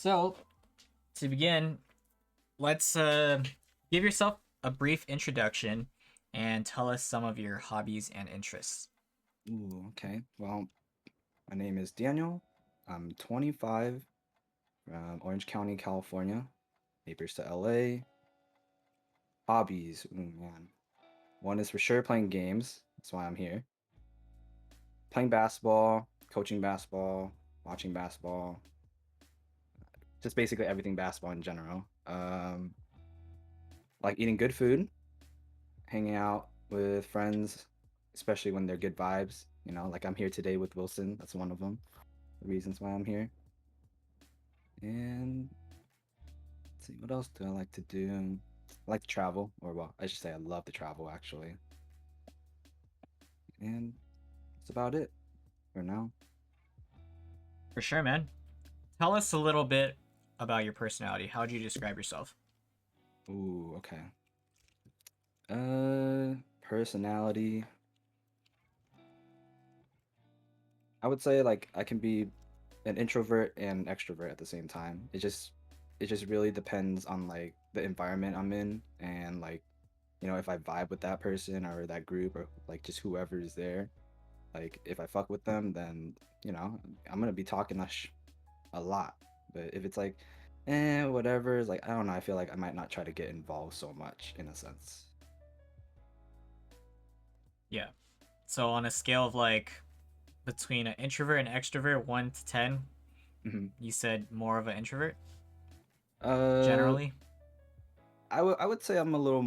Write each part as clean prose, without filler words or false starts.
So, to begin, let's give yourself a brief introduction and tell us some of your hobbies and interests. Ooh, okay. Well, my name is Daniel. I'm 25 from Orange County, California. Neighbors to LA. Hobbies. Ooh, man. One is for sure playing games. That's why I'm here. Playing basketball, coaching basketball, watching basketball, just basically everything basketball in general. Like eating good food, hanging out with friends, especially when they're good vibes. Like I'm here today with Wilson. That's one of them. The reasons why I'm here. And let's see, what else do I like to do? I like to travel, or well, I should say I love to travel actually. And that's about it for now. For sure, man. Tell us a little bit about your personality. How would you describe yourself? Ooh, okay. Personality. I would say like I can be an introvert and extrovert at the same time. It just really depends on like the environment I'm in and like if I vibe with that person or that group or like just whoever is there. Like if I fuck with them, then you know I'm gonna be talking a lot. But if it's like, whatever, it's like I don't know. I feel like I might not try to get involved so much in a sense. Yeah. So, on a scale of like between an introvert and extrovert, 1 to 10, Hmm. you said more of an introvert Uh, generally? I would say I'm a little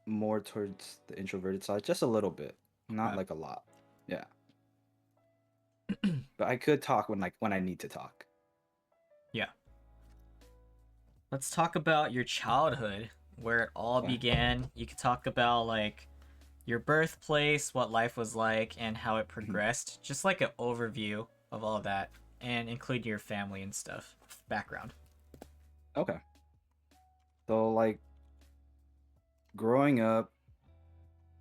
more towards the introverted side, just a little bit, not Okay. like a lot. Yeah, but I could talk when I need to talk. Yeah. Let's talk about your childhood, where it all Okay. began. You could talk about like your birthplace, what life was like, and how it Mhm. progressed. Just like an overview of all of that, and include your family and stuff, background. Okay. So like growing up,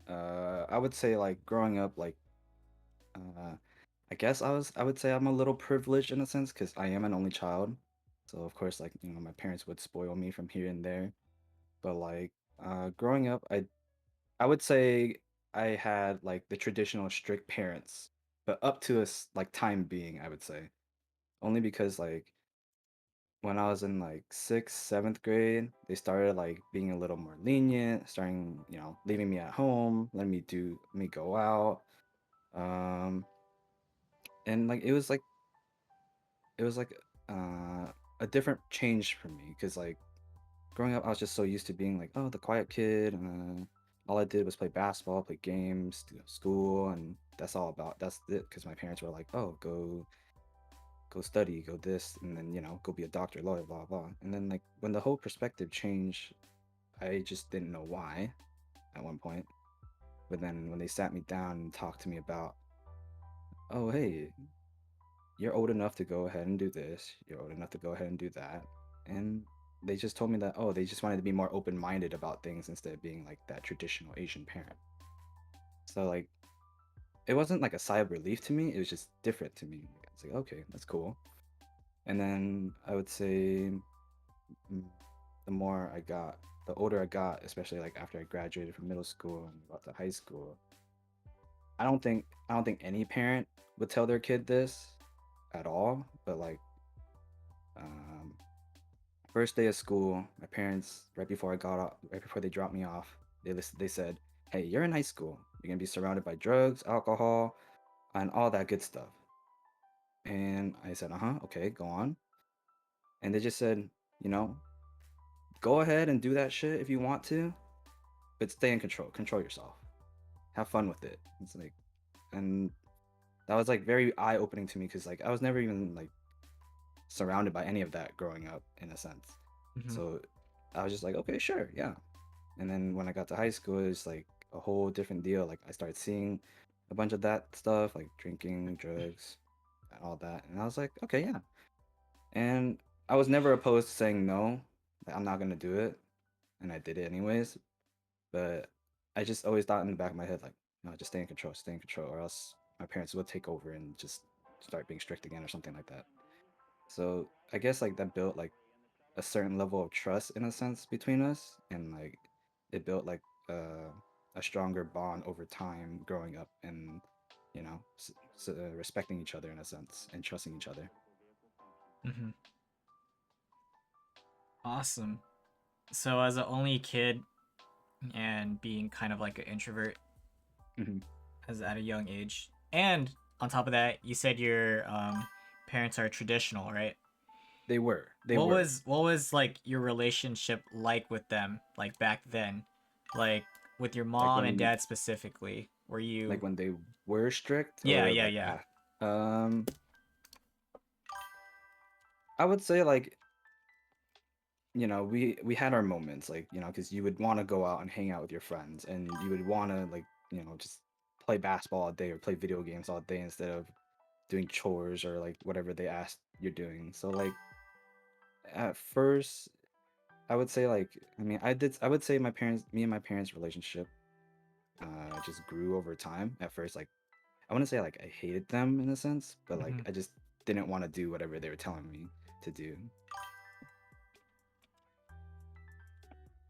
I would say like growing up like Uh, I guess I would say I'm a little privileged in a sense because I am an only child. So of course, like, my parents would spoil me from here and there. But like growing up, I would say I had like the traditional strict parents, but up to like time being, I would say. Only because like when I was in like sixth, seventh grade, they started like being a little more lenient, starting, leaving me at home, let me go out. Um, and like it was like uh, a different change for me because like growing up I was just so used to being like, oh, the quiet kid, and all I did was play basketball, play games, do school, and that's it because my parents were like, oh, go study, go this, and then go be a doctor, lawyer, blah blah. And then like when the whole perspective changed, I just didn't know why at one point. But then when they sat me down and talked to me about, oh, hey, you're old enough to go ahead and do this. You're old enough to go ahead and do that. And they just told me that, oh, they just wanted to be more open minded about things instead of being like that traditional Asian parent. So, like, it wasn't like a sigh of relief to me. It was just different to me. It's like, okay, that's cool. And then I would say mm, the older I got, especially like after I graduated from middle school and got to high school, I don't think any parent would tell their kid this at all. But like, um, first day of school, my parents, right before they dropped me off, they said, "Hey, you're in high school. You're gonna be surrounded by drugs, alcohol, and all that good stuff." And I said, "Uh-huh, okay, go on." And they just said, you know, "Go ahead and do that shit if you want to, but stay in control. Control yourself. Have fun with it." It's like, and that was like very eye-opening to me because like I was never even like surrounded by any of that growing up in a sense. Hmm. So I was just like, okay, sure, yeah. And then when I got to high school, it was like a whole different deal. Like I started seeing a bunch of that stuff, like drinking, drugs, and all that. And I was like, okay, yeah. And I was never opposed to saying no, like I'm not gonna do it. And I did it anyways. But I just always thought in the back of my head, like, no, just stay in control, or else my parents will take over and just start being strict again or something like that. So I guess like that built like a certain level of trust in a sense between us, and like it built like uh, a stronger bond over time growing up, and respecting each other in a sense and trusting each other. Hmm. Awesome. So as an only kid and being kind of like an introvert Hmm. as at a young age, and on top of that, you said your parents are traditional, right? They were What was like your relationship like with them, like back then, like with your like mom and dad specifically? Were you? when they were strict Yeah, or yeah, like yeah. I would say like we had our moments, like because you would want to go out and hang out with your friends, and you would want to like just play basketball all day or play video games all day instead of doing chores or like whatever they asked you're doing. So like at first I would say like I would say me and my parents relationship just grew over time. At first, like I want to say like I hated them in a sense, but like Hmm. I just didn't want to do whatever they were telling me to do.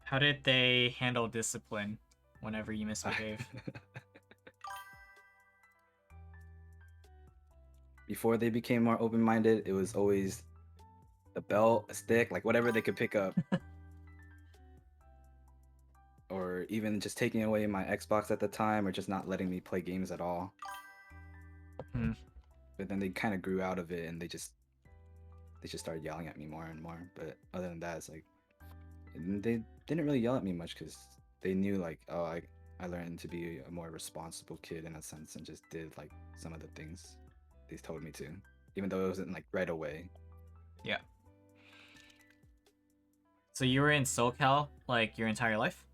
How did they handle discipline whenever you misbehave? Before they became more open-minded, it was always a belt, a stick, like whatever they could pick up, or even just taking away my Xbox at the time, or just not letting me play games at all. Hmm. But then they kind of grew out of it, and they just started yelling at me more and more. But other than that, it's like they didn't really yell at me much because they knew like, oh, I learned to be a more responsible kid in a sense, and just did like some of the things they told me to, even though it wasn't like right away. Yeah. So you were in SoCal like your entire life?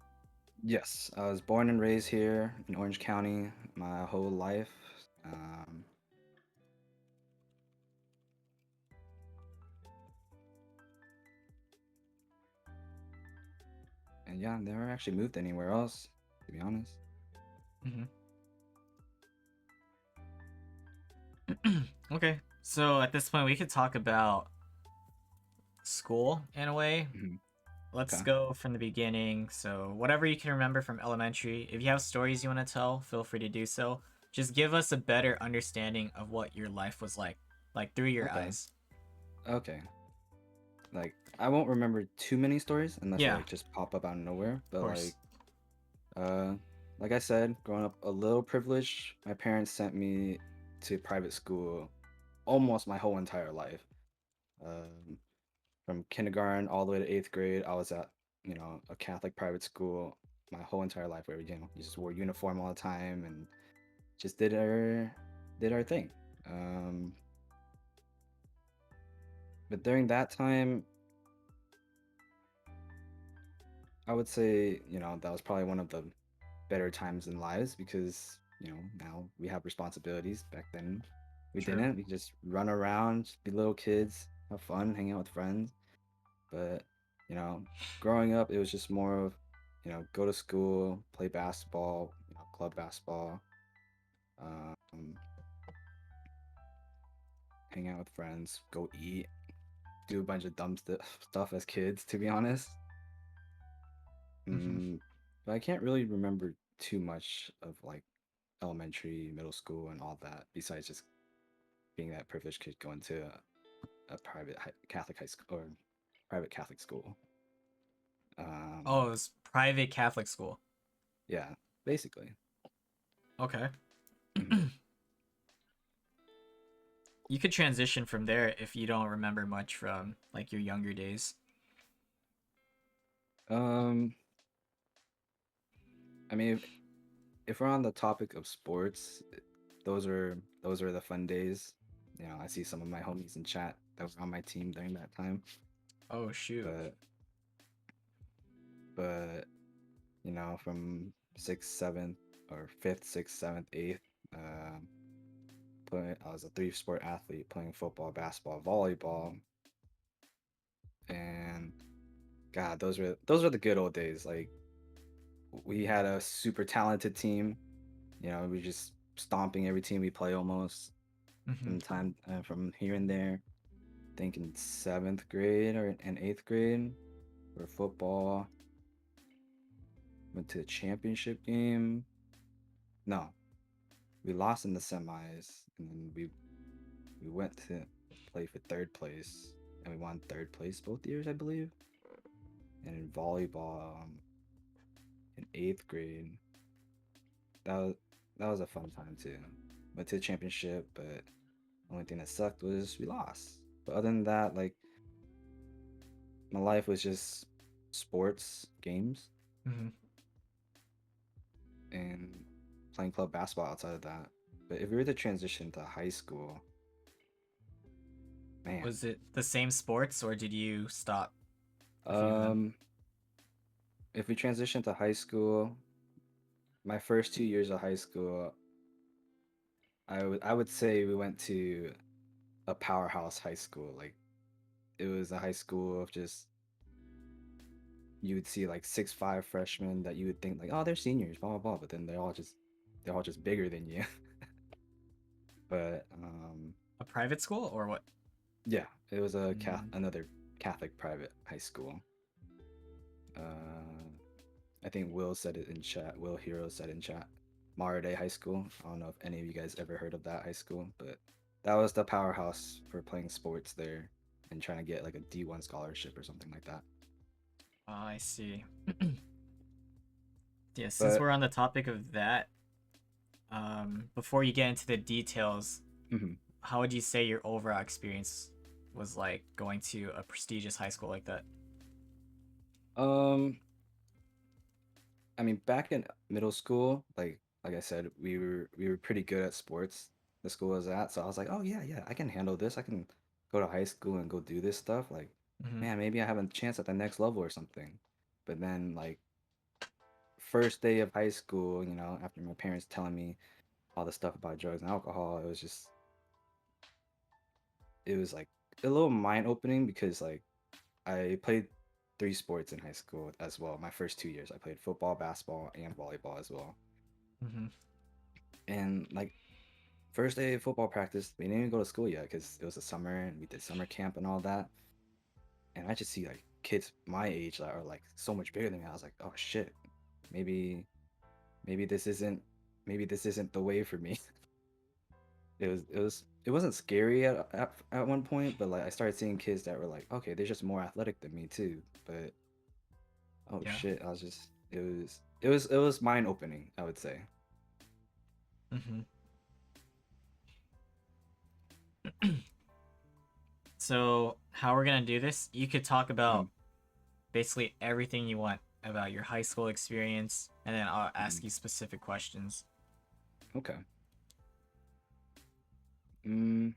Yes, I was born and raised here in Orange County my whole life. Um, and yeah, never actually moved anywhere else, to be honest. Hmm. Okay. So at this point, we could talk about school in a way. Mhm. Let's Okay. go from the beginning. So, whatever you can remember from elementary, if you have stories you want to tell, feel free to do so. Just give us a better understanding of what your life was like through your Okay. eyes. Okay. Like I won't remember too many stories unless they Yeah, like just pop up out of nowhere. of But course. uh, like I said, growing up a little privileged, my parents sent me to private school almost my whole entire life. Um, from kindergarten all the way to eighth grade, I was at a Catholic private school my whole entire life, where you just wore uniform all the time and just did our thing. Um, but during that time, I would say that was probably one of the better times in lives because now we have responsibilities. Back then, we True. didn't. We just run around, just be little kids, have fun, hang out with friends. But you know, growing up, it was just more of go to school, play basketball, club basketball, um, hang out with friends, go eat, do a bunch of dumb stuff as kids. To be honest, Hmm. mm, but I can't really remember too much of like elementary, middle school, and all that. Besides just being that privileged kid going to a private Catholic high school or private Catholic school. Oh, Um, it was private Catholic school. yeah, basically. Okay. Mhm. You could transition from there if you don't remember much from like your younger days. Um, I mean, if we're on the topic of sports, those are the fun days. I see some of my homies in chat that were on my team during that time. Oh shoot. But but from sixth, seventh, or fifth, sixth, seventh, eighth, um, I was a three-sport athlete playing football, basketball, volleyball, and God, those were the good old days. Like we had a super talented team. We just stomping every team we play almost Hmm. from time from here and there. think in seventh grade or in eighth grade for football. Went to the championship game. No, we lost in the semis, and then we went to play for third place, and we won third place both years, I believe. And in volleyball, in eighth grade, that was that was a fun time too. Went to the championship, but the only thing that sucked was we lost. But other than that, like my life was just sports, games, Hmm. and playing club basketball outside of that. But if we were to transition to high school, man, Was it the same sports, or did you stop a few of them? um, if we transition to high school, my first 2 years of high school, I would say we went to a powerhouse high school. Like it was a high school of just you would see like 6'5" freshmen that you would think like, oh, they're seniors, blah blah blah, but then they're all just bigger than you. But A private school or what? yeah, it was Mm. another Catholic private high school. Uh, I think Will said it in chat. Will Hero said in chat. Mara Day High School. I don't know if any of you guys ever heard of that high school, but that was the powerhouse for playing sports there and trying to get like a D1 scholarship or something like that. I see. Yeah, since But we're on the topic of that, before you get into the details, mhm. how would you say your overall experience was like going to a prestigious high school like that? um, I mean, back in middle school, like I said, we were pretty good at sports. The school was at, so I was like, oh yeah, yeah, I can handle this. I can go to high school and go do this stuff. Like, Hmm. man, maybe I have a chance at the next level or something. But then like first day of high school, after my parents telling me all the stuff about drugs and alcohol, it was like a little mind opening because like I played three sports in high school as well. My first 2 years, I played football, basketball, and volleyball as well. Hmm. And like first day of football practice, we didn't even go to school yet because it was the summer and we did summer camp and all that. And I just see like kids my age that are like so much bigger than me. I was like, oh shit, maybe maybe this isn't maybe this isn't the way for me. It wasn't scary at one point, but like I started seeing kids that were like, okay, they're just more athletic than me too. But oh Yeah. shit, I was just it was mind opening, I would say. Hmm. So, how we're gonna do this? You could talk Mm, about basically everything you want about your high school experience, and then I'll mm, ask you specific questions. okay. Mm,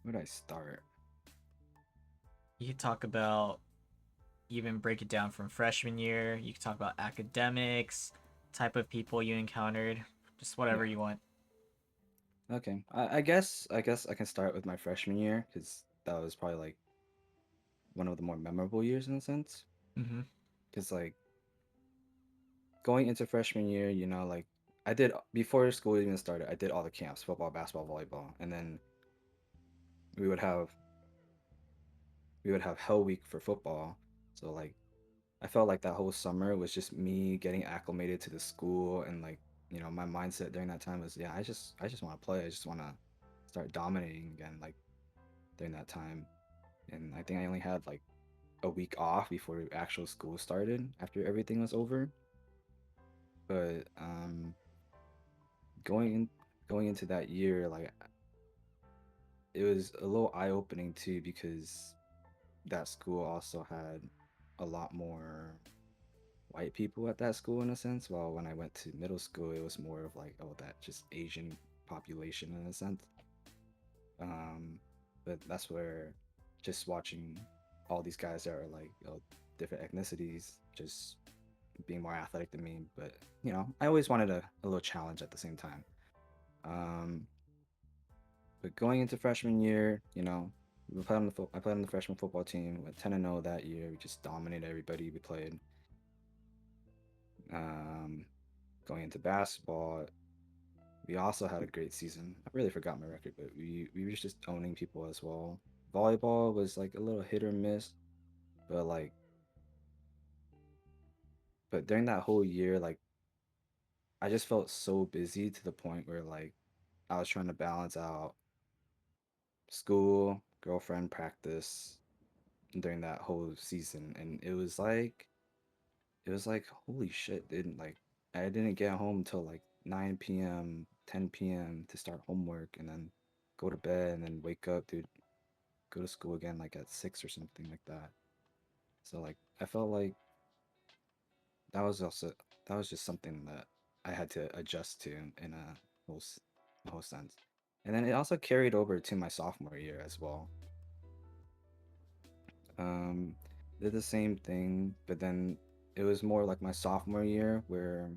where would I start? You could talk about even break it down from freshman year. You could talk about academics, type of people you encountered, just whatever Yeah. you want. Okay. I guess I can start with my freshman year because that was probably like one of the more memorable years in a sense. Mm-hmm. Because like going into freshman year, like I did before school even started, I did all the camps, football, basketball, volleyball, and then we would have we would have Hell Week for football. So like I felt like that whole summer was just me getting acclimated to the school and like, my mindset during that time was, yeah, I just want to play. I just want to start dominating again like during that time. And I think I only had like a week off before actual school started after everything was over. But going in going into that year, like it was a little eye-opening too because that school also had a lot more white people at that school in a sense. While when I went to middle school, it was more of like, oh, that just Asian population in a sense. Um, but that's where just watching all these guys that are like, different ethnicities, just being more athletic than me. But I always wanted a little challenge at the same time. Um, but going into freshman year, I played on the freshman football team. Went 10-0 that year. We just dominated everybody we played. Um, Going into basketball, we also had a great season. I really forgot my record, but we were just owning people as well. volleyball was like a little hit or miss, but but during that whole year, like I just felt so busy to the point where like I was trying to balance out school, girlfriend, practice during that whole season, and it was like holy shit, dude. Like I didn't get home until like 9 p.m., 10 p.m. to start homework and then go to bed and then wake up, dude, go to school again like at 6 or something like that. So like I felt like that was also that was just something that I had to adjust to in a whole sense. And then it also carried over to my sophomore year as well. Um, did the same thing, but then it was more like my sophomore year where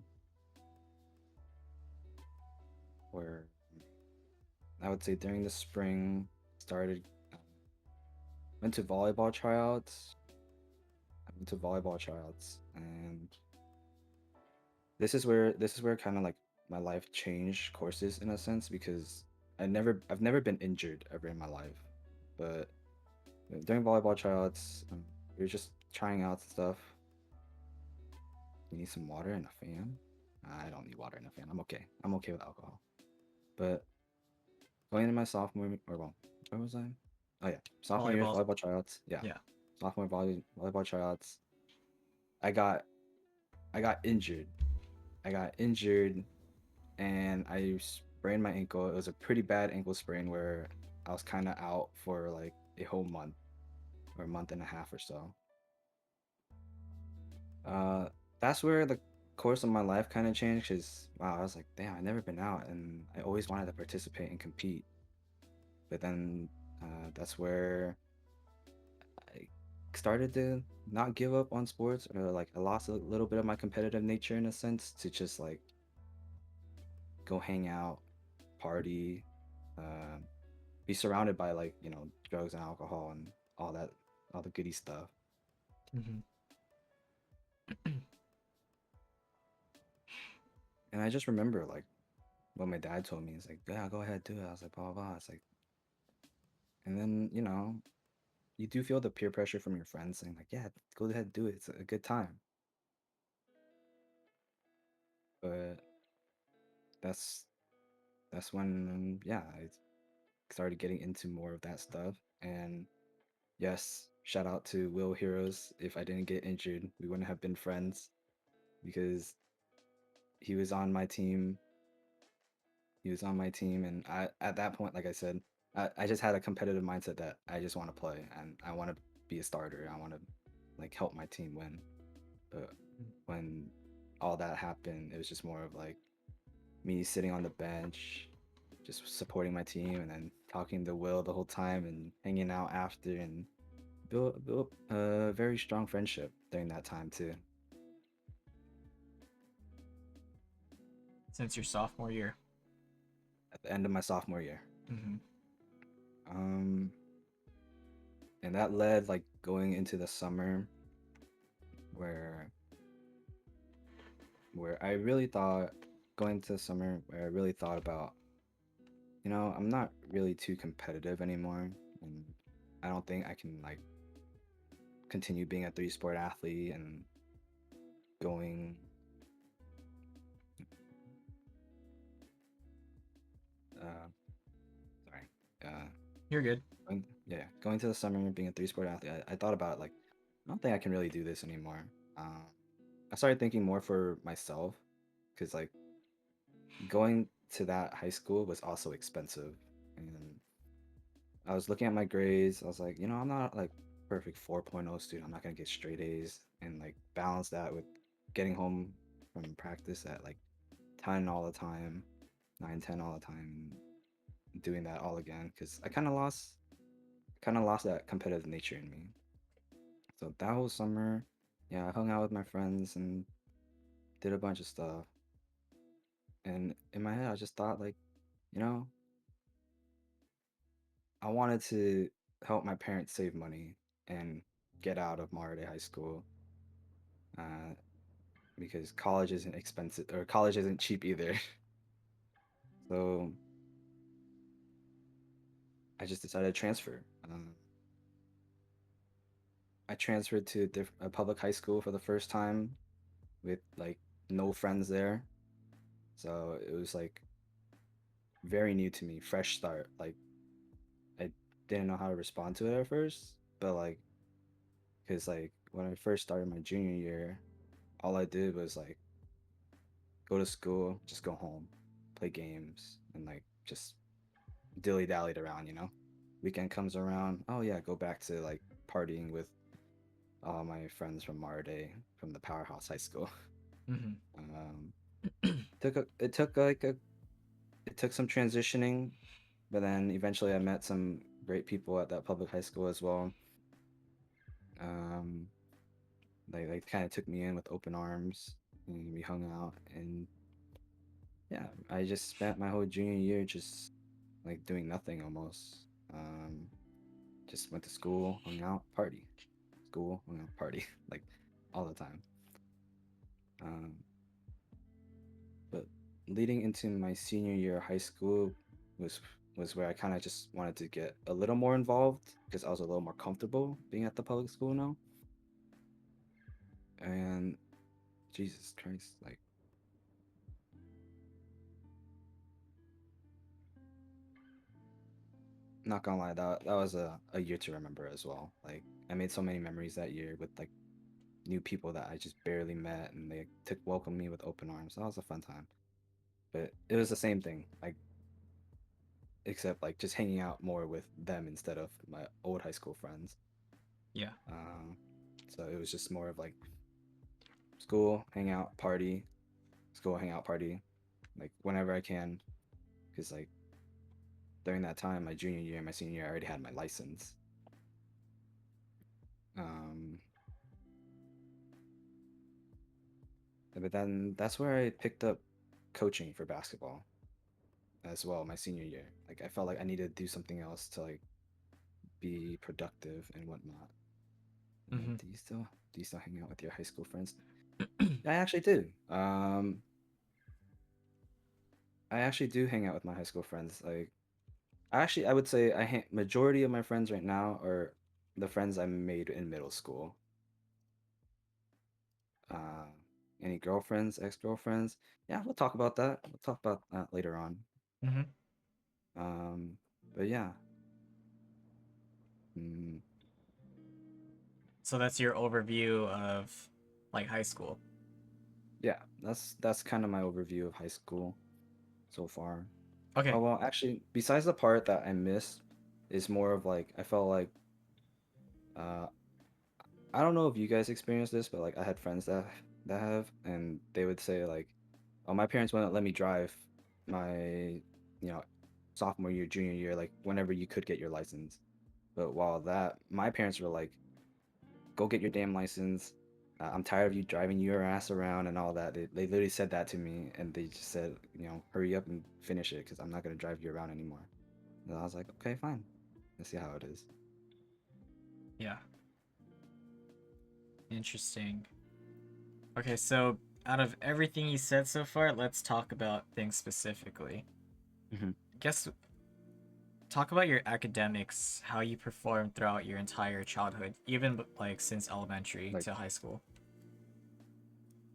I would say during the spring started went to volleyball tryouts. I went to volleyball tryouts, and this is where kind of like my life changed courses in a sense because I've never been injured ever in my life, but during volleyball tryouts, we were just trying out stuff. You need some water and a fan? I don't need water and a fan. I'm okay. I'm okay with alcohol. But going into my sophomore, or well, where was I? Oh yeah, sophomore year Volleyball. volleyball tryouts. Yeah, Yeah. sophomore volleyball tryouts. I got I got injured. I got injured and I sprained my ankle. It was a pretty bad ankle sprain where I was kind of out for like a whole month or a month and a half or so. Uh, that's where the course of my life kind of changed because wow, I was like, damn, I never been out and I always wanted to participate and compete. But then that's where I started to not give up on sports or like I lost a little bit of my competitive nature in a sense to just like go hang out, party, uh, be surrounded by like drugs and alcohol and all that, all the goody stuff. Hmm. And I just remember like what my dad told me. He's like, yeah, go ahead, do it. I was like, blah blah blah. It's like, and then you do feel the peer pressure from your friends saying like, yeah, go ahead, do it. It's a good time. But that's that's when yeah, I started getting into more of that stuff. And yes, shout out to Will Heroes. If I didn't get injured, we wouldn't have been friends because he was on my team. He was on my team, and I at that point, like I said, I just had a competitive mindset that I just want to play and I want to be a starter. I want to like help my team win. But when all that happened, it was just more of like me sitting on the bench, just supporting my team, and then talking to Will the whole time and hanging out after and built a very strong friendship during that time too. Since your sophomore year. At the end of my sophomore year, Hmm. um, and that led like going into the summer where I really thought going to the summer where I really thought about, I'm not really too competitive anymore, and I don't think I can like continue being a three-sport athlete and going uh sorry You're good. going to the summer being a three-sport athlete. I thought about like I don't think I can really do this anymore. I started thinking more for myself because like going to that high school was also expensive, and I was looking at my grades. I was like, I'm not like perfect 4.0 student. I'm not gonna get straight A's and like balance that with getting home from practice at like 10 all the time, 9, 10 all the time, and doing that all again because I kind of lost that competitive nature in me. So that whole summer, yeah, I hung out with my friends and did a bunch of stuff. And in my head, I just thought like, you know, I wanted to help my parents save money and get out of Mater Dei High School uh, because college isn't expensive or college isn't cheap either. So I just decided to transfer. I transferred to a public high school for the first time with like no friends there. So it was like very new to me, fresh start. Like I didn't know how to respond to it at first, but like because like when I first started my junior year, all I did was like go to school, just go home, play games, and like just dilly dallied around, you know? Weekend comes around, oh yeah, go back to like partying with all my friends from Marday from the powerhouse high school. Mm-hmm. Um, it took like a it took some transitioning, but then eventually I met some great people at that public high school as well. Um, they kind of took me in with open arms, and we hung out, and yeah, I just spent my whole junior year just like doing nothing almost. Um, just went to school, hung out, party, school, hung out, party, like all the time. Um, but leading into my senior year of high school was was where I kind of just wanted to get a little more involved because I was a little more comfortable being at the public school now. And Jesus Christ, like not gonna lie, that was a year to remember as well. Like I made so many memories that year with like new people that I just barely met and they took welcome me with open arms. That was a fun time. But it was the same thing, like except like just hanging out more with them instead of my old high school friends. Yeah. Um, so it was just more of like school, hang out, party, school, hang out, party, like whenever I can, because like during that time, my junior year and my senior year, I already had my license. Um, but then that's where I picked up coaching for basketball as well, my senior year. Like I felt like I needed to do something else to like be productive and whatnot. Mm-hmm. Do you still hang out with your high school friends? I actually do. I actually do hang out with my high school friends. Like I would say majority of my friends right now are the friends I made in middle school. Uh, any girlfriends, ex-girlfriends? Yeah, we'll talk about that. We'll talk about that later on. Mm-hmm. Um, but yeah, mm, So that's your overview of like high school. yeah, that's kind of my overview of high school so far. Okay. Oh well, actually, besides the part that I missed, is more of like I felt like uh, I don't know if you guys experienced this, but like I had friends that have, and they would say like, "Oh, my parents wouldn't let me drive my, you know, sophomore year, junior year, like whenever you could get your license." But while that, my parents were like, "Go get your damn license. I'm tired of you driving your ass around and all that." They literally said that to me, and they just said, hurry up and finish it because I'm not gonna drive you around anymore. And I was like, okay, fine. Let's see how it is. Yeah. Interesting. Okay, so out of everything you said so far, let's talk about things specifically. Hmm. Guess talk about your academics, how you performed throughout your entire childhood, even like since elementary Like, to high school.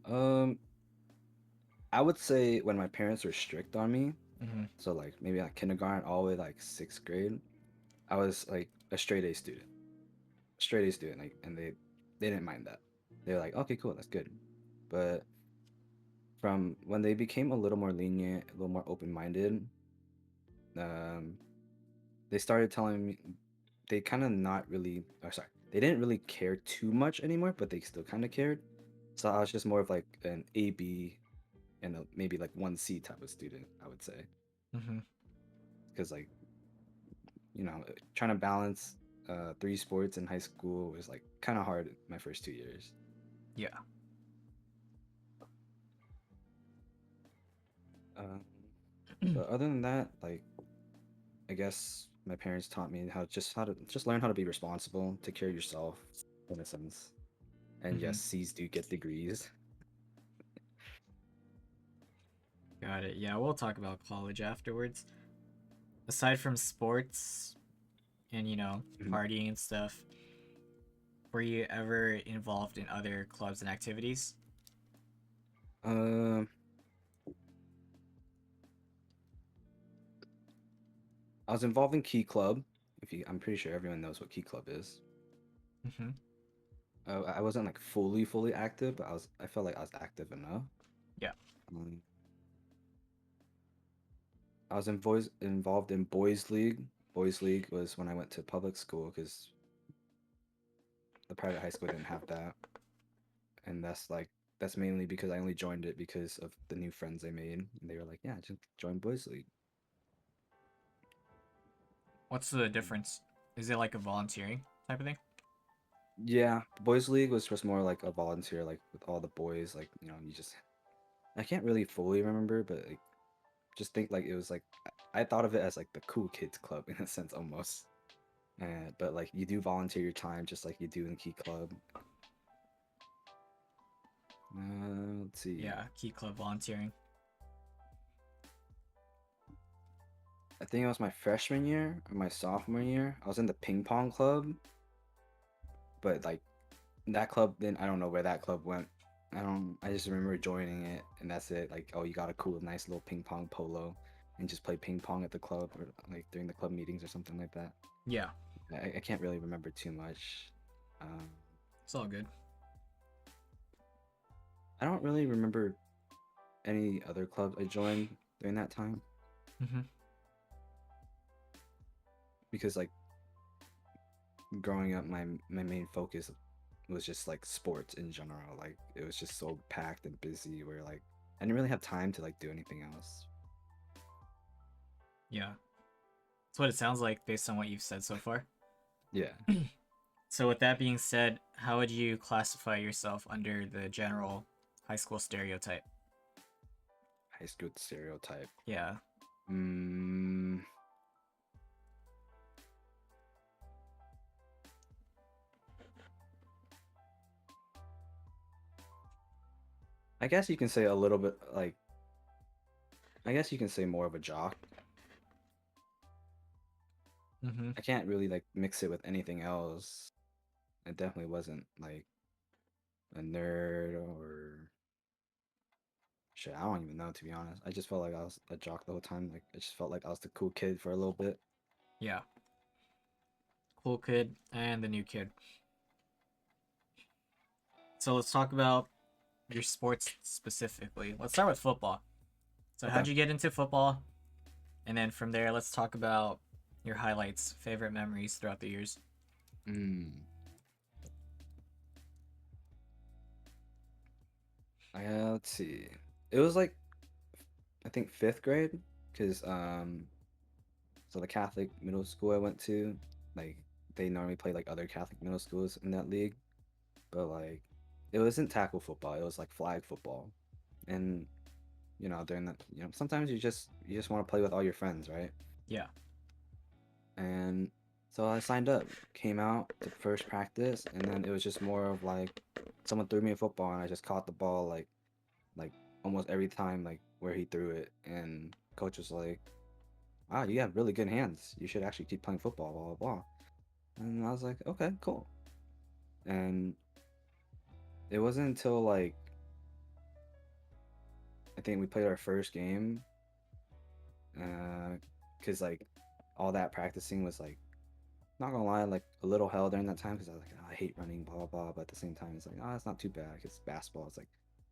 um, I would say when my parents were strict on me, Mm-hmm. so like maybe like kindergarten all the way like sixth grade, I was like a straight A student, straight A student, like, and they didn't mind that. They were like, okay, cool, that's good. But from when they became a little more lenient, a little more open-minded, um, they started telling me they kind of not really, or sorry, they didn't really care too much anymore, but they still kind of cared. So I was just more of like an A, B, and maybe like 1C type of student, I would say. Mm-hmm. Because like, trying to balance three sports in high school was like kind of hard my first 2 years. Yeah. Um, but other than that, like I guess my parents taught me how to just learn how to be responsible, take care of yourself in a sense. And Mm-hmm. yes, C's do get degrees. Got it. Yeah, we'll talk about college afterwards. Aside from sports and Mhm. partying and stuff, Were you ever involved in other clubs and activities? Um, I was involved in Key Club. I'm pretty sure everyone knows what Key Club is. Mm-hmm. I wasn't like fully active, but I felt like I was active enough. Yeah. Um, I was involved in Boys League. Boys League was when I went to public school because the private high school didn't have that, and that's mainly because I only joined it because of the new friends I made. And they were like, "Yeah, just join Boys League." What's the difference? Is it like a volunteering type of thing? Yeah, Boys League was just more like a volunteer, like with all the boys. Like you just I can't really fully remember, but like just think like it was like I thought of it as like the cool kids club in a sense almost. But like you do volunteer your time just like you do in Key Club. Let's see. Yeah, Key Club volunteering. I think it was my freshman year or my sophomore year. I was in the ping pong club, but like that club, then I don't know where that club went. I just remember joining it and that's it. Like, oh, you got a cool, nice little ping pong polo and just play ping pong at the club or like during the club meetings or something like that. Yeah, I can't really remember too much. Um, it's all good. I don't really remember any other clubs I joined during that time Mm-hmm. because like growing up, my main focus was just like sports in general. Like it was just so packed and busy where like I didn't really have time to like do anything else. Yeah, that's what it sounds like based on what you've said so far. Yeah, So, with that being said, how would you classify yourself under the general high school stereotype? high school stereotype. Yeah. Mm, I guess you can say a little bit like I guess you can say more of a jock. Mm-hmm. I can't really like mix it with anything else. It definitely wasn't like a nerd or shit. I don't even know to be honest. I just felt like I was a jock the whole time. Like I just felt like I was the cool kid for a little bit. Yeah. Cool kid and the new kid. So let's talk about your sports specifically. Let's start with football. So Okay. how'd you get into football? And then from there, let's talk about your highlights, favorite memories throughout the years. Mm. Let's see. It was like I think fifth grade, because so the Catholic middle school I went to, like they normally play like other Catholic middle schools in that league, but like it wasn't tackle football. It was like flag football, and during that, sometimes you just want to play with all your friends, right? Yeah. And so I signed up, came out to first practice, and then it was just more of like someone threw me a football and I just caught the ball like almost every time like where he threw it, and coach was like, "Wow, you have really good hands. You should actually keep playing football." Blah blah blah. And I was like, "Okay, cool." And it wasn't until like I think we played our first game, because like all that practicing was like not gonna lie, like a little hell during that time because I was like, oh, I hate running, blah blah blah. But at the same time, it's like, oh, it's not too bad because basketball is like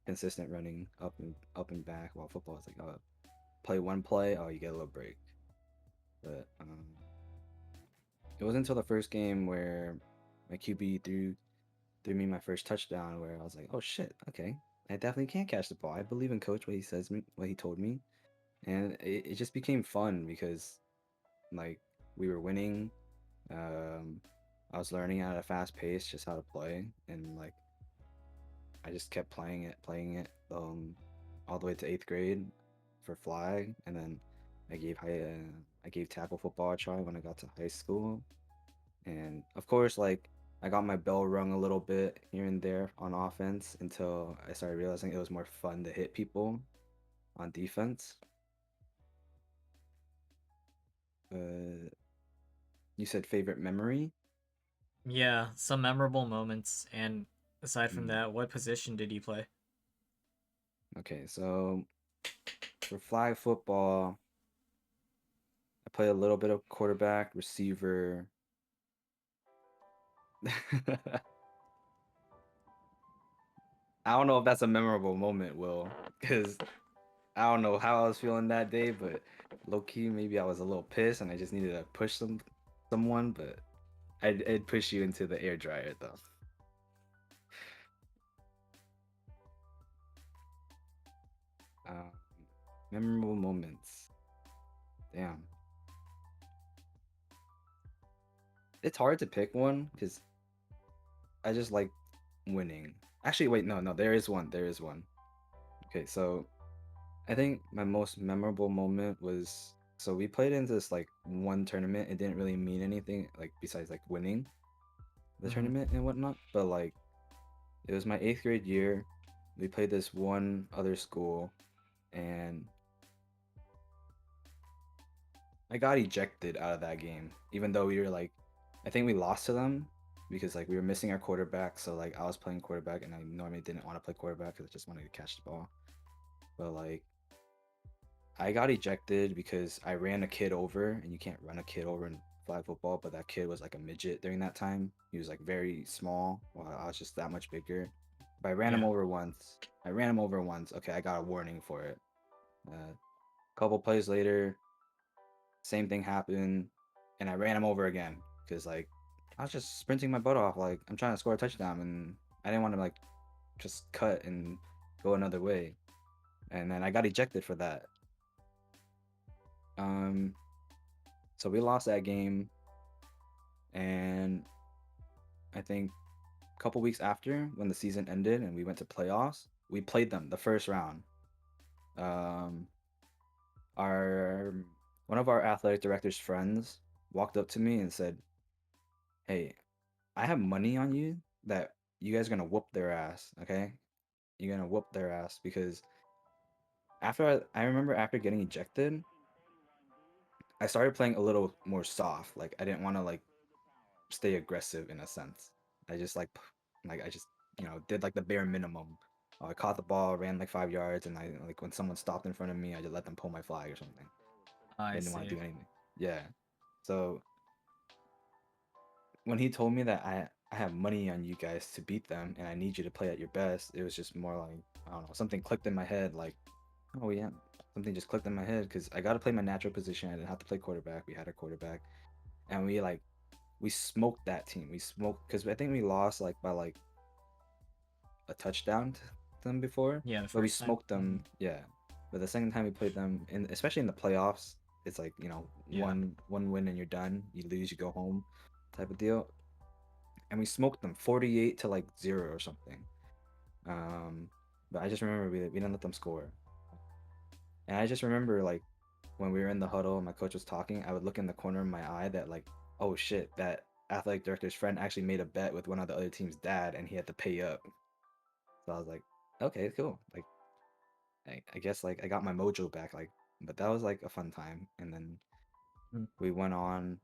consistent running up and back, while football is like, oh, play one play, oh, you get a little break. But it wasn't until the first game where my QB threw me my first touchdown where I was like, oh shit, okay, I definitely can catch the ball. I believe in coach what he told me, and it just became fun because like we were winning. Um, I was learning at a fast pace just how to play, and like I just kept playing it, all the way to eighth grade for flag, and then I gave tackle football a try when I got to high school, and of course, like I got my bell rung a little bit here and there on offense until I started realizing it was more fun to hit people on defense. Uh, you said favorite memory? Yeah, some memorable moments. And aside from Hmm. that, what position did you play? Okay, so for flag football, I play a little bit of quarterback, receiver. I don't know if that's a memorable moment, Will, because I don't know how I was feeling that day, but low key, maybe I was a little pissed and I just needed to push someone, but I'd push you into the air dryer though. Um, memorable moments. Damn, it's hard to pick one because I just like winning. Actually, wait, no, no, there is one. There is one. Okay, so I think my most memorable moment was so we played in this like one tournament. It didn't really mean anything like besides like winning the Mm-hmm. tournament and whatnot. But like it was my eighth grade year. We played this one other school, and I got ejected out of that game. Even though we were like, I think we lost to them because like we were missing our quarterback. So like I was playing quarterback, and I normally didn't want to play quarterback because I just wanted to catch the ball. But like I got ejected because I ran a kid over, and you can't run a kid over in flag football. But that kid was like a midget during that time. He was like very small, while I was just that much bigger. But I ran him Yeah. over once. I ran him over once. Okay, I got a warning for it. Couple plays later, same thing happened, and I ran him over again because like I was just sprinting my butt off. Like I'm trying to score a touchdown, and I didn't want to like just cut and go another way. And then I got ejected for that. Um, so we lost that game, and I think a couple weeks after when the season ended and we went to playoffs, we played them the first round. Um, our one of our athletic director's friends walked up to me and said, "Hey, I have money on you that you guys are gonna whoop their ass. Okay, you're gonna whoop their ass because I remember after getting ejected, I started playing a little more soft. Like I didn't want to like stay aggressive in a sense. I just like I just did like the bare minimum. I caught the ball, ran like 5 yards, and I like when someone stopped in front of me, I just let them pull my flag or something. I I didn't want to see. do anything. Yeah. So when he told me that I have money on you guys to beat them and I need you to play at your best, it was just more like I don't know, something clicked in my head like, oh yeah, something just clicked in my head because I got to play my natural position. I didn't have to play quarterback. We had a quarterback, and we smoked that team. We smoked because I think we lost like by like a touchdown to them before, Yeah, the but we first time. smoked Hmm. them. Yeah, but the second time we played them, and especially in the playoffs, it's like Yeah. one win and you're done. You lose, you go home, type of deal. And we smoked them 48 to like 0 or something. Um, but I just remember we didn't let them score. And I just remember like when we were in the huddle and my coach was talking, I would look in the corner of my eye that like, oh shit, that athletic director's friend actually made a bet with one of the other team's dad and he had to pay up. So I was like, okay, cool. Like I guess like I got my mojo back. Like, but that was like a fun time. And then Mm. we went on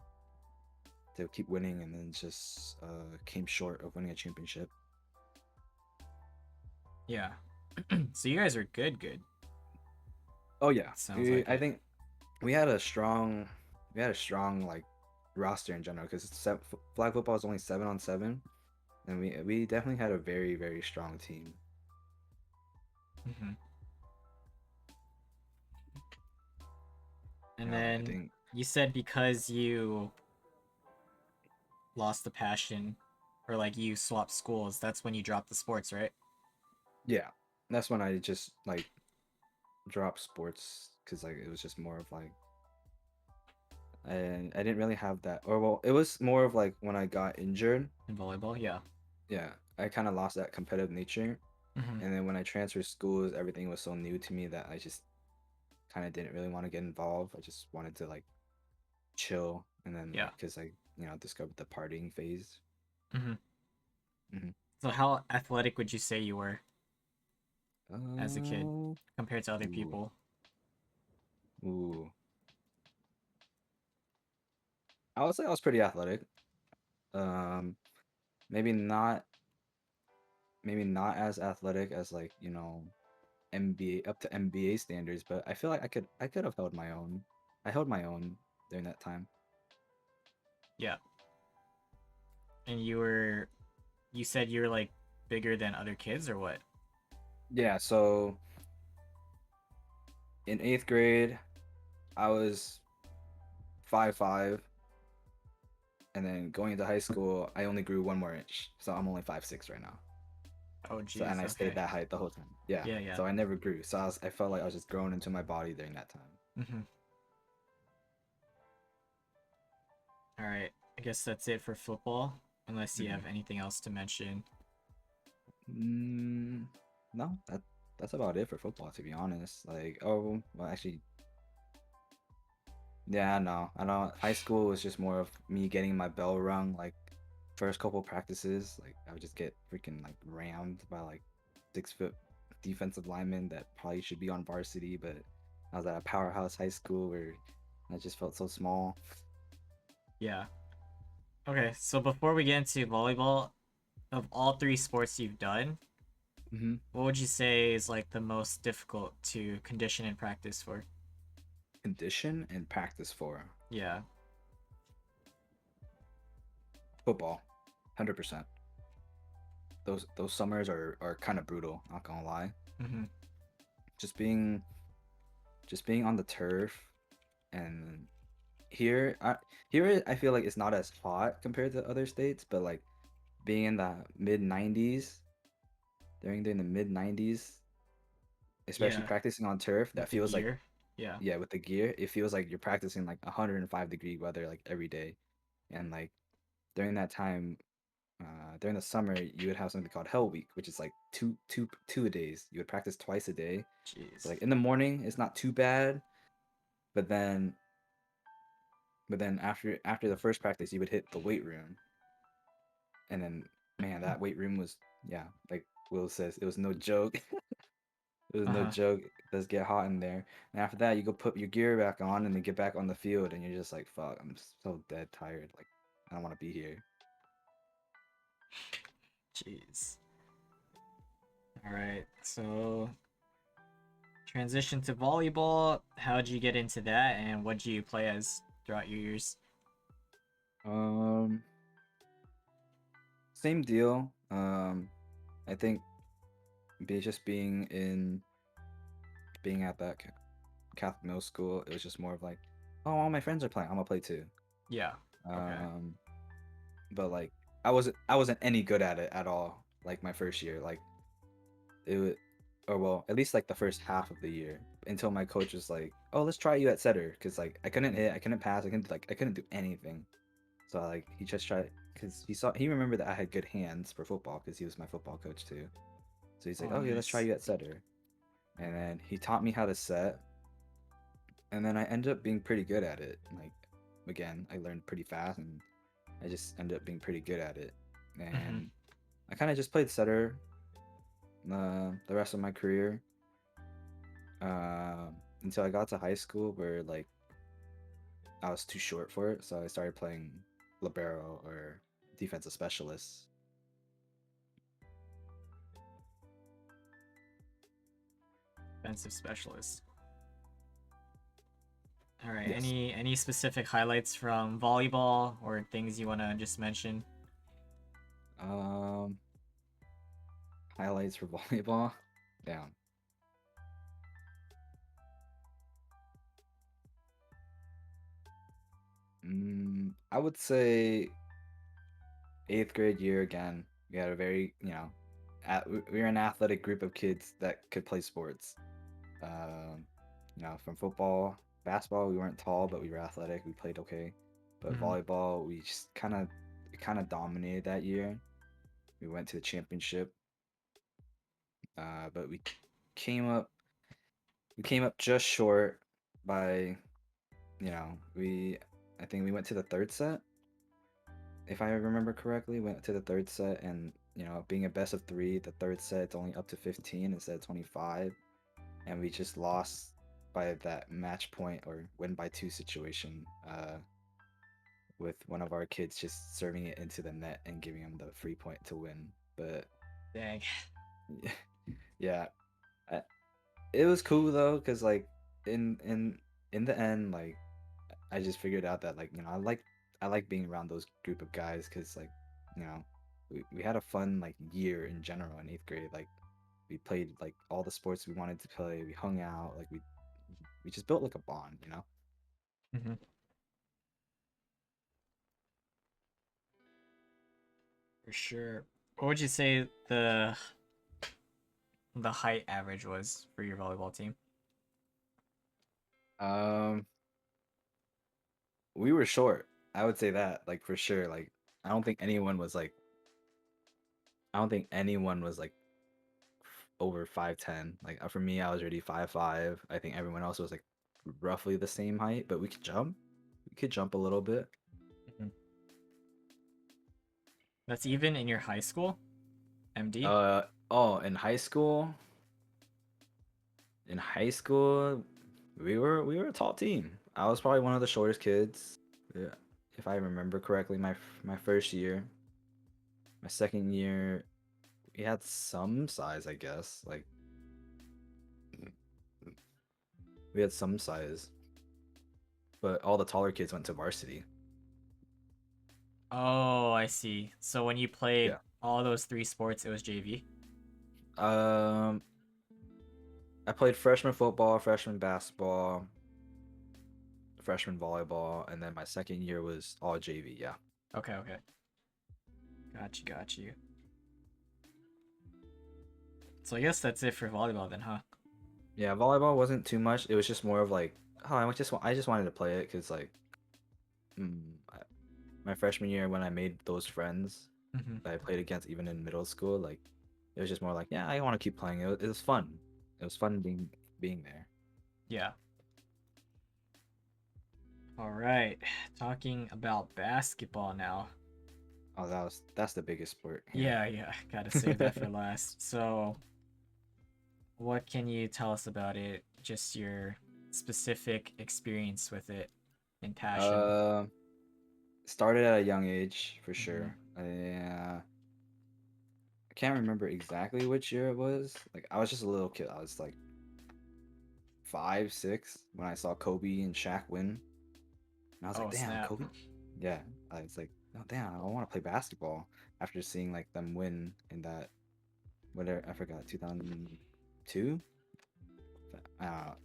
to keep winning and then just came short of winning a championship. Yeah. So you guys are good, good. Oh yeah, Sounds like I it. think we had a strong like roster in general because flag football is only 7-on-7, and we definitely had a very strong team. Hmm. And I then think you said because you lost the passion, or like you swapped schools, that's when you dropped the sports, right? yeah, that's when I just like dropped sports because like it was just more of like I didn't really have that, or well it was more of like when I got injured. In volleyball, yeah. Yeah, I kind of lost that competitive nature, Hmm. and then when I transferred schools, everything was so new to me that I just kind of didn't really want to get involved. I just wanted to like chill, and then Yeah. like because I discovered the partying phase. Hmm. Hmm. So how athletic would you say you were as a kid Uh, compared to other ooh, people? ooh. I would say I was pretty athletic. Um, maybe not maybe not as athletic as like, NBA up to NBA standards, but I feel like I could have held my own. I held my own during that time. Yeah. And you said you were like bigger than other kids or what? Yeah, so in 8th grade, I was 5'5", and then going into high school, I only grew 1 more inch. So I'm only 5'6" right now. Oh So and geez, I stayed okay. that height the whole time. Yeah. Yeah, yeah. So I never grew. So I felt like I was just growing into my body during that time. Mm-hmm. All right. I guess that's it for football, unless you Mhm. have anything else to mention. Mm, no, that's about it for football, to be honest. Like, oh, well, actually, yeah, no, I don't. High school was just more of me getting my bell rung. Like, first couple practices, like I would just get freaking like rammed by like 6 foot defensive linemen that probably should be on varsity, but I was at a powerhouse high school where I just felt so small. Yeah. Okay, so before we get into volleyball, of all three sports you've done, Hmm. what would you say is like the most difficult to condition and practice for? Condition and practice for Yeah. football, 100%. Those summers are kind of brutal. Not gonna lie. Mm-hmm. Just being just being on the turf and here I feel like it's not as hot compared to other states, but like being in the mid 90s during the mid 90s, especially Yeah. practicing on turf, With that the feels like, gear. Yeah. yeah, with the gear, it feels like you're practicing like 105-degree weather like every day. And like during that time, during the summer, you would have something called Hell Week, which is like two a days. You would practice twice a day. So Jeez. like in the morning, it's not too bad, but then after the first practice, you would hit the weight room, and then man, that weight room was, yeah, like Will says, it was no joke. It was no Uh-huh. joke. It does get hot in there. And after that, you go put your gear back on and then get back on the field, and you're just like, fuck, I'm so dead tired. Like, I don't want to be here. Jeez. All right. So transition to volleyball. How'd you get into that, and what'd you play as throughout your years? Um, Same deal. I think just being at that Catholic middle school, it was just more of like, oh, all my friends are playing, I'm gonna play too. Yeah. Okay. Um, but like, I wasn't any good at it at all. Like my first year, like it would, or well, at least like the first half of the year, until my coach was like, "Oh, let's try you at setter," because like I couldn't hit, I couldn't pass, I couldn't do anything. So like he just tried because he remembered that I had good hands for football because he was my football coach too. So he's like, Oh, "Oh yeah, let's try nice. you at setter," and then he taught me how to set, and then I ended up being pretty good at it. Like again, I learned pretty fast, and I just ended up being pretty good at it. Mm-hmm. And I kind of just played setter the rest of my career, uh, until I got to high school where like I was too short for it, so I started playing libero or defensive specialist. Defensive specialist. All right. Yes. Any specific highlights from volleyball or things you want to just mention? Um, Highlights for volleyball. Down. I would say 8th grade year again. We had a very, we were an athletic group of kids that could play sports. Um, from football, basketball, we weren't tall, but we were athletic. We played okay. But Mm-hmm. volleyball, we kind of dominated that year. We went to the championship, but came up, we came up just short by, we, I think we went to the third set, if I remember correctly. Went to the third set, and being a best of three, the third set it's only up to 15 instead of 25, and we just lost by that match point or win by two situation. with one of our kids just serving it into the net and giving him the free point to win. But Dang. yeah, I, it was cool though, cause like in the end, like I just figured out that like I like being around those group of guys, cause like you know we had a fun like year in general in eighth grade. Like we played like all the sports we wanted to play. We hung out, like we just built like a bond, you know. Hmm. For sure. What would you say the height average was for your volleyball team? Um, we were short. I would say that like for sure. Like I don't think anyone was like I don't think anyone was like over 5'10". Like for me, I was already 5'5". I think everyone else was like roughly the same height, but we could jump. We could jump a little bit. Hmm. That's even in your high school, MD? Oh, in high school, we were a tall team. I was probably one of the shortest kids. Yeah, if I remember correctly, my first year, my second year, we had some size, I guess. Like we had some size, but all the taller kids went to varsity. Oh, I see. So when you played Yeah. all those three sports, it was JV? Um, I played freshman football, freshman basketball, freshman volleyball, and then my second year was all JV. Yeah. Okay, okay. Got you, got you. So I guess that's it for volleyball then, huh? Yeah, volleyball wasn't too much. It was just more of like, oh, I just wanted to play it because like, mm, I, my freshman year when I made those friends Hmm. that I played against even in middle school, like it was just more like, yeah, I want to keep playing. It was fun. It was fun being there. Yeah. All right. Talking about basketball now. Oh, that's the biggest sport here. Yeah, yeah. Gotta save that for last. So, what can you tell us about it? Just your specific experience with it and passion. uh, Started at a young age for Hmm. sure. I can't remember exactly which year it was. Like I was just a little kid. I was like 5, 6 when I saw Kobe and Shaq win. And I was like, Oh, damn, snap. Kobe. Yeah, I was like, oh damn, I want to play basketball after seeing like them win in that whatever I forgot 2002. I don't know.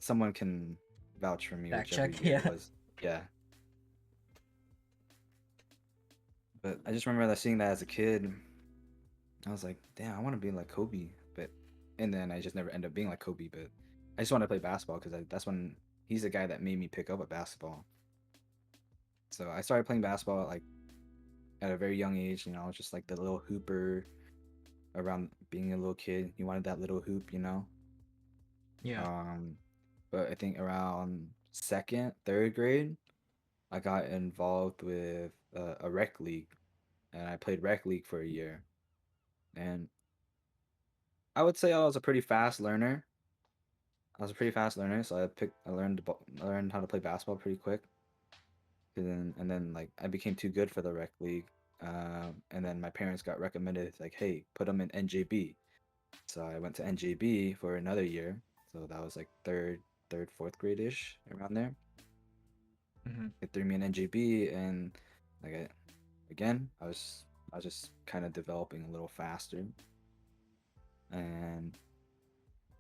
Someone can vouch for me Fact whichever check. year it Yeah. was. Yeah, but I just remember that seeing that as a kid. I was like, damn, I want to be like Kobe. But and then I just never end up being like Kobe. But I just want to play basketball because that's when he's the guy that made me pick up a basketball. So I started playing basketball like at a very young age. You know, just like the little hooper around being a little kid. He wanted that little hoop, you know. Yeah. Um, but I think around second, third grade, I got involved with a rec league, and I played rec league for a year. And I would say I was a pretty fast learner. I was a pretty fast learner, so I learned how to play basketball pretty quick. And then like I became too good for the rec league. And then my parents got recommended like, hey, put him in NJB. So I went to NJB for another year. So that was like fourth grade ish around there. Hmm. It threw me in NJB, and like again, I was just kind of developing a little faster, and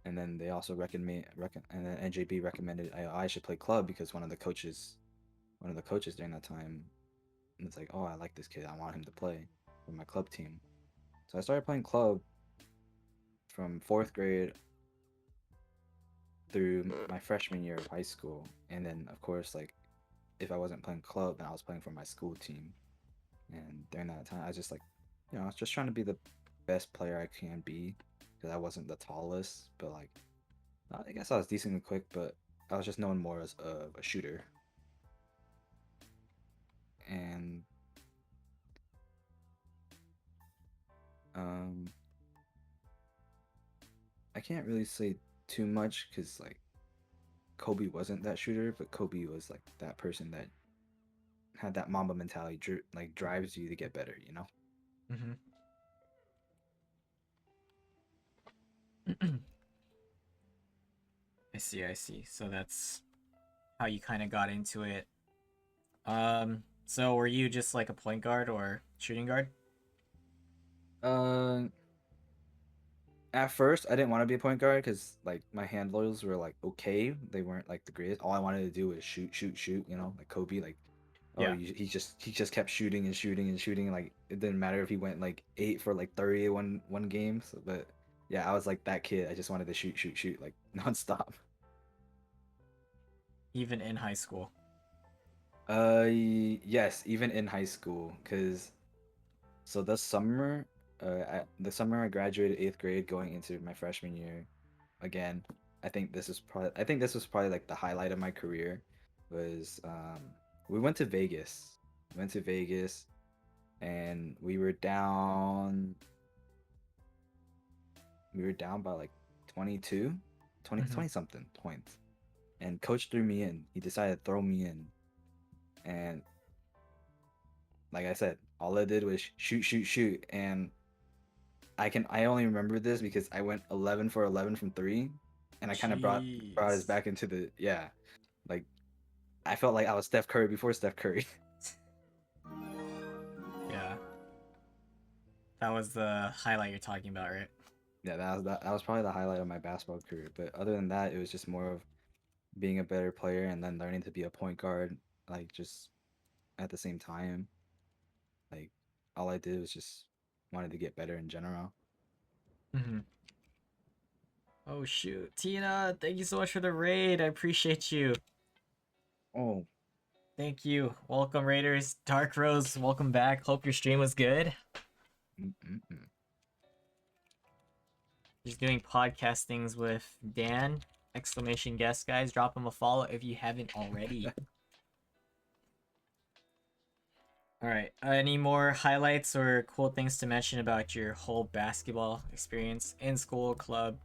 then they also and then NJB recommended I should play club because one of the coaches during that time, and it's like, oh, I like this kid, I want him to play for my club team. So I started playing club from fourth grade through my freshman year of high school, and then of course like if I wasn't playing club, then I was playing for my school team. And during that time, I was just like, I was just trying to be the best player I can be because I wasn't the tallest, but like I guess I was decently quick, but I was just known more as a shooter. And um, I can't really say too much because like Kobe wasn't that shooter, but Kobe was like that person that had that Mamba mentality, like drives you to get better, you know? Mm-hmm. I see, I see. So that's how you kind of got into it. So were you just like a point guard or shooting guard? Uh, at first, I didn't want to be a point guard because like my handlers were like okay, they weren't like the greatest. All I wanted to do was shoot, shoot, shoot. You know, like Kobe. Like, oh, Yeah. he just kept shooting and shooting and shooting. Like it didn't matter if he went like 8 for like 30 one game. So, but yeah, I was like that kid. I just wanted to shoot, shoot, shoot like nonstop. Even in high school. Yes, even in high school, because so the summer I graduated 8th grade, going into my freshman year. Again, I think this was probably like the highlight of my career. Was we went to Vegas. Went to Vegas, and we were down by like 22, 20 Mm-hmm. 20 something points. And coach threw me in. He decided to throw me in. And like I said, all I did was shoot, shoot, shoot. And I only remember this because I went 11 for 11 from three, and I kind of brought us Jeez. back into the, yeah. Like I felt like I was Steph Curry before Steph Curry. Yeah. That was the highlight you're talking about, right? Yeah, that was probably the highlight of my basketball career. But other than that, it was just more of being a better player and then learning to be a point guard, like just at the same time. Like all I did was just wanted to get better in general. Mm-hmm. Oh shoot. Tina, thank you so much for the raid. I appreciate you. Oh, Thank you. Welcome, Raiders. Dark Rose, welcome back. Hope your stream was good. mm-mm-mm. Just doing podcastings with Dan. Exclamation guest, guys. Drop him a follow if you haven't already. All right. Any more highlights or cool things to mention about your whole basketball experience in school, club?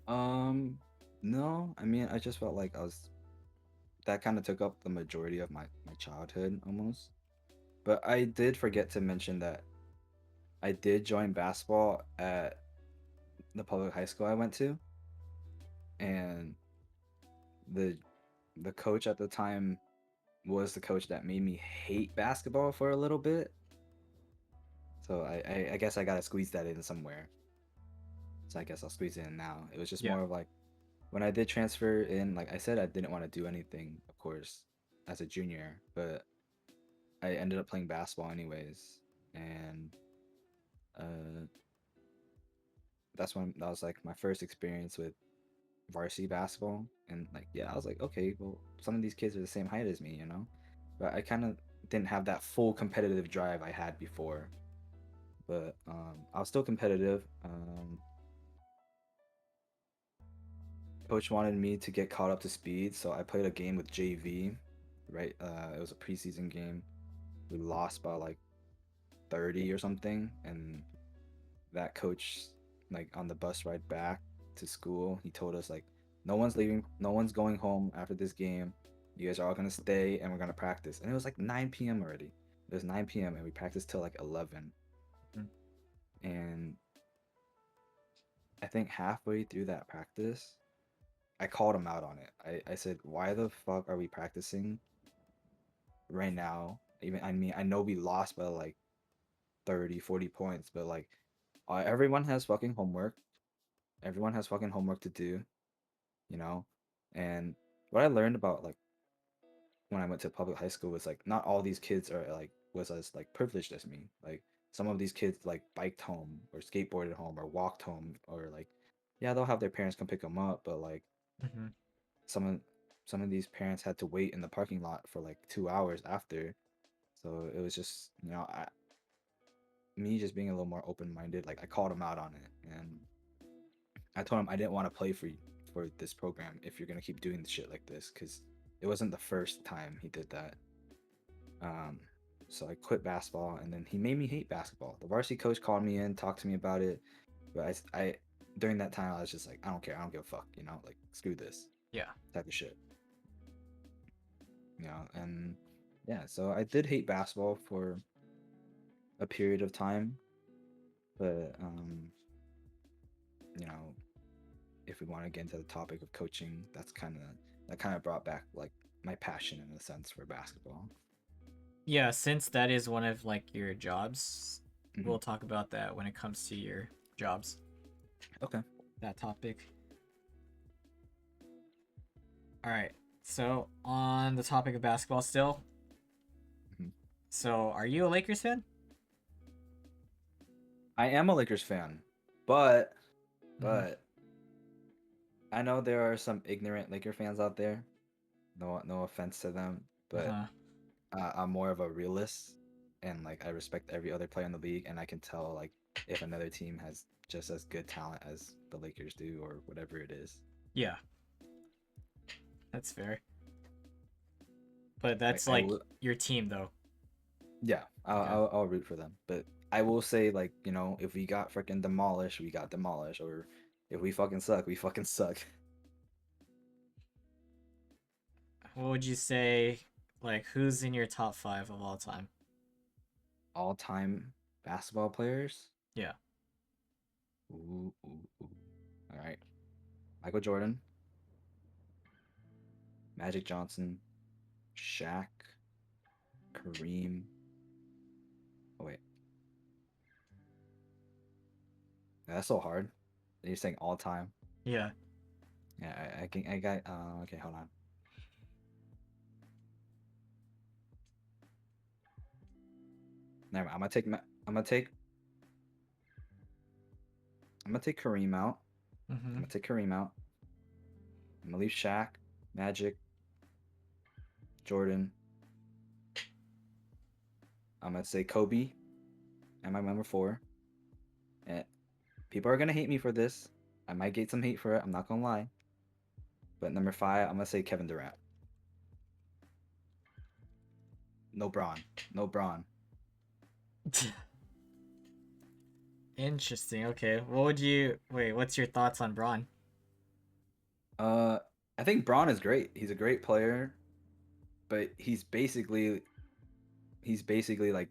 Um, no, I mean I just felt like I was that kind of took up the majority of my childhood almost. But I did forget to mention that I did join basketball at the public high school I went to, and the the coach at the time was the coach that made me hate basketball for a little bit. So I guess I gotta squeeze that in somewhere. So I guess I'll squeeze it in now. It was just Yeah. more of like when I did transfer in, like I said, I didn't want to do anything, of course, as a junior, but I ended up playing basketball anyways, and uh, that was like my first experience with varsity basketball, and like yeah, I was like, okay, well, some of these kids are the same height as me, you know, but I kind of didn't have that full competitive drive I had before, but I was still competitive. Coach wanted me to get caught up to speed, so I played a game with JV, right? It was a preseason game. We lost by like 30 or something, and that coach, like on the bus ride back to school, he told us like, no one's leaving, no one's going home after this game. You guys are all gonna stay and we're gonna practice. And it was like 9 p.m. already. It was 9 p.m. and we practiced till like 11. Mm. And I think halfway through that practice, I called him out on it. I said, why the fuck are we practicing right now? Even I mean, I know we lost by like 30, 40 points, but like everyone has fucking homework. Everyone has fucking homework to do, you know? And what I learned about like when I went to public high school was like not all these kids are like was as like privileged as me. Like some of these kids like biked home or skateboarded home or walked home, or like yeah, they'll have their parents come pick them up, but like Mm-hmm. some of some of these parents had to wait in the parking lot for like 2 hours after. So it was just, you know, me just being a little more open minded. Like I called him out on it, and I told him I didn't want to play for this program if you're gonna keep doing shit like this, because it wasn't the first time he did that. Um, so I quit basketball, and then he made me hate basketball. The varsity coach called me in, talked to me about it, but I during that time I was just like, I don't care, I don't give a fuck, you know, like screw this Yeah. type of shit, you know. And yeah, so I did hate basketball for a period of time, but you know, if we want to get into the topic of coaching, that kind of brought back like my passion in a sense for basketball. Yeah, since that is one of like your jobs, Hmm. we'll talk about that when it comes to your jobs. Okay. That topic. All right. So on the topic of basketball, still. Hmm. So are you a Lakers fan? I am a Lakers fan, but Mm-hmm. but I know there are some ignorant Laker fans out there. No offense to them, Uh but huh. I'm more of a realist, and like I respect every other player in the league, and I can tell like if another team has just as good talent as the Lakers do, or whatever it is. Yeah, that's fair. But Like that's I like will, your team, though. yeah, Okay. I'll root for them, but I will say like if we got freaking demolished, we got demolished, or if we fucking suck, we fucking suck. What would you say? Like, who's in your top five of all time? All time basketball players. Yeah. Ooh. All right, Michael Jordan, Magic Johnson, Shaq, Kareem. Oh wait, that's so hard. You're saying all time. Yeah. Yeah, I can I got okay, hold on. Never mind. I'm gonna take Kareem out. Mm-hmm. I'm gonna take Kareem out. I'm gonna leave Shaq, Magic, Jordan. I'm gonna say Kobe at my number four. And people are gonna hate me for this. I might get some hate for it, I'm not gonna lie. But number five, I'm gonna say Kevin Durant. No Braun. No Braun. Interesting. Okay. What would you wait? What's your thoughts on Braun? Uh I think Braun is great. He's a great player, but he's basically like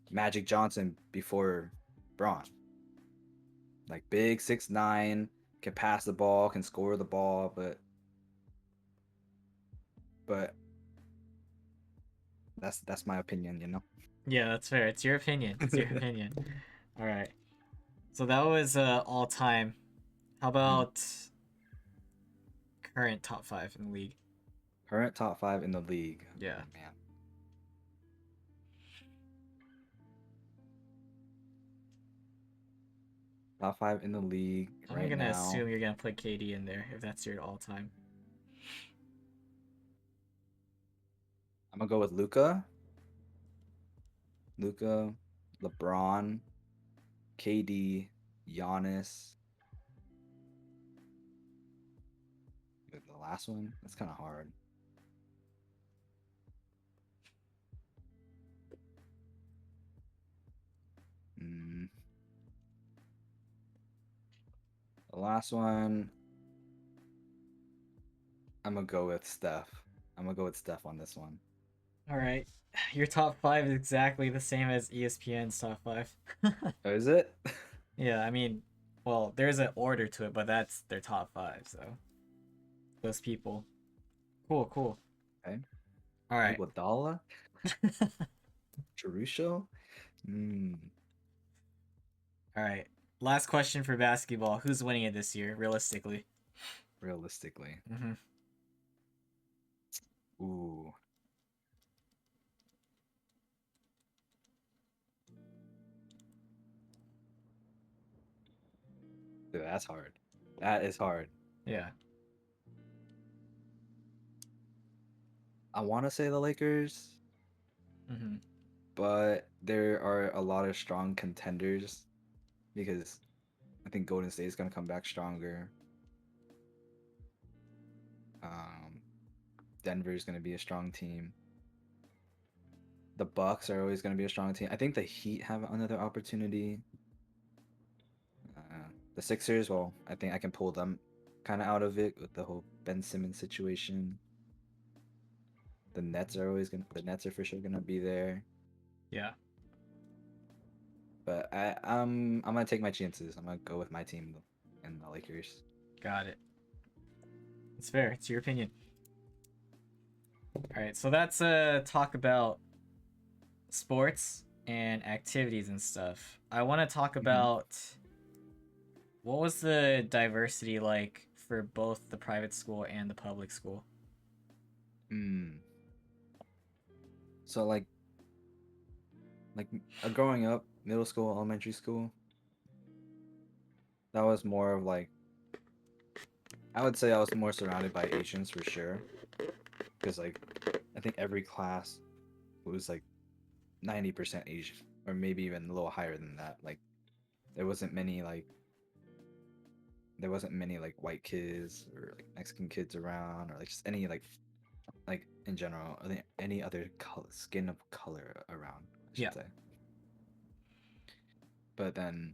Magic Johnson before Braun. Like big 6'9", can pass the ball, can score the ball, but that's my opinion. Yeah, that's fair. It's your opinion. It's your opinion. All right. So that was all time. How Mhm. about current top five in the league? Current top five in the league. Yeah. Oh man. Top five in the league I'm right gonna now. assume you're gonna put KD in there if that's your all time. I'm gonna go with Luca, LeBron, KD, Giannis. The last one, that's kind of hard. Mm, the last one, I'm gonna go with Steph. I'm gonna go with Steph on this one. All right. Your top five is exactly the same as ESPN's top five. Oh, is it? Yeah, I mean, well, there's an order to it, but that's their top five. So those people. Cool, cool. Okay. All right. Iguodala, Caruso. Mm, All right. Last question for basketball. Who's winning it this year, realistically? realistically. Mm-hmm. Ooh, dude, that's hard. That is hard. Yeah. I want to say the Lakers, Mm-hmm. but there are a lot of strong contenders because I think Golden State is going to come back stronger. Um, Denver is going to be a strong team. The Bucks are always going to be a strong team. I think the Heat have another opportunity. The Sixers, well, I think I can pull them kind of out of it with the whole Ben Simmons situation. the nets are for sure gonna be there. Yeah, But I'm gonna take my chances. I'm gonna go with my team and the Lakers. got it. It's fair. It's your opinion. All right, so that's talk about sports and activities and stuff. I want to talk Mhm. about what was the diversity like for both the private school and the public school? Mm. So like growing up, middle school, elementary school, that was more of like I would say I was more surrounded by Asians for sure. Because like I think every class was like 90% Asian, or maybe even a little higher than that. Like there wasn't many like there wasn't many like white kids or like Mexican kids around, or like just any like in general, any other skin of color around, I Yeah. should say. But then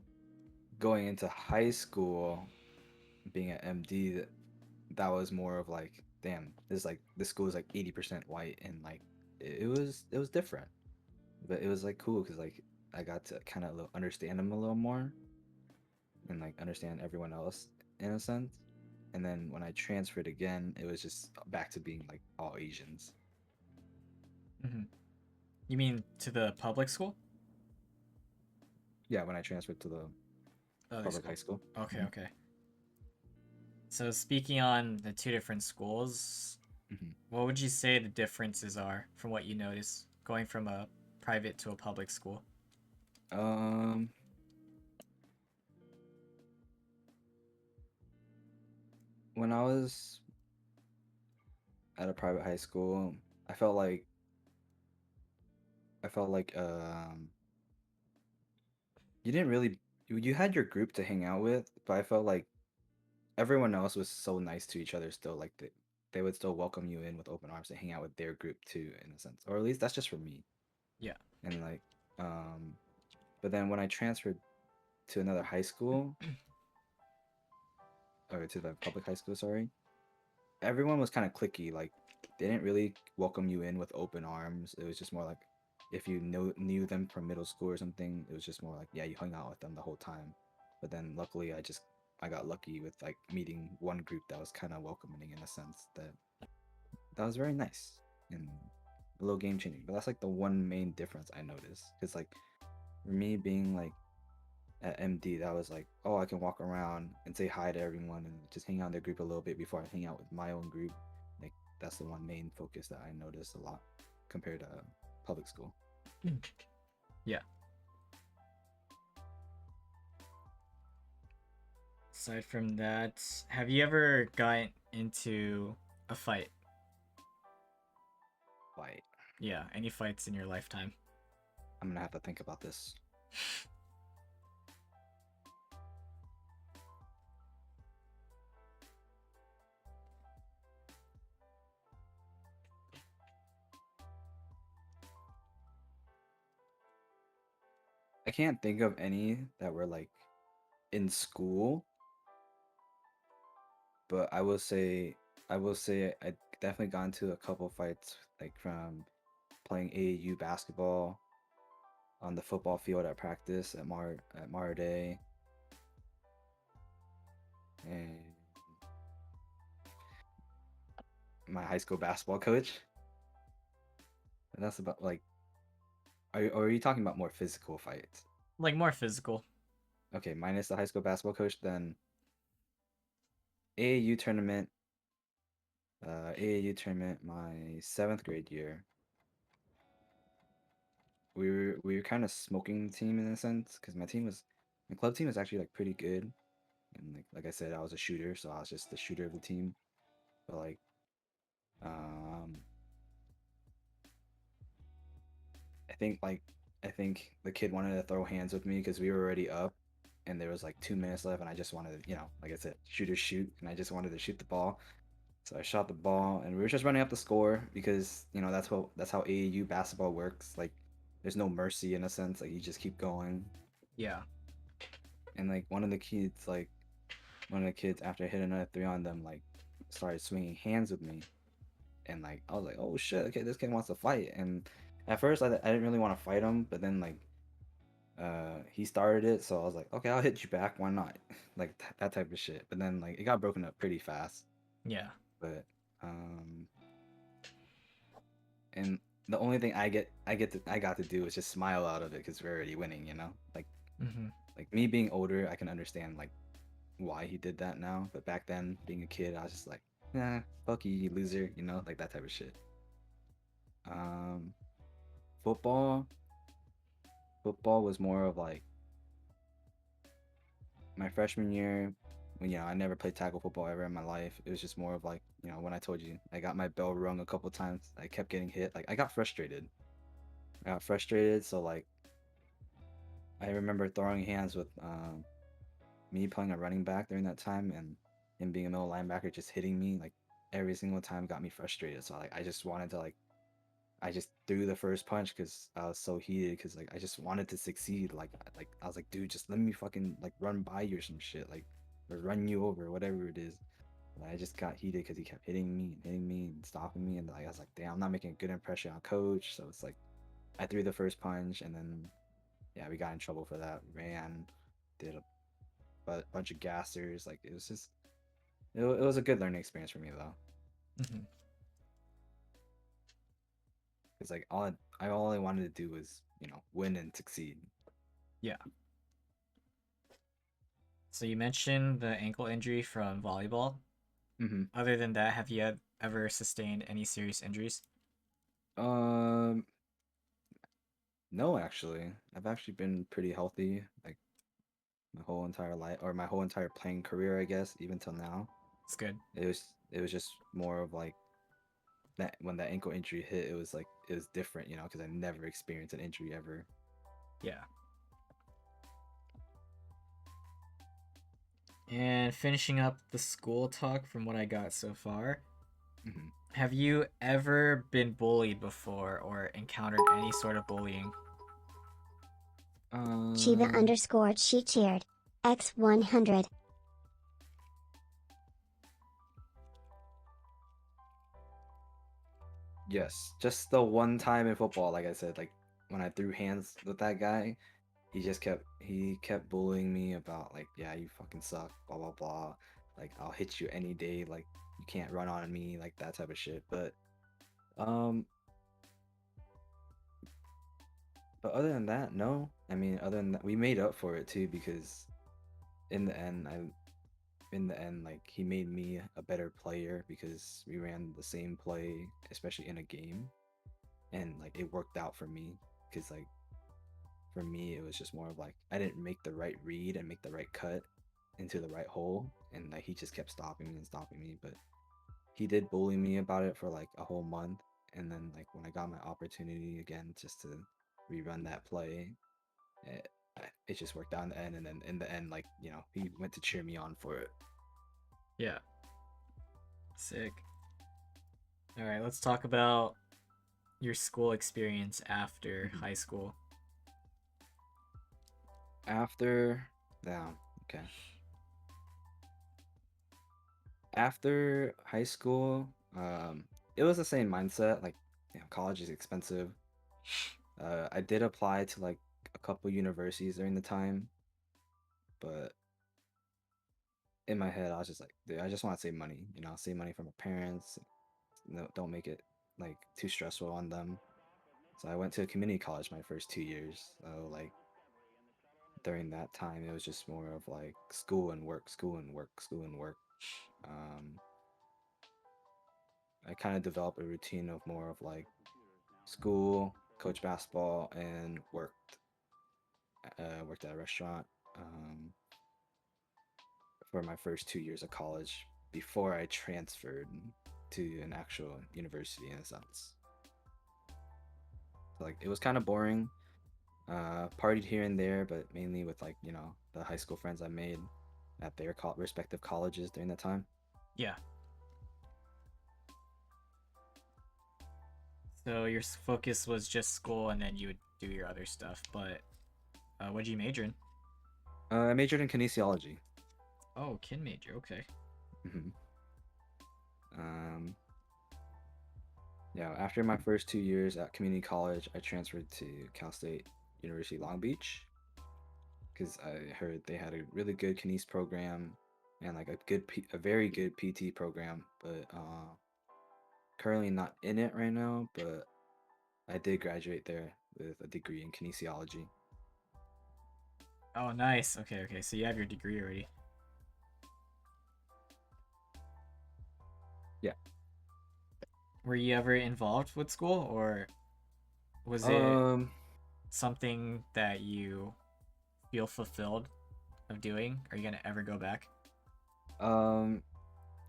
going into high school, being at MD, that was more of like, damn, this school is like 80% white, and like it was different, but it was like cool because like I got to kind of understand them a little more and like understand everyone else in a sense. And then when I transferred again, it was just back to being like all Asians. Hmm. You mean to the public school? Yeah, when I transferred to the Other public high school. school. Okay, Hmm. okay. So speaking on the two different schools, Hmm. what would you say the differences are from what you notice going from a private to a public school? Um, when I was at a private high school, I felt like I felt like you didn't really you had your group to hang out with, but I felt like everyone else was so nice to each other still. Like they would still welcome you in with open arms to hang out with their group too, in a sense. Or at least that's just for me. Yeah. And like um but then when I transferred to another high school, or to the public high school, sorry, everyone was kind of cliquey. Like they didn't really welcome you in with open arms. It was just more like if you knew them from middle school or something, it was just more like yeah, you hung out with them the whole time. But then luckily, I got lucky with like meeting one group that was kind of welcoming in a sense that was very nice and a little game changing. But that's like the one main difference I noticed. Because like for me being like at MD, that was like, oh, I can walk around and say hi to everyone and just hang out in their group a little bit before I hang out with my own group. Like that's the one main focus that I noticed a lot compared to public school. Yeah. Aside from that, have you ever gotten into a fight? Like Yeah, any fights in your lifetime? I'm gonna have to think about this. I can't think of any that were like in school, but I will say I definitely got into a couple fights like from playing AAU basketball on the football field at practice at Mar Day, and my high school basketball coach. And that's about like or are you talking about more physical fights? Like more physical. Okay, minus the high school basketball coach, then AAU tournament, AAU tournament, my seventh grade year. We were kind of smoking team in a sense because my club team was actually like pretty good, and like I said, I was a shooter, so I was just the shooter of the team. But like um I think the kid wanted to throw hands with me because we were already up, and there was like 2 minutes left, and I just wanted to, like I said, shooters shoot, and I just wanted to shoot the ball. So I shot the ball, and we were just running up the score because that's how AAU basketball works. Like, there's no mercy in a sense. Like you just keep going, Yeah. and like one of the kids after I hit another three on them, like started swinging hands with me, and like I was like, oh shit, okay, this kid wants to fight. And at first I didn't really want to fight him, but then like he started it, so I was like, okay, I'll hit you back, why not? Like that type of shit. But then like it got broken up pretty fast. Yeah. But um and the only thing I got to do is just smile out of it because we're already winning, you know? Mm-hmm. Like me being older, I can understand like why he did that now. But back then, being a kid, I was just like, nah, fuck you, you loser, you know, like that type of shit. Um, football, football was more of like my freshman year when I never played tackle football ever in my life. It was just more of like when I told you I got my bell rung a couple times. I kept getting hit. Like I got frustrated. So like I remember throwing hands with me playing a running back during that time and him being a middle linebacker just hitting me like every single time got me frustrated. So like I just wanted to like I just threw the first punch because I was so heated because like I just wanted to succeed. Like I was like, dude, just let me fucking like run by you or some shit, like or run you over, whatever it is. And I just got heated because he kept hitting me and stopping me, and like I was like, damn, I'm not making a good impression on coach. So it's like I threw the first punch, and then yeah, we got in trouble for that. Ran, did a bunch of gassers. Like it was just it was a good learning experience for me though, Mm-hmm. because like all I wanted to do was win and succeed. Yeah. So you mentioned the ankle injury from volleyball. Hmm. Other than that, have you ever sustained any serious injuries? Um, no, actually, I've actually been pretty healthy like my whole entire life, or my whole entire playing career, I guess, even till now. It's good. It was just more of like that when that ankle injury hit, it was like it was different, because I never experienced an injury ever. Yeah. And finishing up the school talk from what I got so far, Hmm. have you ever been bullied before or encountered any sort of bullying? Chiba Um, underscore she cheered. X100. yes, just the one time in football, like I said, like when I threw hands with that guy, he kept bullying me about like, yeah, you fucking suck, blah blah blah. Like I'll hit you any day, like you can't run on me, like that type of shit. Um, but other than that, no. I mean, other than that, we made up for it too because in the end, like he made me a better player because we ran the same play, especially in a game, and like it worked out for me because like for me it was just more of like I didn't make the right read and make the right cut into the right hole, and like he just kept stopping me, but he did bully me about it for like a whole month, and then like when I got my opportunity again just to rerun that play, it, it just worked out in the end, and then in the end, like he went to cheer me on for it. Yeah. Sick. All right, let's talk about your school experience after Mhm. high school. After, yeah, okay. After high school, it was the same mindset. Like, college is expensive. I did apply to like a couple universities during the time, but in my head, I was just like, dude, I just want to save money. Save money from my parents. No, don't make it like too stressful on them. So I went to a community college my first 2 years. So like during that time, it was just more of like school and work, school and work, school and work. Um, I kind of developed a routine of more of like school, coach basketball, and worked at a restaurant for my first 2 years of college before I transferred to an actual university in a sense. So, like it was kind of boring. Partied here and there, but mainly with like the high school friends I made at their respective colleges during that time. Yeah. So your focus was just school and then you would do your other stuff, but what did you major in? I majored in kinesiology. Oh, kin major. Okay. Hmm. Um, Yeah, after my first 2 years at community college, I transferred to Cal State University Long Beach because I heard they had a really good kines program and like a very good PT program. But currently not in it right now. But I did graduate there with a degree in kinesiology. Oh, nice. Okay, okay. So you have your degree already. Yeah. Were you ever involved with school, or was it Um. something that you feel fulfilled of doing? Are you gonna ever go back? Um.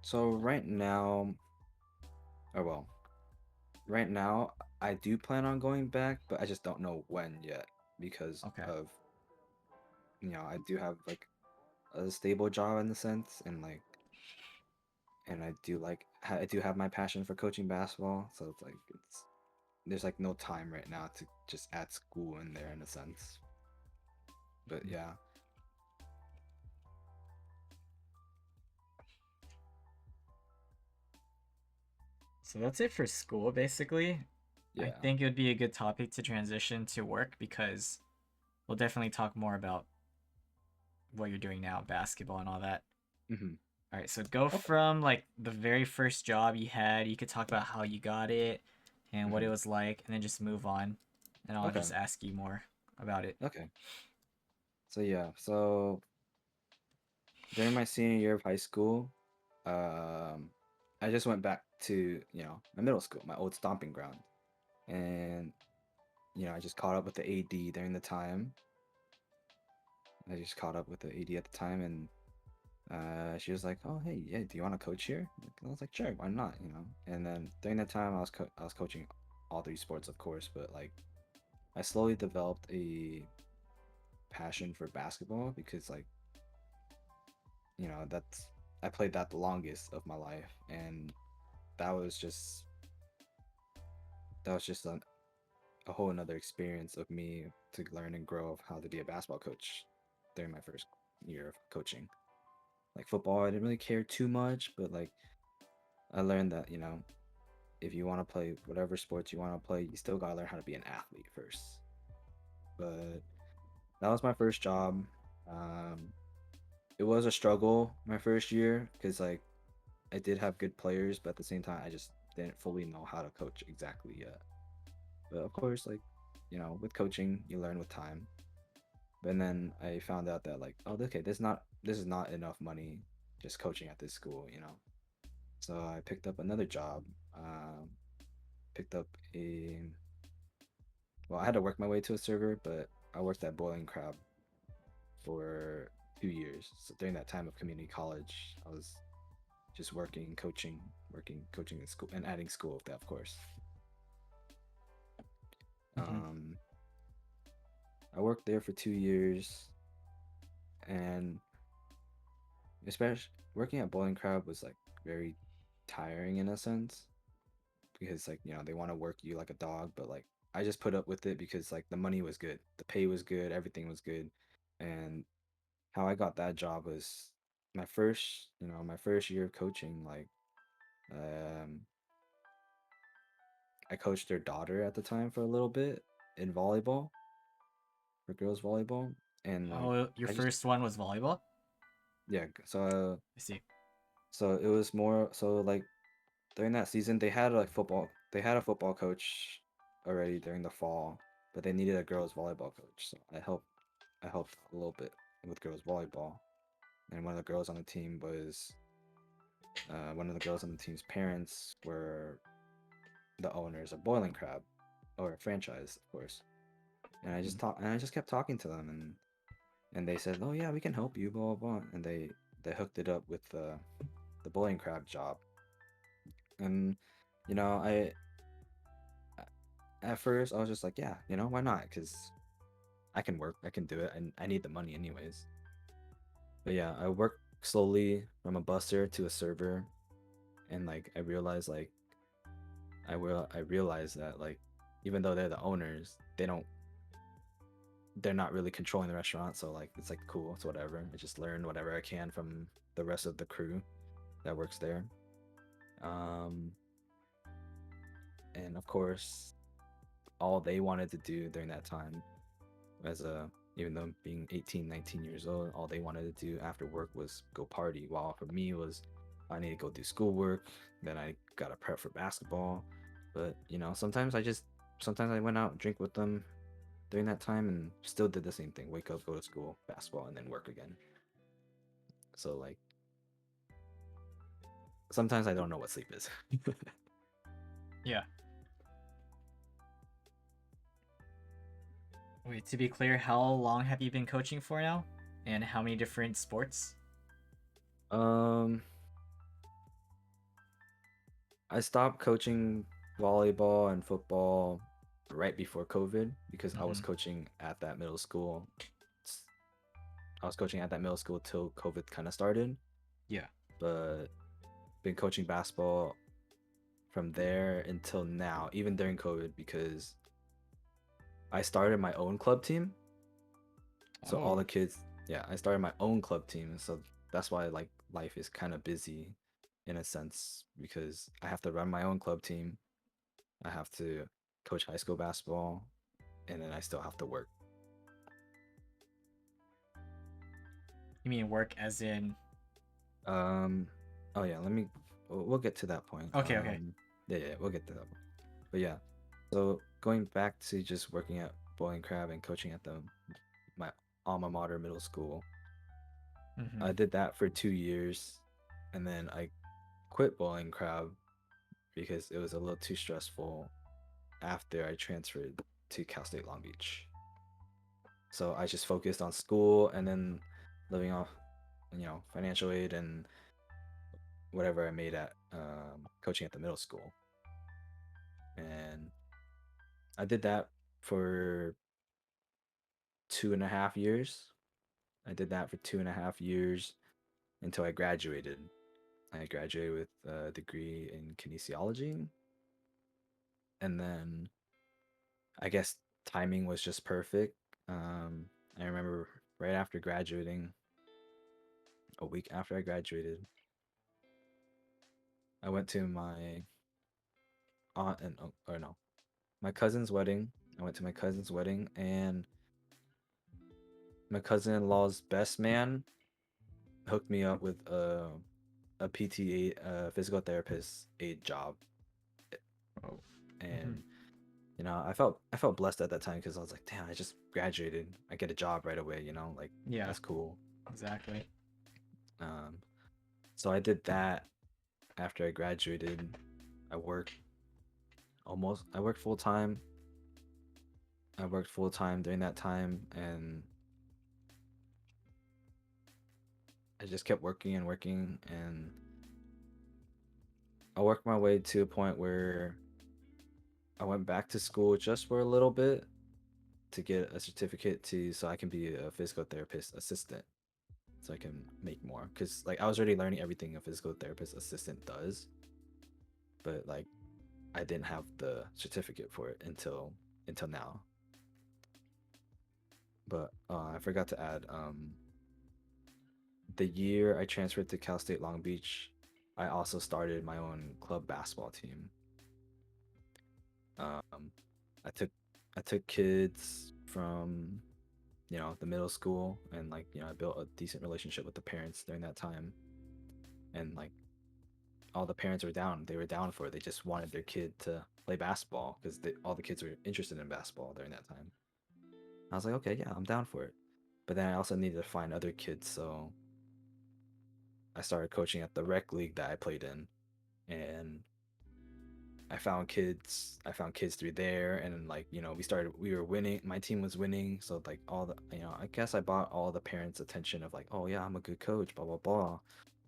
So right now, oh well, right now I do plan on going back, but I just don't know when yet because Okay. of I do have like a stable job in the sense, and like, and I do have my passion for coaching basketball, so it's like there's like no time right now to just add school in there in a sense. But Mhm. yeah, So that's it for school, basically. I yeah. think it would be a good topic to transition to work because we'll definitely talk more about what you're doing now, basketball and all that. Hmm. All right, so go Okay. from like the very first job you had. You could talk about how you got it and what it Hmm. was like, and then just move on, and I'll Okay. just ask you more about it. Okay. So yeah, so during my senior year of high school, um, I just went back to, my middle school, my old stomping ground. And, I just caught up with the AD during the time. I just caught up with the AD at the time, and she was like, "Oh, hey, yeah, do you want to coach here?" I was like, "Sure, why not?" And then during that time, I was coaching all three sports, of course, but like I slowly developed a passion for basketball because like that's I played that the longest of my life, and that was just a whole another experience of me to learn and grow of how to be a basketball coach during my first year of coaching. Like football, I didn't really care too much, but like I learned that if you want to play whatever sports you want to play, you still gotta learn how to be an athlete first. But that was my first job. Um, it was a struggle my first year because like I did have good players, but at the same time, I just didn't fully know how to coach exactly yet. But of course, like, with coaching, you learn with time. And then I found out that like, oh, okay, this is not enough money just coaching at this school. So I picked up another job. Picked up a well, I had to work my way to a server, but I worked at Boiling Crab for 2 years. So during that time of community college, I was just coaching in school and adding school with that, of course. Hmm. Um, I worked there for 2 years, and especially working at Bowling Crab was like very tiring in a sense because like they want to work you like a dog, but like I just put up with it because like the money was good, the pay was good, everything was good, and how I got that job was my first year of coaching. Like, um, I coached their daughter at the time for a little bit in volleyball, for girls volleyball, and like Oh, your I just first one was volleyball? yeah. I see. So it was more so like during that season they had like football. They had a football coach already during the fall, but they needed a girls volleyball coach. So I helped a little bit with girls volleyball, and one of the girls on the team's parents were the owners of Boiling Crab, or a franchise, of course. Mhm. And I just kept talking to them, and they said, "Oh yeah, we can help you," blah blah blah, and they hooked it up with the Boiling Crab job. And you know, I at first I was just like, yeah, why not? Because I can do it, and I need the money anyways. But yeah, I worked slowly from a buster to a server, and like I realized that like even though they're the owners, they're not really controlling the restaurant. So like it's like cool, it's whatever. I just learn whatever I can from the rest of the crew that works there. Um, And of course, all they wanted to do during that time, as a even though being 18, 19 years old, all they wanted to do after work was go party. While for me was I need to go do schoolwork, then I gotta prep for basketball. But sometimes I went out, drink with them during that time and still did the same thing. Wake up, go to school, basketball, and then work again. So like sometimes I don't know what sleep is. Yeah. Wait, to be clear, how long have you been coaching for now? And how many different sports? um I stopped coaching volleyball and football right before COVID because I was Mm-hmm. coaching at that middle school. I was coaching at that middle school till COVID kind of started, Yeah. but been coaching basketball from there until now, even during COVID, because I started my own club team. So all the Oh. kids, yeah, I started my own club team. So that's why like life is kind of busy in a sense because I have to run my own club team. I have to coach high school basketball, and then I still have to work. You mean work as in? Um, oh yeah, we'll get to that point. Okay, okay. Yeah, we'll get to that point. But yeah, so going back to just working at Bowling Crab and coaching at my alma mater middle school, Mm-hmm. I did that for 2 years, and then I quit Bowling Crab because it was a little too stressful after I transferred to Cal State Long Beach. So I just focused on school and then living off, financial aid and whatever I made at coaching at the middle school. And I did that for 2.5 years. I did that for 2.5 years until I graduated. I graduated with a degree in kinesiology. And then I guess timing was just perfect. I remember right after graduating, a week after I graduated, I went to my aunt and or no, my cousin's wedding. I went to my cousin's wedding, and my cousin-in-law's best man hooked me up with a PT physical therapist aid job, Oh. Mm-hmm. and I felt blessed at that time because I was like, damn, I just graduated, I get a job right away, like Yeah, that's cool. exactly. Um, so I did that after I graduated. I worked I worked full time. I worked full time during that time, and I just kept working and working, and I worked my way to a point where I went back to school just for a little bit to get a certificate so I can be a physical therapist assistant, so I can make more because like I was already learning everything a physical therapist assistant does, but like I didn't have the certificate for it until now. But I forgot to add the year I transferred to Cal State Long Beach, I also started my own club basketball team. Um, I took I took kids from the middle school, and like I built a decent relationship with the parents during that time, and like all the parents were down. They were down for it. They just wanted their kid to play basketball because all the kids were interested in basketball during that time. I was like, okay, yeah, I'm down for it. But then I also needed to find other kids, so I started coaching at the rec league that I played in, and I found kids through there, and like we were winning. My team was winning, so like all the I guess I bought all the parents' attention of like, oh yeah, I'm a good coach, blah blah blah.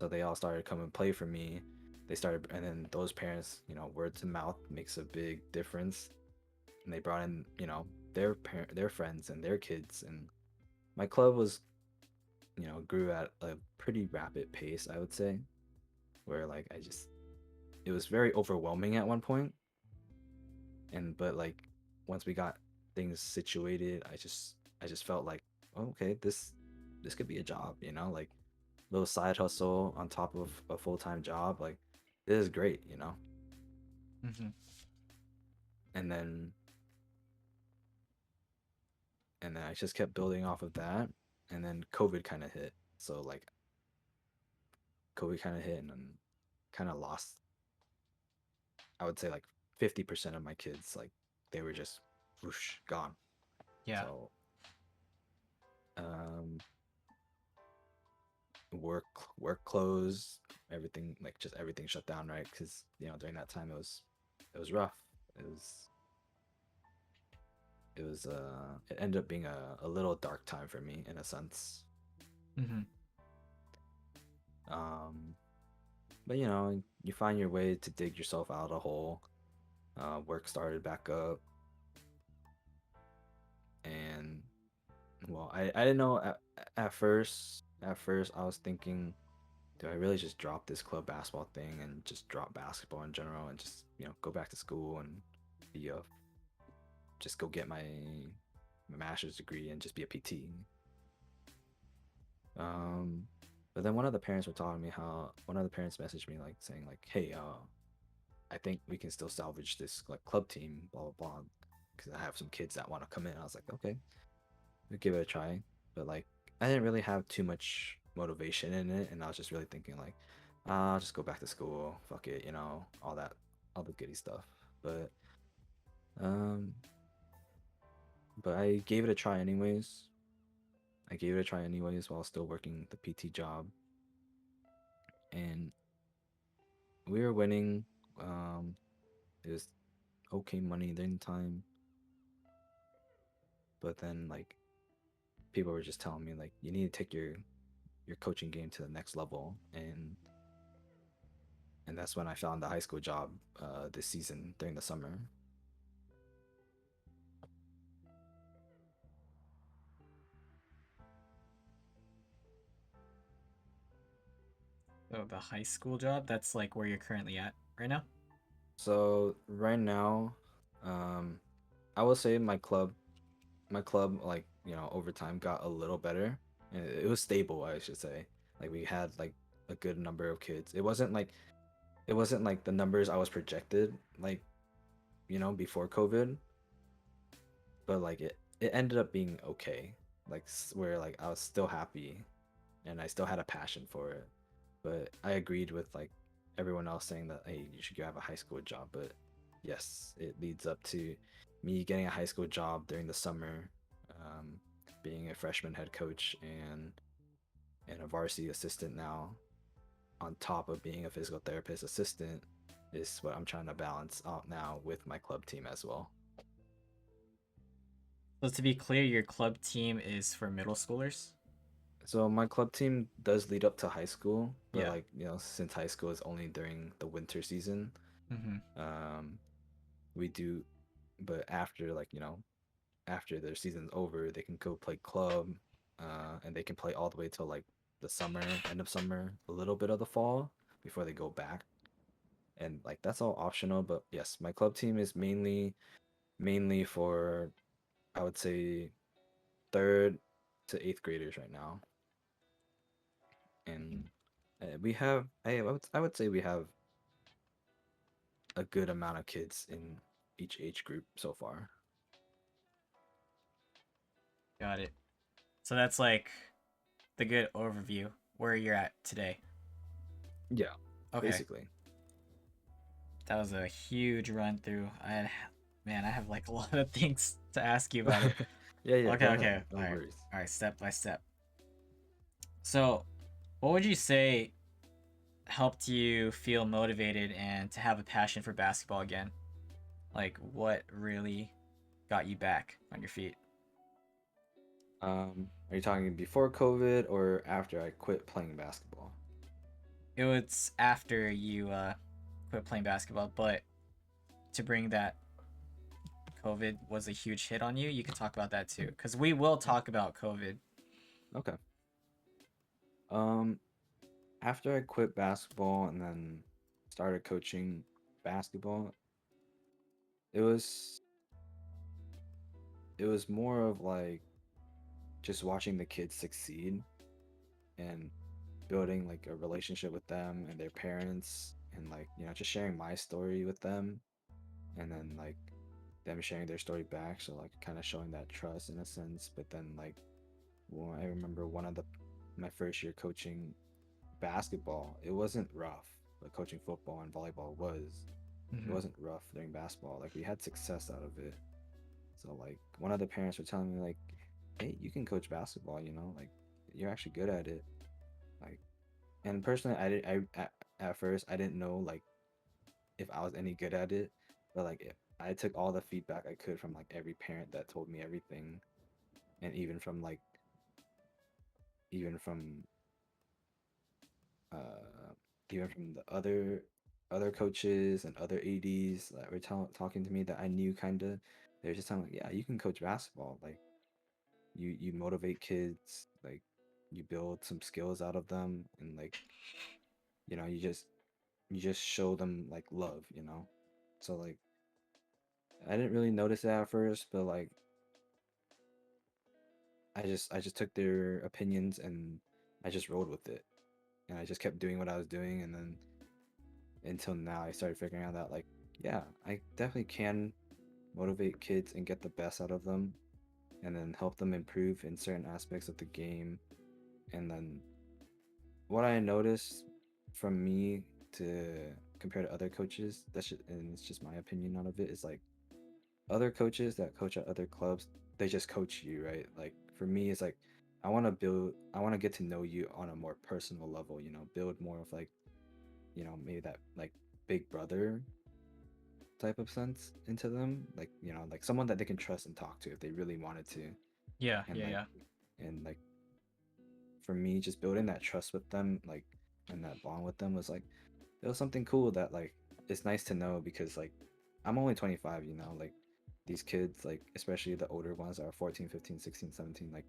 So they all started coming play for me. They started, and then those parents, word to mouth makes a big difference, and they brought in their friends and their kids, and my club was grew at a pretty rapid pace, I would say, where like it was very overwhelming at one point, and but like once we got things situated, I just felt like, oh, okay, this could be a job, like little side hustle on top of a full-time job, like this is great. Mm-hmm. and then I just kept building off of that, and then COVID kind of hit. So like COVID kind of hit, and then kind of lost. I would say like 50% of my kids, like they were just whoosh gone. Yeah. So um, work closed, everything, like just everything shut down, right? Because during that time it was rough. It was it ended up being a little dark time for me in a sense. Mm-hmm. Um, but you find your way to dig yourself out of a hole. Work started back up, and well, I didn't know at first. At first, I was thinking, do I really just drop this club basketball thing and just drop basketball in general and just go back to school and be a just go get my master's degree and just be a PT. Um, but then one of the parents messaged me like saying like, hey, I think we can still salvage this like club team, blah blah blah, because I have some kids that want to come in. I was like, okay, we'll give it a try. But like, I didn't really have too much motivation in it, and I was just really thinking like, I'll just go back to school, fuck it, all that, all the goody stuff. But um, but I gave it a try anyways. I gave it a try anyways while still working the PT job, and we were winning. It was okay money during the time, but then like people were just telling me like you need to take your coaching game to the next level, and that's when I found the high school job this season during the summer. So the high school job, that's like where you're currently at right now? So right now, um, I will say my club like over time got a little better, and it was stable, I should say. Like we had like a good number of kids. It wasn't like the numbers I was projected like before COVID, but like it ended up being okay. Like where like I was still happy and I still had a passion for it. But I agreed with like everyone else saying that hey, you should go have a high school job. But yes, it leads up to me getting a high school job during the summer, um, being a freshman head coach and a varsity assistant now, on top of being a physical therapist assistant, is what I'm trying to balance out now with my club team as well. So to be clear, your club team is for middle schoolers? So my club team does lead up to high school, but Yeah. like since high school is only during the winter season, Mm-hmm. um, we do. But after like after their season's over, they can go play club, and they can play all the way till like the summer, end of summer, a little bit of the fall before they go back, and like that's all optional. But yes, my club team is mainly for, I would say, third to eighth graders right now, and we have I would say we have a good amount of kids in each age group so far. Got it. So that's like the good overview where you're at today. Yeah, Okay. basically. That was a huge run through. Man, I have like a lot of things to ask you about it. Yeah, yeah, Okay, go okay. ahead. No All right. worries. All right, step by step. So, what would you say helped you feel motivated and to have a passion for basketball again? Like, what really got you back on your feet? Are you talking before COVID or after I quit playing basketball? It was after you quit playing basketball, but to bring that COVID was a huge hit on you, you could talk about that too. Because we will talk about COVID. Okay. Um, After I quit basketball and then started coaching basketball, it was it was more of like just watching the kids succeed and building like a relationship with them and their parents, and like just sharing my story with them, and then like them sharing their story back, so like kind of showing that trust in a sense. But then like, well, I remember one of the my first year coaching basketball, it wasn't rough, but coaching football and volleyball was. It Hmm. wasn't rough during basketball. Like we had success out of it. So like one of the parents were telling me like, "Hey, you can coach basketball, you know, like you're actually good at it." Like, and personally, I did at first I didn't know like if I was any good at it, but like I took all the feedback I could from like every parent that told me everything, and even from uh even from the other coaches and other ADs that were talking to me that I knew kind of. They were just telling like, yeah, you can coach basketball. Like you motivate kids, like you build some skills out of them, and like you just show them like love, you know. So like I didn't really notice that at first, but like I just took their opinions and I just rolled with it, and I just kept doing what I was doing, and then until now I started figuring out that like yeah, I definitely can motivate kids and get the best out of them, and then help them improve in certain aspects of the game. And then what I noticed from me to compare to other coaches, and it's just my opinion out of it, is like other coaches that coach at other clubs, they just coach you, right? Like for me, it's like I want to get to know you on a more personal level, you know, build more of like, maybe that like big brother type of sense into them, like, like someone that they can trust and talk to if they really wanted to. Yeah, And yeah, like, yeah. for me, just building that trust with them, like, and that bond with them was like, it was something cool that like it's nice to know because like I'm only 25, like these kids, like especially the older ones that are 14, 15, 16, 17, like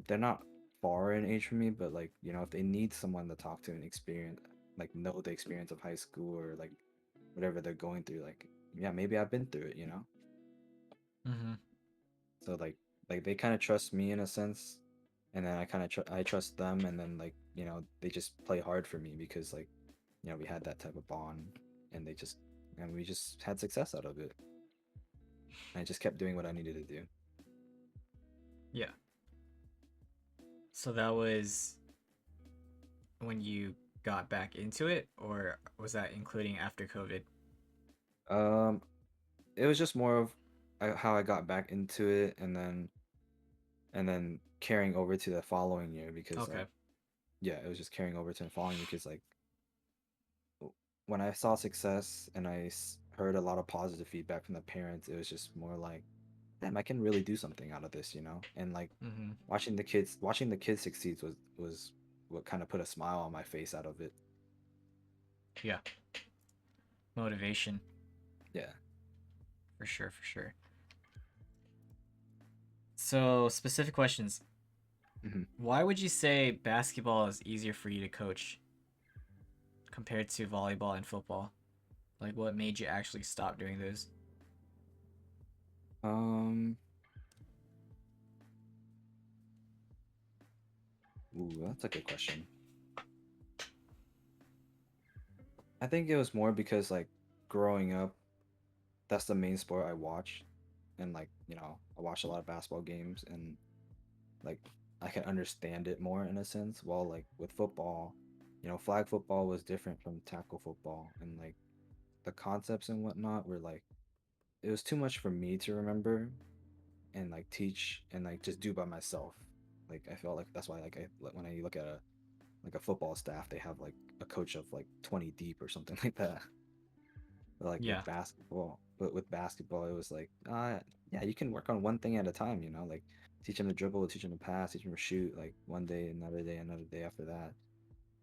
they're not far in age from me, but like, if they need someone to talk to and experience, like know the experience of high school or like whatever they're going through, like yeah, maybe I've been through it. Hmm. So like they kind of trust me in a sense, and then I trust them, and then like they just play hard for me because like we had that type of bond, and we just had success out of it. I just kept doing what I needed to do. Yeah. So that was when you got back into it, or was that including after COVID? Um, it was just more of how I got back into it, and then carrying over to the following year because Okay. like yeah, it was just carrying over to the following year because like when I saw success and heard a lot of positive feedback from the parents, it was just more like, damn, I can really do something out of this, And like Hmm. watching the kids succeed was what kind of put a smile on my face out of it. Yeah. Motivation, Yeah. for sure, for sure. So, specific questions. Hmm. Why would you say basketball is easier for you to coach compared to volleyball and football? Like, what made you actually stop doing those? Um, ooh, that's a good question. I think it was more because like growing up, that's the main sport I watched, and like I watched a lot of basketball games, and like I can understand it more in a sense. While like with football, flag football was different from tackle football, and like the concepts and whatnot were like it was too much for me to remember and like teach and like just do by myself. Like I felt like that's why like when I look at a football staff, they have like a coach of like 20 deep or something like that. But like Yeah. with basketball, it was like, yeah, you can work on one thing at a time, like teach them to dribble, teach them to pass, teach them to shoot, like one day, another day after that,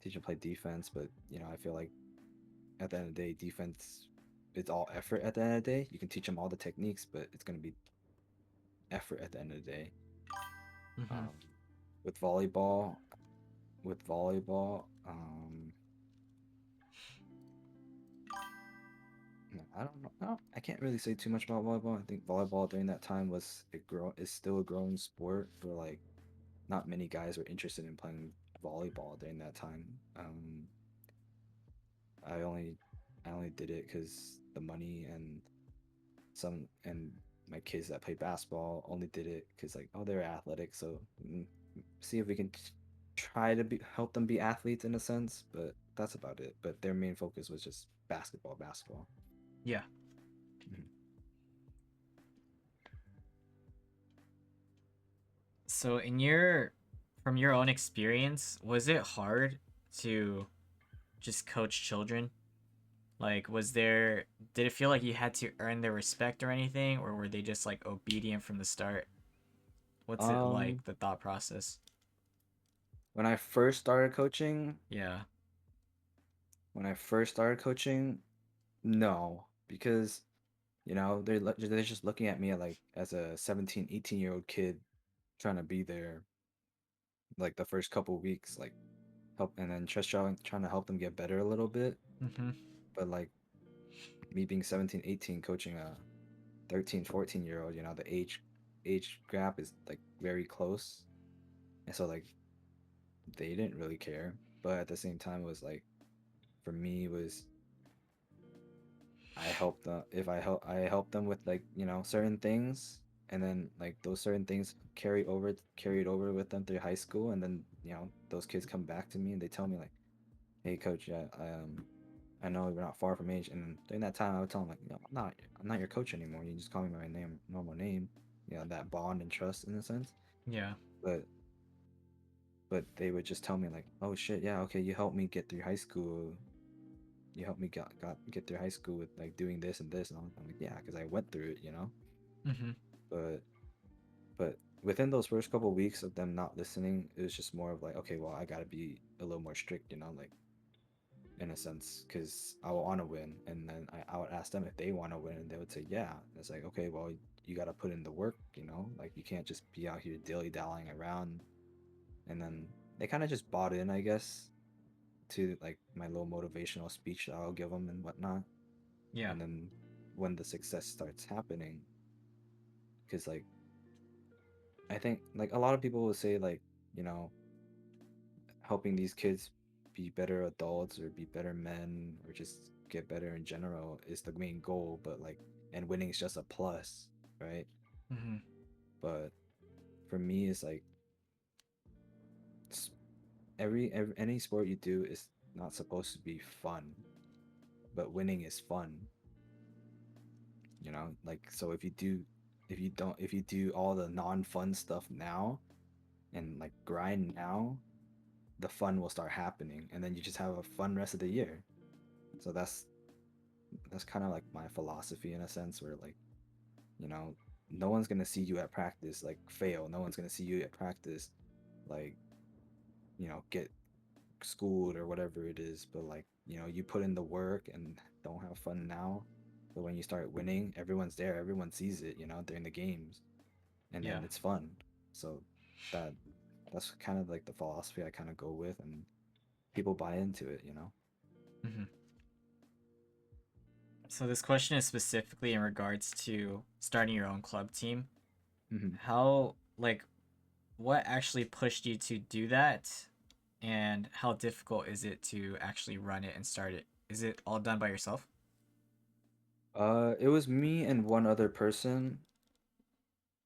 teach them to play defense. But I feel like at the end of the day, defense, it's all effort at the end of the day. You can teach them all the techniques, but it's gonna be effort at the end of the day. Hmm. Um, with volleyball, with volleyball, no, I don't know. I can't really say too much about volleyball. I think volleyball during that time is still a growing sport, but like not many guys were interested in playing volleyball during that time. I only I only did it because the money and some and my kids that play basketball only did it because like, oh, they're athletic, so see if we can try to help them be athletes in a sense, but that's about it. But their main focus was just basketball. Yeah. Mhm. So from your own experience, was it hard to just coach children? Like, did it feel like you had to earn their respect or anything, or were they just like obedient from the start? What's it Um, like, the thought process? when I first started coaching, Yeah. when I first started coaching, no, because they're just looking at me like as a 17, 18-year-old kid trying to be there like the first couple weeks, like help and then just trying to help them get better a little bit. Mm-hmm. But like me being 17, 18, coaching a 13, 14-year-old, the age gap is like very close. And so like they didn't really care. But at the same time it was like for me was I help them with like, certain things, and then like those certain things carried over with them through high school, and then, those kids come back to me and they tell me like, "Hey coach, yeah, I know we're not far from age." And then during that time I would tell them like, "No, I'm not your coach anymore. You just call me by my normal name." That bond and trust in a sense. Yeah. But they would just tell me like, "Oh shit, yeah, okay, you helped me get through high school. You helped me get through high school with like doing this and this." And I'm like, "Yeah, because I went through it." Mm-hmm. But within those first couple of weeks of them not listening, it was just more of like, okay, well, I gotta be a little more strict, like in a sense, because I want to win. And then I would ask them if they want to win, and they would say yeah. And it's like, okay, well, you gotta put in the work, like you can't just be out here dilly dallying around. And then they kind of just bought in, I guess, to like my little motivational speech that I'll give them and whatnot. Yeah. And then when the success starts happening, because like I think like a lot of people will say like, you know, helping these kids be better adults or be better men or just get better in general is the main goal, but like and winning is just a plus, right? Mm-hmm. But for me it's like s- every any sport you do is not supposed to be fun, but winning is fun. Like so if you do all the non-fun stuff now and like grind now, the fun will start happening and then you just have a fun rest of the year. So that's kind of like my philosophy in a sense where like, you know no one's gonna see you at practice like fail. No one's gonna see you at practice like, get schooled or whatever it is, but like, you put in the work and don't have fun now, but when you start winning, everyone's there, everyone sees it, during the games, and Yeah. then it's fun. So that that's kind of like the philosophy I kind of go with, and people buy into it. Mm-hmm. So this question is specifically in regards to starting your own club team. Hmm. How, like, what actually pushed you to do that, and how difficult is it to actually run it and start it? Is it all done by yourself? It was me and one other person,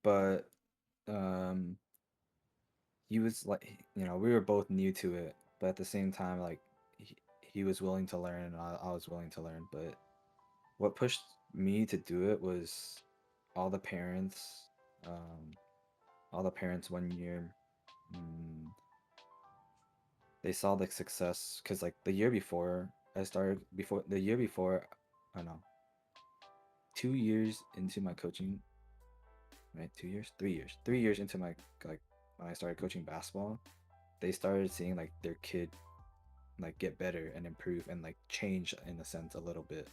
but um he was like, we were both new to it, but at the same time, like he was willing to learn and I was willing to learn. But what pushed me to do it was all the parents, um, all the parents one year, mm, they saw the success because like the year before, I don't know, 2 years into my coaching, right? 2 years, 3 years, 3 years into my like when I started coaching basketball, they started seeing like their kid like get better and improve and like change in a sense a little bit,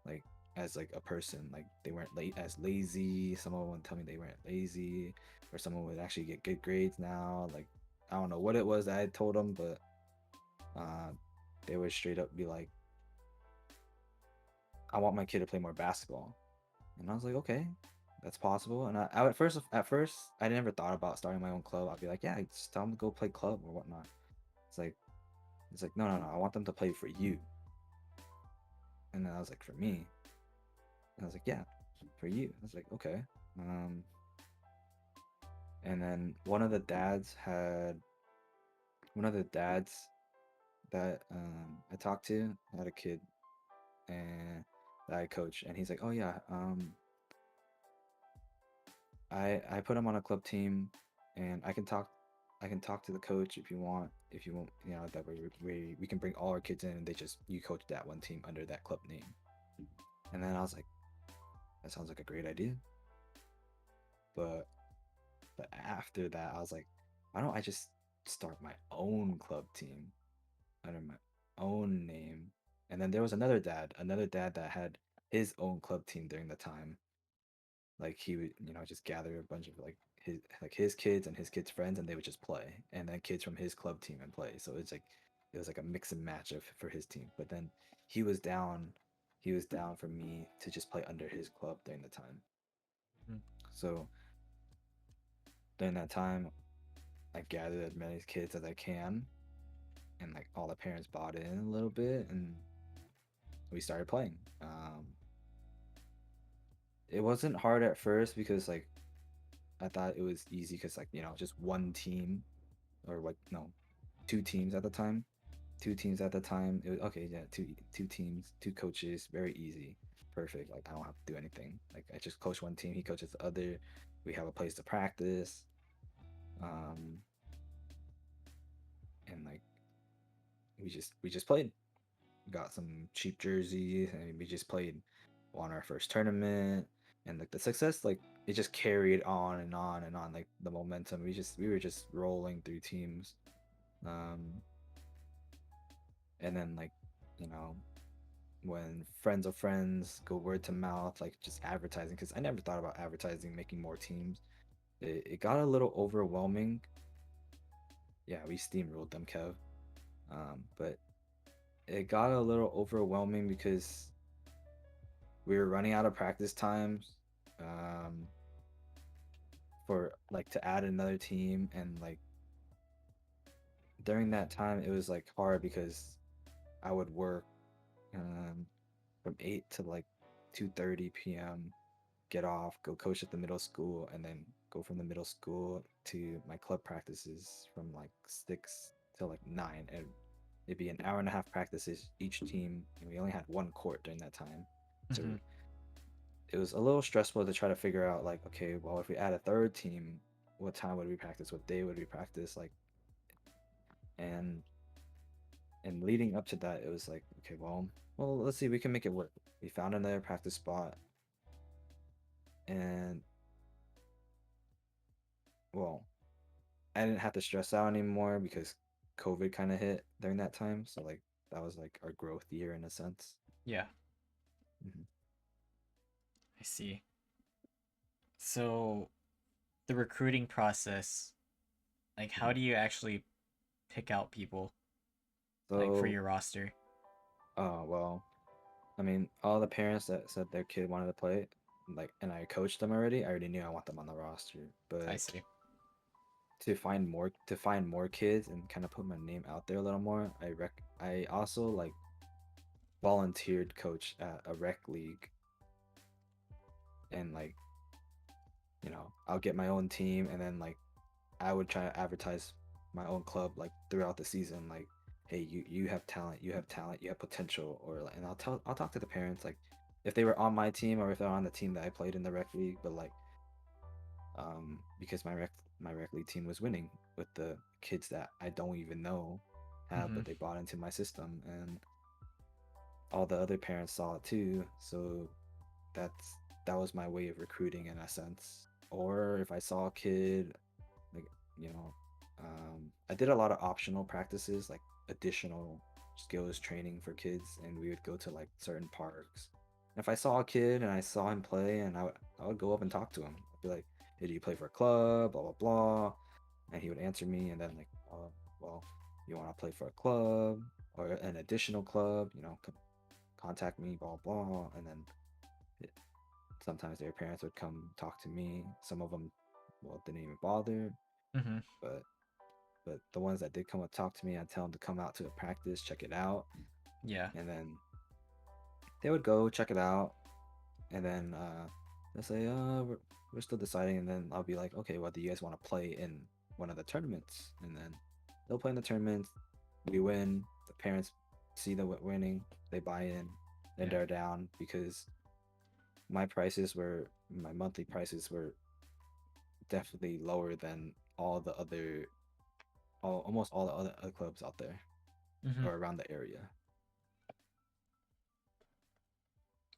like as like a person, like they weren't as lazy. Someone would tell me they weren't lazy, or someone would actually get good grades now. Like I don't know what it was that I told them, but uh they would straight up be like, I want my kid to play more basketball. And I was like, okay, that's possible. And I at first I never thought about starting my own club. I'd be like, yeah, just tell them to go play club or whatnot. it's like it's like, no, no, no, I want them to play for you. And then I was like, for me? And I was like, yeah. for you. I was like, okay. Um, and then one of the dads that I talked to had a kid and that I coach, and he's like, oh yeah, I put him on a club team, and I can talk to the coach if you want, that we can bring all our kids in, and you coach that one team under that club name. And then I was like, that sounds like a great idea. But after that, I was like, why don't I just start my own club team under my own name? And then there was another dad that had his own club team during the time. Like he would, just gather a bunch of his kids and his kids' friends, and they would just play, and then kids from his club team and play. So it was like a mix and match for his team. But then he was down, he was down for me to just play under his club during the time. Mm. So during that time, I gathered as many kids as I can, and like all the parents bought in a little bit, and we started playing. It wasn't hard at first because like I thought it was easy because like just one team, or like no, two teams at the time. Two teams at the time. It was okay, yeah, two teams, two coaches, very easy. Perfect. Like I don't have to do anything. Like I just coach one team, he coaches the other. We have a place to practice. Um and like we just played. Got some cheap jerseys, and we just played, won our first tournament, and like the success, like it just carried on and on and on, like the momentum. We were just rolling through teams. um and then like you know when friends of friends go word to mouth, like just advertising, because I never thought about advertising, making more teams. It got a little overwhelming. Yeah, we steamrolled them, Kev. But it got a little overwhelming because we were running out of practice times, um, for like to add another team, and like during that time it was like hard because I would work, um, from 8 to like 2:30 p.m., get off, go coach at the middle school, and then go from the middle school to my club practices from like 6 to like 9, and it'd be an hour and a half practices each team, and we only had one court during that time. So Mm-hmm. it was a little stressful to try to figure out like, okay, well, if we add a third team, what time would we practice, what day would we practice, like. And and leading up to that, it was like, okay, well, let's see, we can make it work. We found another practice spot, and well, I didn't have to stress out anymore because COVID kind of hit during that time, so like that was like our growth year in a sense. Yeah, Hmm. I see. So the recruiting process, like how Hmm. do you actually pick out people like for So, your roster? well, I mean, all the parents that said their kid wanted to play, like, and I coached them already. I already knew I want them on the roster. I But see. to find more kids and kind of put my name out there a little more, I also like volunteered coach at a rec league, and like I'll get my own team, and then like I would try to advertise my own club like throughout the season, like, hey, you have talent, you have potential, or and I'll talk to the parents, like if they were on my team or if they're on the team that I played in the rec league. But like, because my rec league team was winning with the kids that I don't even know have, Mm-hmm. but they bought into my system, and all the other parents saw it too. So that's that was my way of recruiting in a sense. Or if I saw a kid, like, you know I did a lot of optional practices, like additional skills training for kids, and we would go to like certain parks. And if I saw a kid and I saw him play, and I would go up and talk to him. I'd be like, hey, do you play for a club, blah blah blah. And he would answer me, and then like, oh, well, you want to play for a club or an additional club, contact me, blah blah. And then it, sometimes their parents would come talk to me. Some of them, well, didn't even bother. Mm-hmm. But the ones that did come and talk to me, I'd tell them to come out to a practice, check it out, Yeah. and then they would go check it out, and then they'll say, we're still deciding, and then I'll be like, okay, well, do you guys want to play in one of the tournaments? And then they'll play in the tournaments. We win. The parents see the winning. They buy in. Then Yeah. they're down because my monthly prices were definitely lower than almost all the other clubs out there Hmm. or around the area.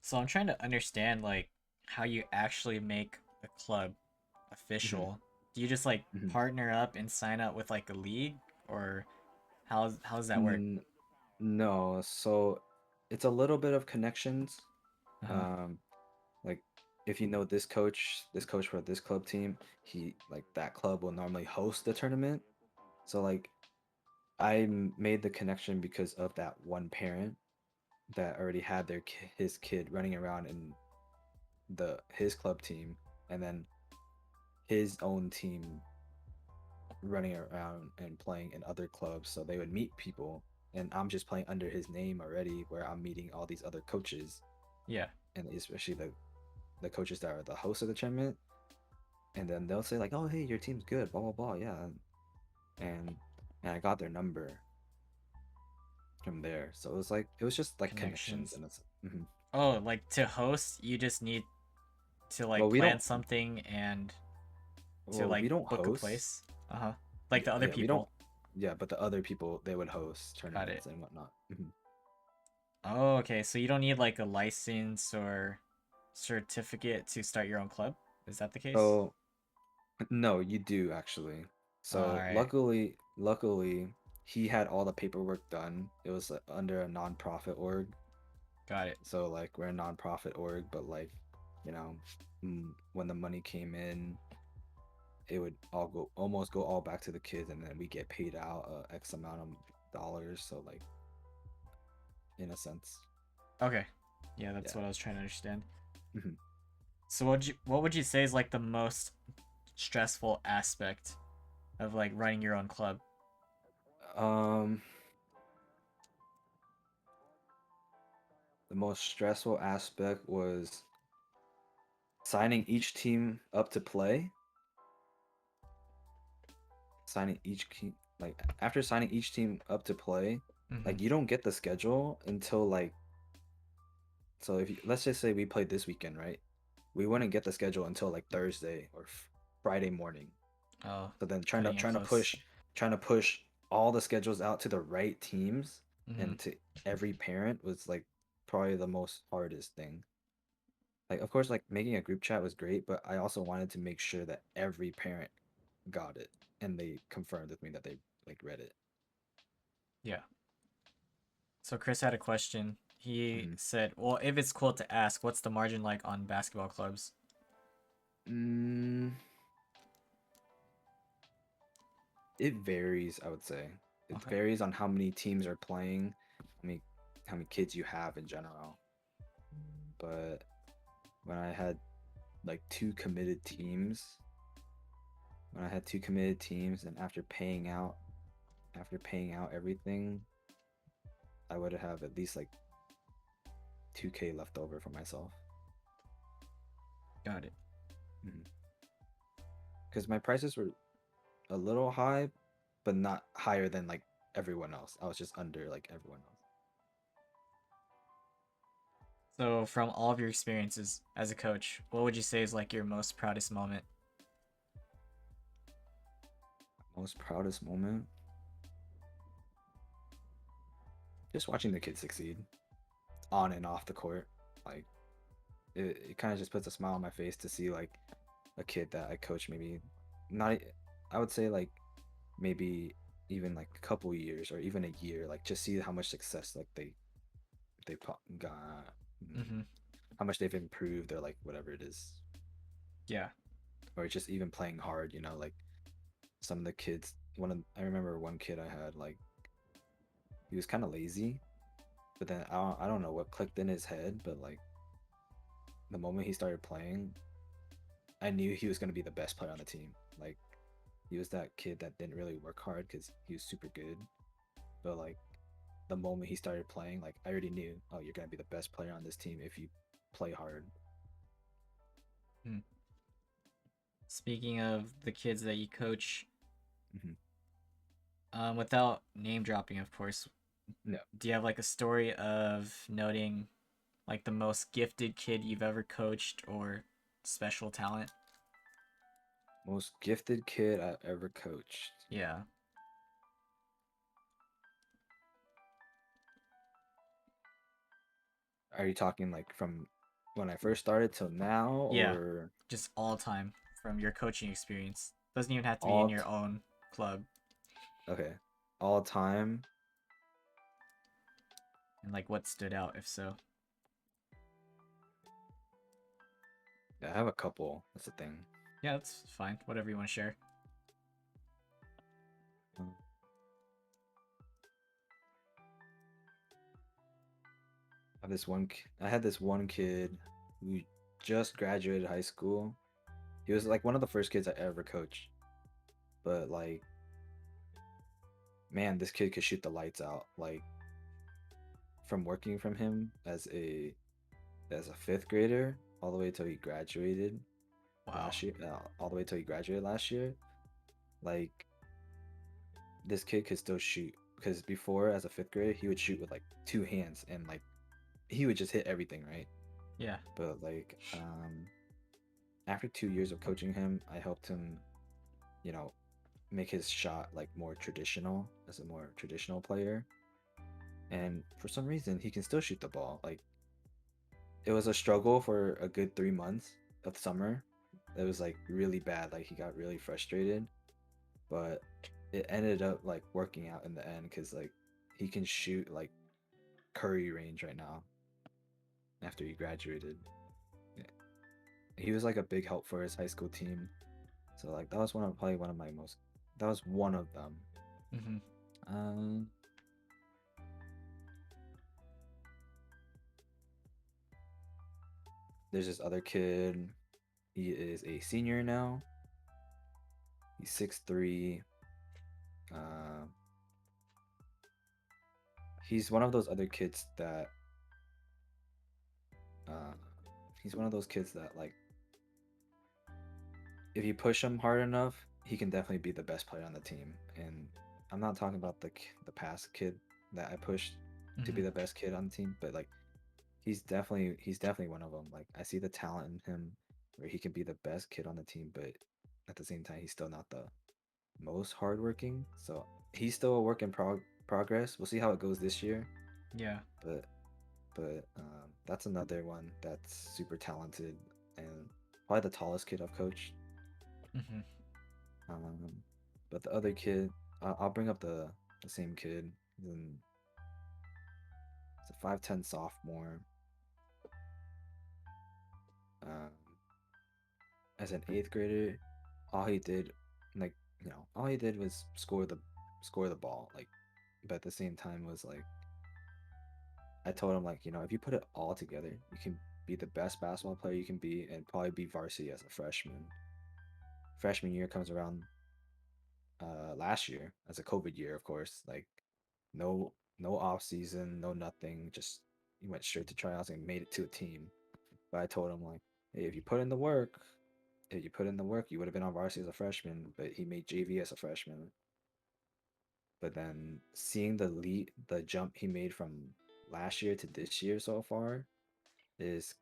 So I'm trying to understand like how you actually make a club Hmm. official. Do you just like Hmm. partner up and sign up with like a league, or how does that work? Mm, no, so it's a little bit of connections. Uh-huh. Um, like if you know this coach for this club team, he like that club will normally host the tournament. So like made the connection because of that one parent that already had his kid running around in his club team, and then his own team running around and playing in other clubs. So they would meet people, and I'm just playing under his name already, where I'm meeting all these other coaches, Yeah. and especially the coaches that are the hosts of the tournament. And then they'll say like, "Oh, hey, your team's good, blah blah blah, yeah," and and I got their number from there. So it was just like connections, Connections. and it's mhm. Oh, like to host, you just need to like Well, we plan don't something and to well like we don't book a host. place. Uh-huh. Like the other Yeah, we don't. people. Yeah, but the other people they would host Got it. tournaments and whatnot. Mhm. Oh, okay. So you don't need like a license or certificate to start your own club? Is that the case? So no, you do actually. All So right. luckily, he had all the paperwork done. It was under a nonprofit org. Got it. So like we're a nonprofit org, but like, you know, when the money came in, it would almost go all back to the kids, and then we get paid out X amount of dollars. So like, in a sense, Okay. Yeah, that's yeah. what I was trying to understand. Mhm. So what would you say is like the most stressful aspect of like running your own club? Um, the most stressful aspect was signing each team up to play. Signing each team like after signing each team up to play, Mm-hmm. like you don't get the schedule until like so if you, let's just say we played this weekend, right? We wouldn't get the schedule until like Thursday or Friday morning. Oh, So then cutting it close. trying to push all the schedules out to the right teams Mm-hmm. and to every parent was like probably the most hardest thing. Like of course like making a group chat was great, but I also wanted to make sure that every parent got it and they confirmed with me that they like read it. Yeah. So Chris had a question. He Mhm. said, "Well, if it's cool to ask, what's the margin like on basketball clubs?" Mm, it varies, I would say. It Okay. varies on how many teams are playing, how many kids you have in general. But when I had like two committed teams, and after paying out everything, I would have at least like 2K left over for myself. Got it. Because my prices were a little high, but not higher than like everyone else. I was just under like everyone else. So from all of your experiences as a coach, what would you say is like your most proudest moment? Most proudest moment, just watching the kids succeed on and off the court. Like it kind of just puts a smile on my face to see like a kid that I coach maybe not I would say like maybe even like a couple years or even a year, like just see how much success like got, Mm-hmm. how much they've improved or like whatever it is, Yeah. or just even playing hard, like some of the kids, I remember one kid I had, like he was kind of lazy, but then I don't know what clicked in his head, but like the moment he started playing, I knew he was going to be the best player on the team. Like he was that kid that didn't really work hard because he was super good, but like the moment he started playing, like I already knew, oh, you're going to be the best player on this team if you play hard. Hmm. Speaking of the kids that you coach, Mhm. without name dropping, of course, No. do you have like a story of noting like the most gifted kid you've ever coached or special talent? Most gifted kid I ever coached. Yeah. Are you talking like from when I first started till now, Yeah. or Just all time from your coaching experience. Doesn't even have to be in all? your own club. Okay, all time. And like what stood out, if so. Yeah, I have a couple. That's the thing. Yeah, that's fine. Whatever you want to share. Um, I had this one kid who just graduated high school. He was like one of the first kids I ever coached. But like, man, this kid could shoot the lights out. Like from working from him as a fifth grader all the way till he graduated Wow. last year. All the way till he graduated last year. Like this kid could still shoot because before as a fifth grader he would shoot with like two hands and like he would just hit everything, right? Yeah. But like after 2 years of coaching him, I helped him, you know, make his shot like more traditional as a more traditional player. And for some reason, he can still shoot the ball. Like it was a struggle for a good 3 months of summer. It was like really bad. Like he got really frustrated, but it ended up like working out in the end because like he can shoot like Curry range right now after he graduated. Yeah. He was like a big help for his high school team. So like that was probably one of my most. That was one of them. Mm-hmm. Um, there's this other kid. He is a senior now. He's 6'3". Uh, he's one of those other kids that. Uh, he's one of those kids that like if you push him hard enough, he can definitely be the best player on the team. And I'm not talking about the past kid that I pushed to Mm-hmm. be the best kid on the team, but like he's definitely one of them. Like I see the talent in him where he can be the best kid on the team, but at the same time he's still not the most hardworking. So he's still a work in progress. We'll see how it goes this year, Yeah. but that's another one that's super talented and probably the tallest kid I've coached. Mm-hmm. Um, but the other kid, I'll bring up the same kid. Then it's a 5'10" sophomore. Um, as an eighth grader, all he did, like all he did was score the ball. Like, but at the same time was like, I told him like, if you put it all together, you can be the best basketball player you can be, and probably be varsity as a freshman. Freshman year comes around last year as a COVID year, of course. Like no off season, no nothing. Just he went straight to tryouts and made it to a team. But I told him like, hey, if you put in the work, you would have been on varsity as a freshman. But he made JV as a freshman. But then seeing the jump he made from last year to this year so far is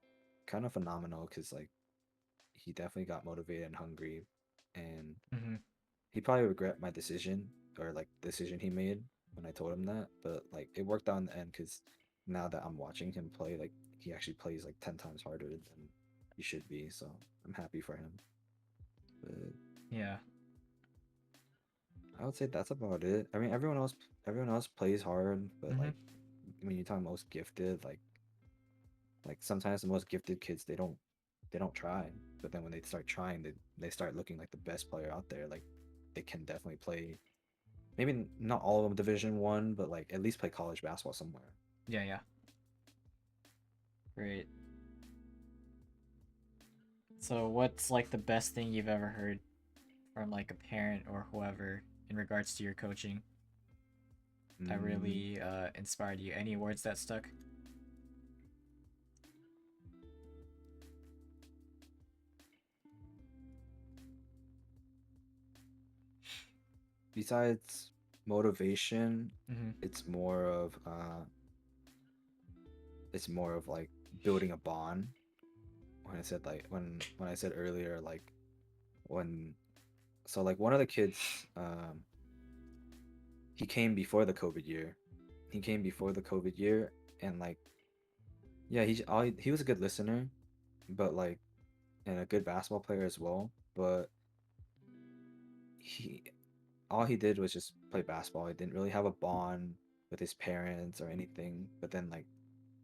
kind of phenomenal because like he definitely got motivated and hungry, and Mm-hmm. he probably regret my decision or like decision he made when I told him that, but like it worked out in the end because now that I'm watching him play, like he actually plays like 10 times harder than he should be. So I'm happy for him. But Yeah. I would say that's about it. I mean, everyone else plays hard, but Mm-hmm. like when you're talking most gifted, like sometimes the most gifted kids they don't try, but then when they start trying, they start looking like the best player out there. Like they can definitely play maybe not all of them Division 1, but like at least play college basketball somewhere. Yeah. Yeah. Great. So, what's like the best thing you've ever heard from like a parent or whoever in regards to your coaching that Mm, really inspired you? Any words that stuck? besides motivation, Mm-hmm. it's more of it's more of like building a bond. When I said like when I said earlier like when so like one of the kids he came before the COVID year. He came before the COVID year and like yeah, he was a good listener, but like and a good basketball player as well, but he all he did was just play basketball. He didn't really have a bond with his parents or anything. But then like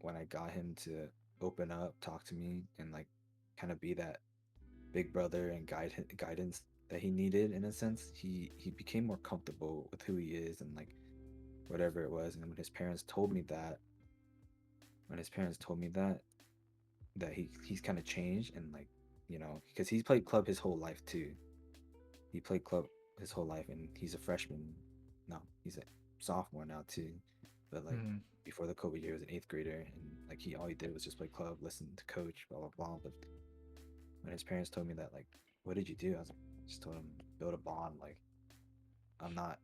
when I got him to open up, talk to me, and like kind of be that big brother and guidance that he needed in a sense, he became more comfortable with who he is and like whatever it was. And when his parents told me that, when his parents told me that he's kind of changed and like because he's played club his whole life too. He played club his whole life, and he's a freshman. No, he's a sophomore now too. But like Mm-hmm. before the COVID year, he was an eighth grader, and like he all he did was just play club, listen to coach, blah blah blah. But when his parents told me that, like, what did you do? I was like, just told him build a bond. Like, I'm not.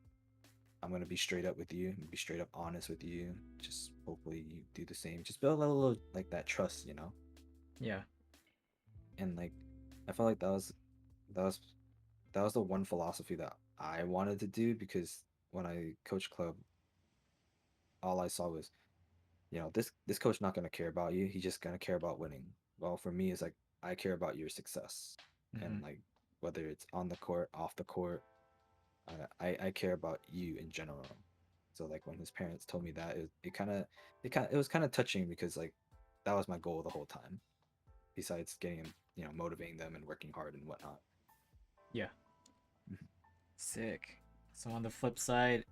I'm gonna be straight up with you. Be straight up honest with you. Just hopefully you do the same. Just build a little like that trust. Yeah. And like, I felt like that was that was the one philosophy that I wanted to do because when I coached club, all I saw was, this coach not gonna care about you. He's just gonna care about winning. Well, for me, it's like I care about your success, Mm-hmm. and like whether it's on the court, off the court, I care about you in general. So like when his parents told me that, it was kind of touching because like that was my goal the whole time. Besides getting him, motivating them and working hard and whatnot. Yeah. Sick. So on the flip side,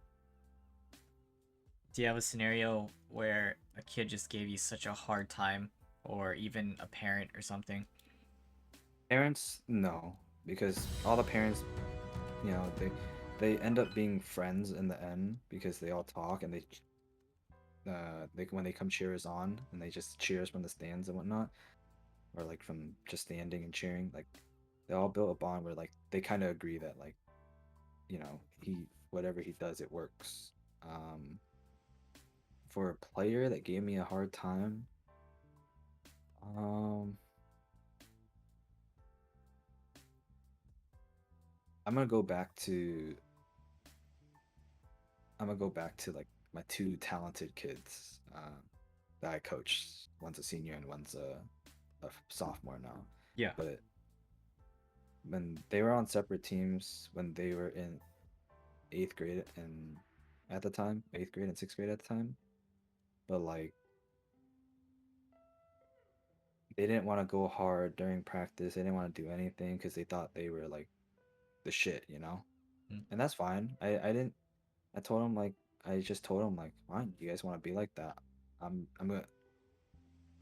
do you have a scenario where a kid just gave you such a hard time, or even a parent or something? Parents, no, because all the parents, they end up being friends in the end because they all talk and they when they come cheer us on and they just cheer us from the stands and whatnot, or like from just standing and cheering, like they all built a bond where like they kind of agree that like he whatever he does it works. For a player that gave me a hard time, um, I'm gonna go back to I'm gonna go back to like my two talented kids that I coached. One's a senior and one's a sophomore now. Yeah. But when they were on separate teams, when they were in eighth grade and at the time, eighth grade and sixth grade at the time, but like they didn't want to go hard during practice. They didn't want to do anything because they thought they were like the shit. Mm. And that's fine. I didn't. I told them like I just told them like, fine, you guys want to be like that. I'm gonna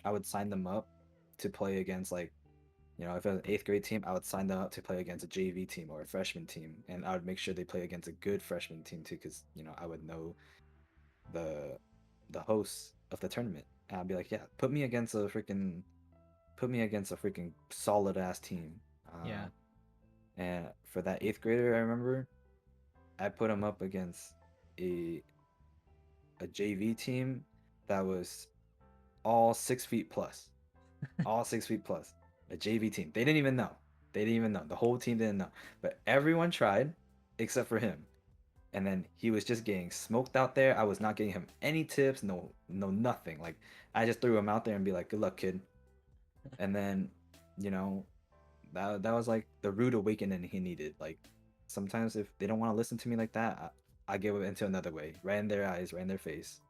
I would sign them up to play against like, if it was an eighth grade team, I would sign them up to play against a JV team or a freshman team, and I would make sure they play against a good freshman team too, because I would know the the hosts of the tournament, and I'd be like, yeah, put me against a freaking solid ass team. Yeah. And for that eighth grader, I remember I put him up against a a JV team that was all 6 feet plus. All 6 feet plus. A JV team. They didn't even know. They didn't even know. The whole team didn't know. But everyone tried except for him. And then he was just getting smoked out there. I was not getting him any tips, no nothing. Like I just threw him out there and be like, "Good luck, kid." And then, you know, that was like the rude awakening he needed. Like sometimes if they don't want to listen to me like that, I give it into another way, right in their eyes, right in their face.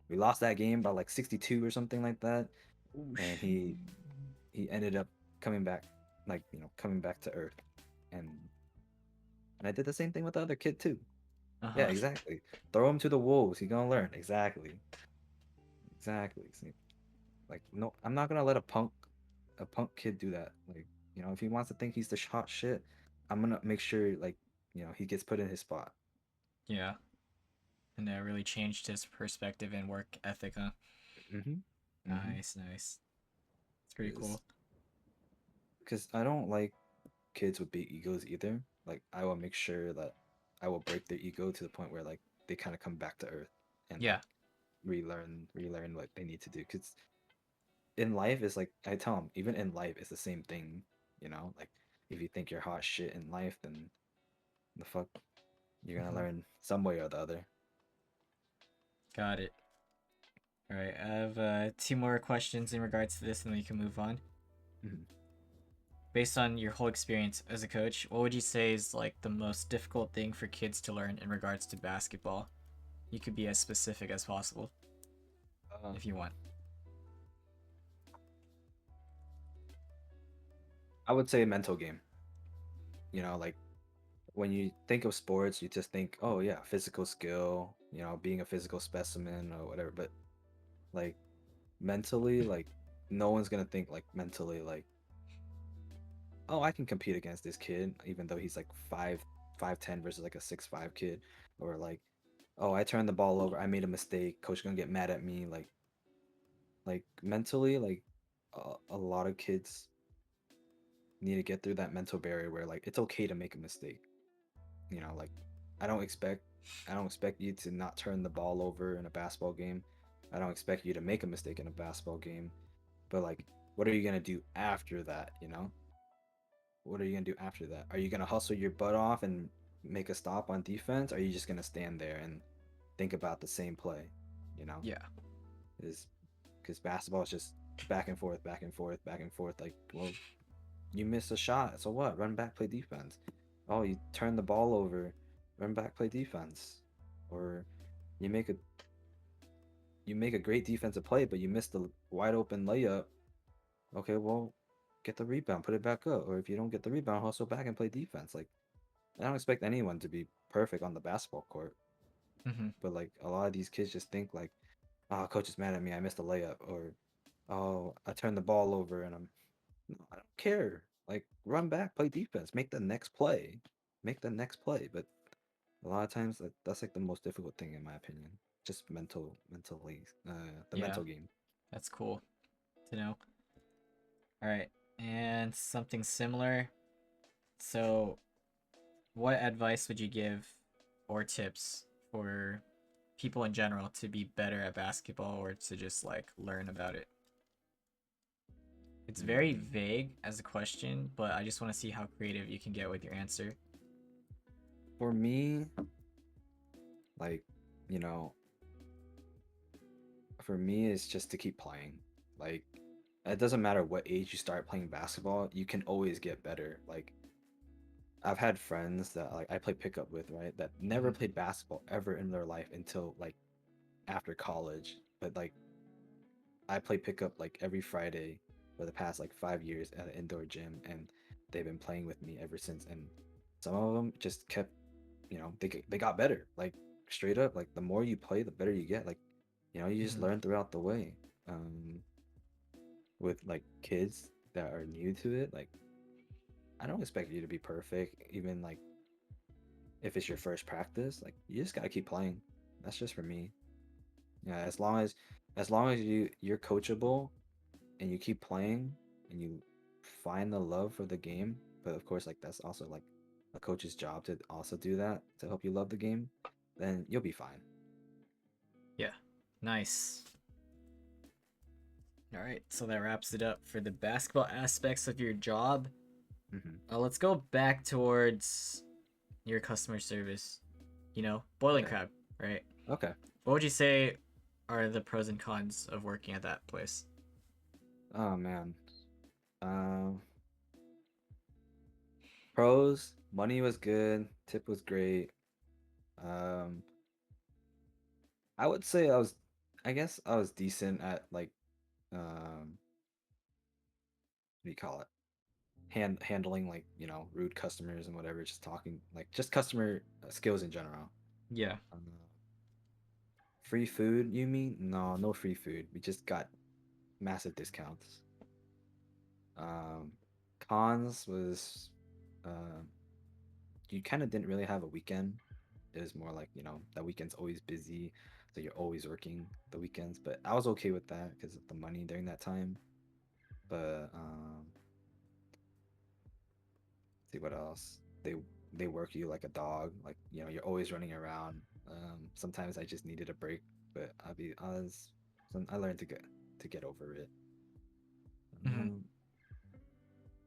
We lost that game by like 62 or something like that, Oh and shit. he ended up coming back, like coming back to earth, and I did the same thing with the other kid too. Uh Yeah, huh. exactly. Throw him to the wolves. He gonna learn. Exactly, exactly. See, like no, I'm not gonna let a punk kid do that. Like if he wants to think he's the hot shit, I'm gonna make sure like he gets put in his spot. Yeah. And that really changed his perspective and work ethic, huh? Mm-hmm. Mm-hmm. Nice, nice. It's pretty cool. Because I don't like kids with big egos either. Like I will make sure that I will break their ego to the point where like they kind of come back to earth and Yeah. like relearn what they need to do. Because in life, it's like I tell them, even in life, it's the same thing. You know, like if you think you're hot shit in life, then the fuck you're gonna Mhm. learn some way or the other. Got it. All right, I have two more questions in regards to this, and then we can move on. Mhm. Based on your whole experience as a coach, what would you say is like the most difficult thing for kids to learn in regards to basketball? You could be as specific as possible Uh, if you want. I would say a mental game. You know, like when you think of sports, you just think, oh yeah, physical skill, you know, being a physical specimen or whatever. But like mentally, like no one's gonna think like mentally like, oh, I can compete against this kid, even though he's like 5'10" versus like a 6'5" kid, or like, oh, I turned the ball over, I made a mistake, coach gonna get mad at me. Like mentally, like a lot of kids need to get through that mental barrier where like it's okay to make a mistake. You know, like I don't expect I don't expect you to not turn the ball over in a basketball game. I don't expect you to make a mistake in a basketball game. But like what are you going to do after that, you know? What are you going to do after that? Are you going to hustle your butt off and make a stop on defense? Or are you just going to stand there and think about the same play, you know? Yeah. Is because basketball is just back and forth, back and forth, back and forth. Like, well, you miss a shot, so what? Run back, play defense. Oh, you turn the ball over, run back, play defense. Or you make a you make a great defensive play, but you miss the wide open layup. Okay, well, get the rebound, put it back up. Or if you don't get the rebound, hustle back and play defense. Like, I don't expect anyone to be perfect on the basketball court, Mm-hmm. but like a lot of these kids just think like, oh, coach is mad at me, I missed a layup, or oh, I turned the ball over and I'm no, I don't care. Like, run back, play defense, make the next play, make the next play. But a lot of times, that's like the most difficult thing, in my opinion. Just mentally, the Yeah, mental game. that's cool to know. All right, and something similar. So, what advice would you give or tips for people in general to be better at basketball or to just like learn about it? It's very Mm. vague as a question, but I just want to see how creative you can get with your answer. For me, like, you know, for me, it's just to keep playing. Like, it doesn't matter what age you start playing basketball, you can always get better. Like, I've had friends that like I play pickup with, right? That never Mm-hmm. played basketball ever in their life until like after college. But like I play pickup like every Friday for the past like 5 years at an indoor gym, and they've been playing with me ever since. And some of them just kept, you know, they got better. Like straight up, like the more you play, the better you get. Like, you know, you just Mm-hmm. learn throughout the way. With like kids that are new to it, like I don't expect you to be perfect, even like if it's your first practice. Like you just gotta keep playing. That's just for me. Yeah, as long as you're coachable and you keep playing and you find the love for the game, but of course like that's also like a coach's job to also do that to help you love the game, then you'll be fine. Yeah. Nice. All right, so that wraps it up for the basketball aspects of your job. Hmm. Let's go back towards your customer service. You know, boiling Okay. crab, right? Okay. What would you say are the pros and cons of working at that place? Oh man. Um, Pros, money was good, tip was great. Um, I would say I guess I was decent at like, what do you call it? Handling like, you know, rude customers and whatever, just talking like just customer skills in general. Yeah. Uh, Free food, you mean? No, no free food. We just got massive discounts. Um, Cons was, uh, you kind of didn't really have a weekend. It was more like, you know, that weekend's always busy, so you're always working the weekends. But I was okay with that because of the money during that time. But see what else? they work you like a dog. Like, you're always running around. Sometimes I just needed a break, but I learned to get over it. Hmm. Um,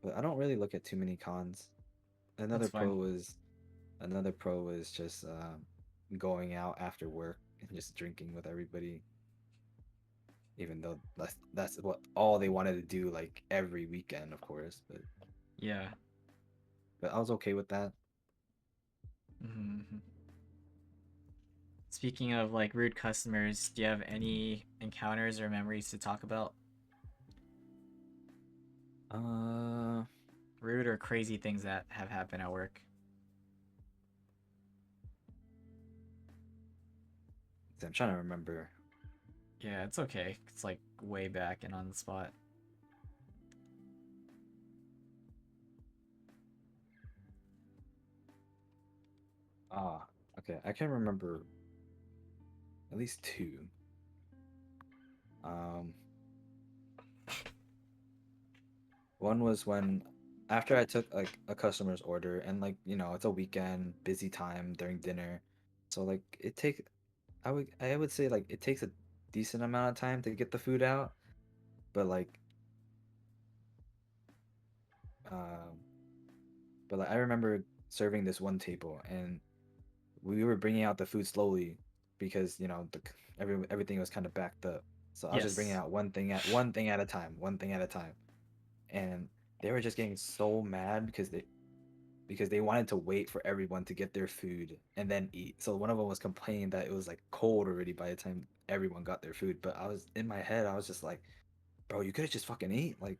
but I don't really look at too many cons. That's Another fine. pro was another pro was just going out after work and just drinking with everybody, even though that's what all they wanted to do like every weekend, of course. But Yeah. I was okay with that. Hmm. Speaking of like rude customers, do you have any encounters or memories to talk about? Uh, Rude or crazy things that have happened at work? I'm trying to remember. Yeah, it's okay. It's like way back and on the spot. Ah, okay, I can remember at least two. Um, One was when after I took like a customer's order and like, it's a weekend, busy time during dinner. So like I would say like it takes a decent amount of time to get the food out, but um I remember serving this one table and we were bringing out the food slowly because, everything was kind of backed up. So I was just bringing Yes. out one thing at a time, one thing at a time. And they were just getting so mad because they wanted to wait for everyone to get their food and then eat. So one of them was complaining that it was like cold already by the time everyone got their food. But I was in my head, I was just like, bro, you could have just fucking ate. Like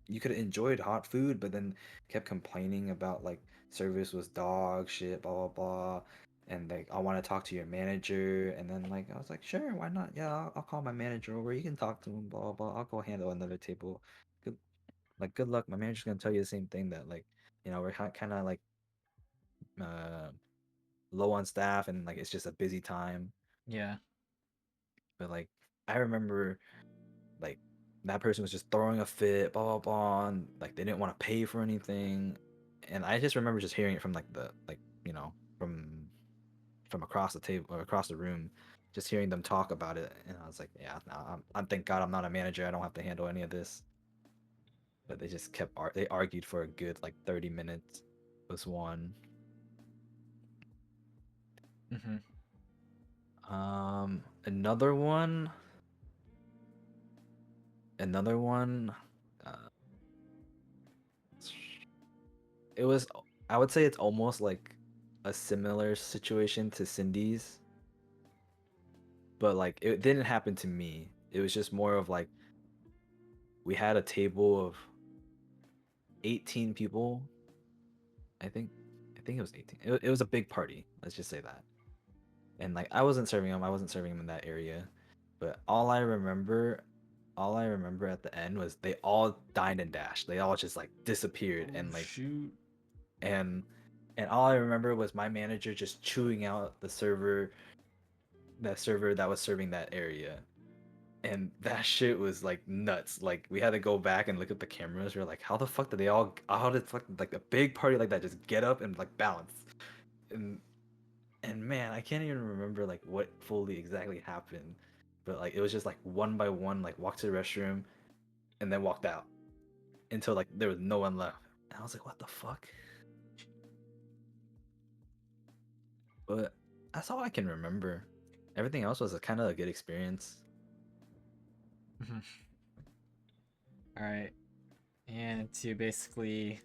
you could have enjoyed hot food, but then kept complaining about like service was dog shit, blah blah blah. And like I want to talk to your manager, and then like I was like, sure, why not? Yeah, I'll call my manager over. You can talk to him, blah blah blah. I'll go handle another table. Good, good luck. My manager's gonna tell you the same thing that like, we're kind of like uh low on staff and like it's just a busy time. Yeah. But like I remember like that person was just throwing a fit, blah blah blah, and like they didn't want to pay for anything. And I just remember just hearing it from like the like, from across the table or across the room, just hearing them talk about it. And I was like, yeah, no, I'm thank God I'm not a manager. I don't have to handle any of this. But they just they argued for a good like 30 minutes was one. Hmm. Another one, another one. Uh, it was, I would say it's almost like a similar situation to Cindy's, but like it didn't happen to me. It was just more of like we had a table of 18 people. I think I think it was 18. It was a big party. Let's just say that. And like I wasn't serving them. I wasn't serving them in that area. But all I remember at the end was they all dined and dashed. They all just like disappeared Oh and like shoot. and all I remember was my manager just chewing out that server that was serving that area. And that shit was like nuts. Like we had to go back and look at the cameras. We were like, how did fuck like a big party like that just get up and like balance? And man, I can't even remember like what fully exactly happened. But like it was just like one by one, like walked to the restroom and then walked out until like there was no one left. And I was like, what the fuck? But that's all I can remember. Everything else was a kind of a good experience. Mhm. All right. And to basically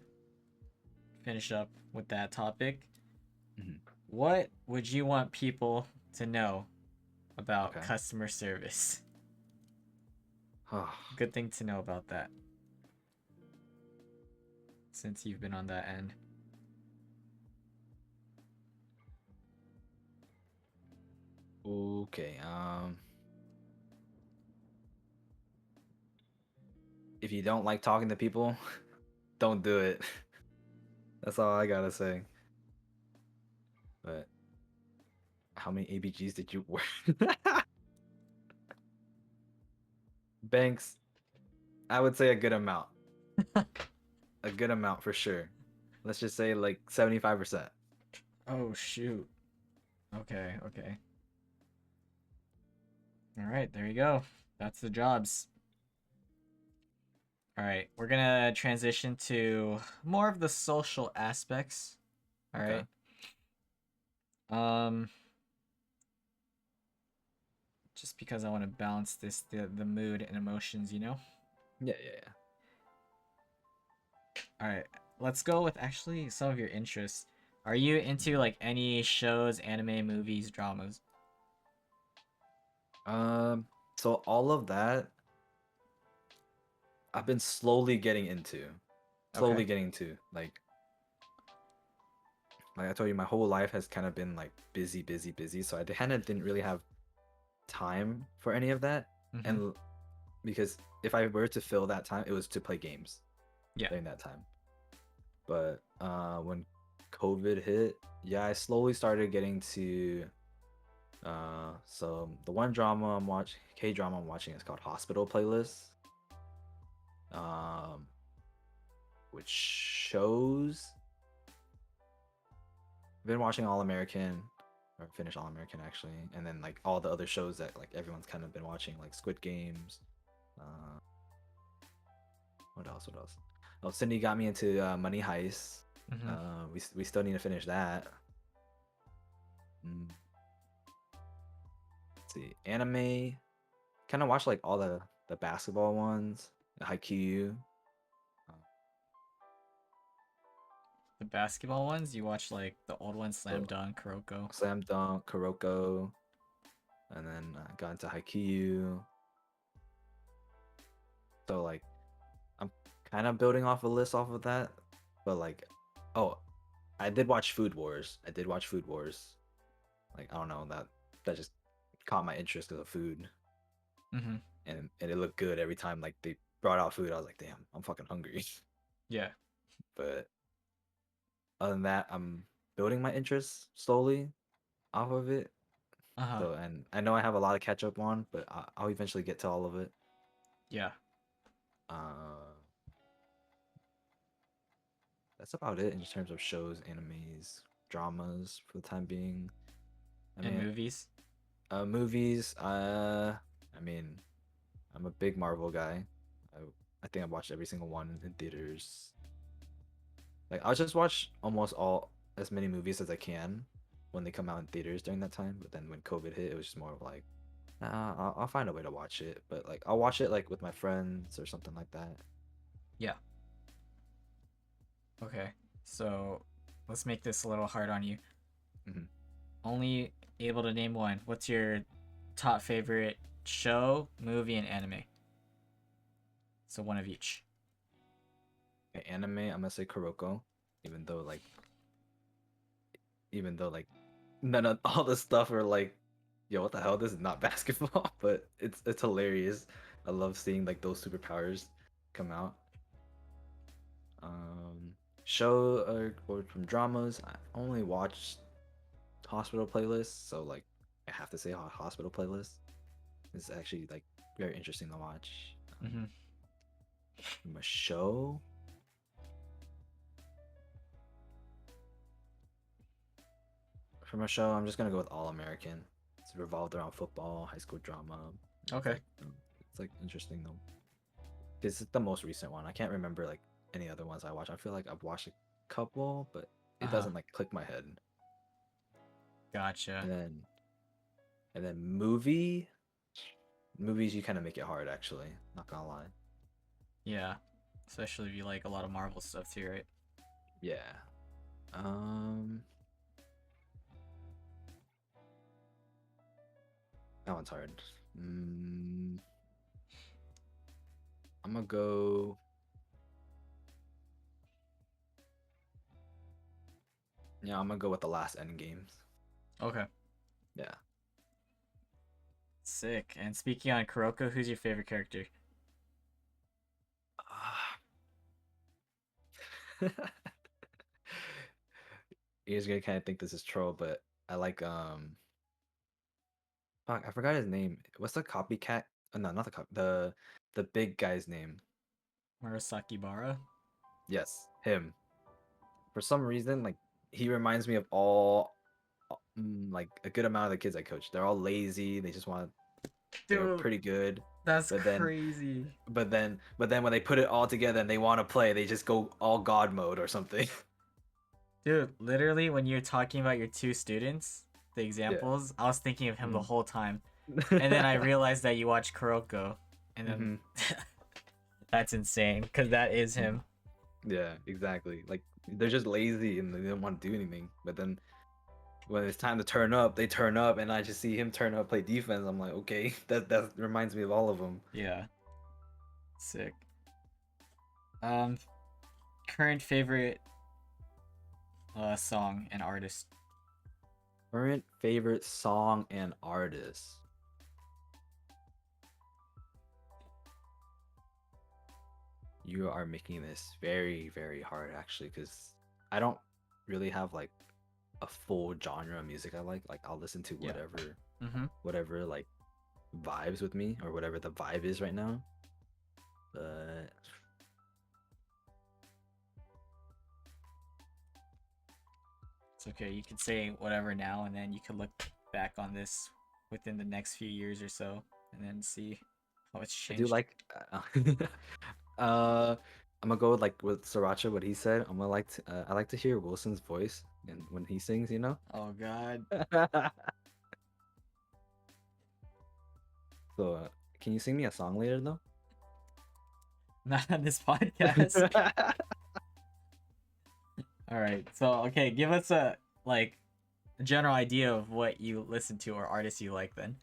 finish up with that topic, Mhm. what would you want people to know about Okay. customer service? Good thing to know about that since you've been on that end. Okay. If you don't like talking to people, don't do it. That's all I gotta say. But how many ABGs did you work? Banks, I would say a good amount. A good amount for sure. let's just say like 75%. Oh shoot. Okay, okay. All right, there you go. That's the jobs. All right, we're gonna transition to more of the social aspects. All Okay. right. Um, just because I want to balance the mood and emotions, you know. Yeah, yeah, yeah. All right, let's go with actually some of your interests. Are you into like any shows, anime, movies, dramas? So all of that I've been slowly getting into. Okay. Slowly getting into. Like I told you, my whole life has kind of been like busy, busy, busy. So I kind of didn't really have time for any of that. Mm-hmm. And because if I were to fill that time, it was to play games Yeah. during that time. But when COVID hit, yeah, I slowly started getting to so the one drama I'm watching, K drama I'm watching is called Hospital Playlist. Um which shows I've been watching All American or finished All American actually, and then like all the other shows that like everyone's kind of been watching, like Squid Games. Uh, what else? What else? Oh, Cindy got me into Money Heist. Mm-hmm. We still need to finish that. Mm, let's see, anime. Kind of watch like all the basketball ones, the Haikyuu. Uh, The basketball ones, you watch like the old ones, Slam so Dunk, Kuroko. Slam Dunk, Kuroko, and then got into Haikyuu. So like I'm kind of building off a list off of that, but like, oh, I did watch Food Wars. I did watch Food Wars. Like I don't know that just caught my interest because of food, Mm-hmm. and it looked good every time like they brought out food. I was like, damn, I'm fucking hungry. Yeah. But other than that, I'm building my interest slowly off of it. Uh-huh. So and I know I have a lot of catch up on, but I'll eventually get to all of it. Yeah. Uh, that's about it in terms of shows, animes, dramas for the time being. I And mean, movies. movies. I mean, I'm a big Marvel guy. I, I think I've watched every single one in theaters. Like I'll just watch almost all as many movies as I can when they come out in theaters during that time. But then when COVID hit, it was just more of like, I'll find a way to watch it. But like I'll watch it like with my friends or something like that. Yeah. Okay. So let's make this a little hard on you. Hmm. Only able to name one. What's your top favorite show, movie, and anime? So one of each. Okay, anime, I'm gonna say Kuroko, even though like even though like none of all the stuff are like, yo, what the hell? This is not basketball, but it's hilarious. I love seeing like those superpowers come out. Um, show or from dramas, I only watched Hospital Playlist, so like I have to say Hospital Playlist. It's actually like very interesting to watch. Mm-hmm. From a show, I'm just gonna go with All American. It's revolved around football, high school drama. Okay. It's like interesting though. It's the most recent one. I can't remember like any other ones I watched. I feel like I've watched a couple, but it Uh-huh. doesn't like click my head. Gotcha. And then movies you kind of make it hard actually. Not gonna lie. Yeah. Especially if you like a lot of Marvel stuff too, right? Yeah. Um, that one's hard. Mm, I'm gonna go. Yeah, I'm gonna go with the last End Games. Okay. Yeah. Sick. And speaking on Kuroko, who's your favorite character? Ah. You're gonna kind of think this is troll, but I like fuck, I forgot his name. What's the copycat? No, not the the big guy's name. Murasaki Bara? Yes, him for some reason, like he reminds me of all like a good amount of the kids I coach. They're all lazy. They just want they're Dude, pretty good. that's But then crazy. but then when they put it all together and they want to play, they just go all god mode or something. Dude, literally, when you're talking about your two students, the Yeah. examples, I was thinking of him the Mhm. whole time. And then I realized that you watch Kuroko. And then that's insane, because that is him. Yeah, exactly. Like they're just lazy and they don't want to do anything. But then when it's time to turn up, they turn up, and I just see him turn up, play defense. I'm like, okay, that reminds me of all of them. Yeah. Sick. Current favorite song and artist. Current favorite song and artist. You are making this very, very hard actually, because I don't really have like a full genre of music I like. Like I'll listen to Yeah. whatever like vibes with me or whatever the vibe is right now. But It's okay. You can say whatever now, and then you can look back on this within the next few years or so, and then see how it's I changed. do like I'm gonna go with like with Sriracha what he said. I'm gonna like to, I like to hear Wilson's voice and when he sings, you know. Oh God. So can you sing me a song later though? Not on this podcast. All right. So okay, give us a like general idea of what you listen to or artists you like then.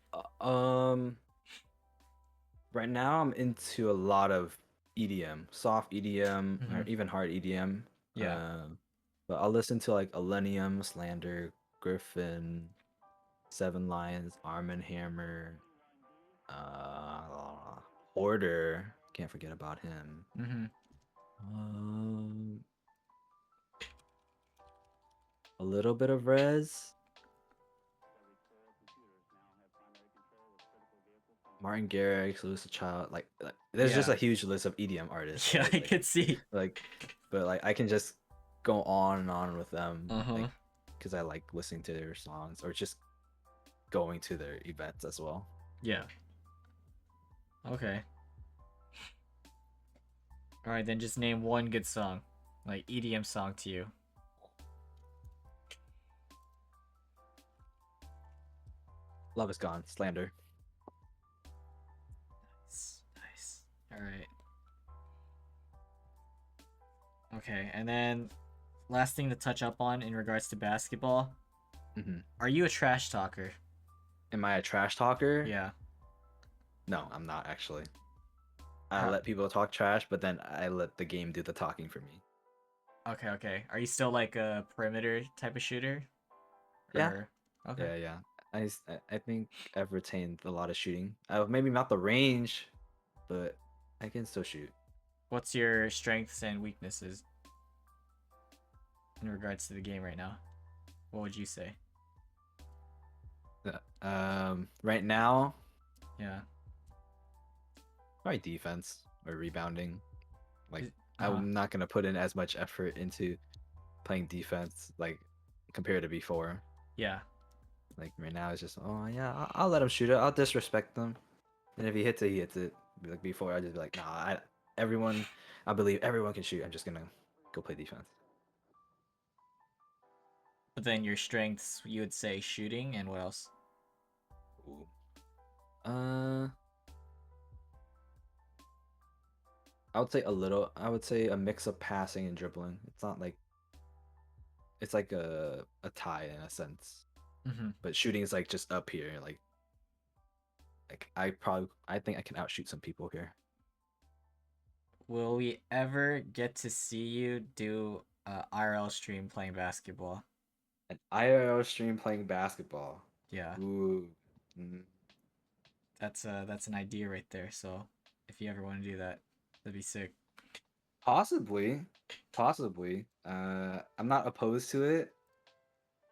Right now I'm into a lot of EDM, soft EDM, or Mhm. even hard EDM. Yeah. But I'll listen to like Millennium, Slander, Griffin, Seven Lions, Arm and Hammer, Hoarder. Can't forget about him. Mhm. A little bit of Rez. Martin Garrix, Louis Child, like there's just Yeah. a huge list of EDM artists, Yeah, right? I could see. But like I can just go on and on with them, Uh-huh. like because I like listening to their songs or just going to their events as well. Yeah. Okay. All right, then just name one good song, like EDM song to you. Love is Gone, Slander. Nice. All right. Okay, and then last thing to touch up on in regards to basketball. Mm-hmm. Are you a trash talker? Am I a trash talker? Yeah. No, I'm not actually. I How- let people talk trash, but then I let the game do the talking for me. Okay, okay. Are you still like a perimeter type of shooter? Yeah. Or... Okay. Yeah, yeah. I think I've retained a lot of shooting. Maybe not the range, but I can still shoot. What's your strengths and weaknesses in regards to the game right now? What would you say? Right now, Yeah. probably defense or rebounding. Like Uh-huh. I'm not gonna put in as much effort into playing defense like compared to before. Yeah. Like right now, it's just I'll let him shoot it. I'll disrespect them, and if he hits it, he hits it. Like before, I just be like, nah, I believe everyone can shoot. I'm just gonna go play defense. But then your strengths, you would say shooting, and what else? Ooh. I would say a little. I would say a mix of passing and dribbling. It's not like it's like a tie in a sense, Mm-hmm. but shooting is like just up here. Like I think I can outshoot some people here. Will we ever get to see you do a IRL stream playing basketball? An IRL stream playing basketball. Yeah, Ooh. Mm. that's an idea right there. So if you ever want to do that, that'd be sick. Possibly. I'm not opposed to it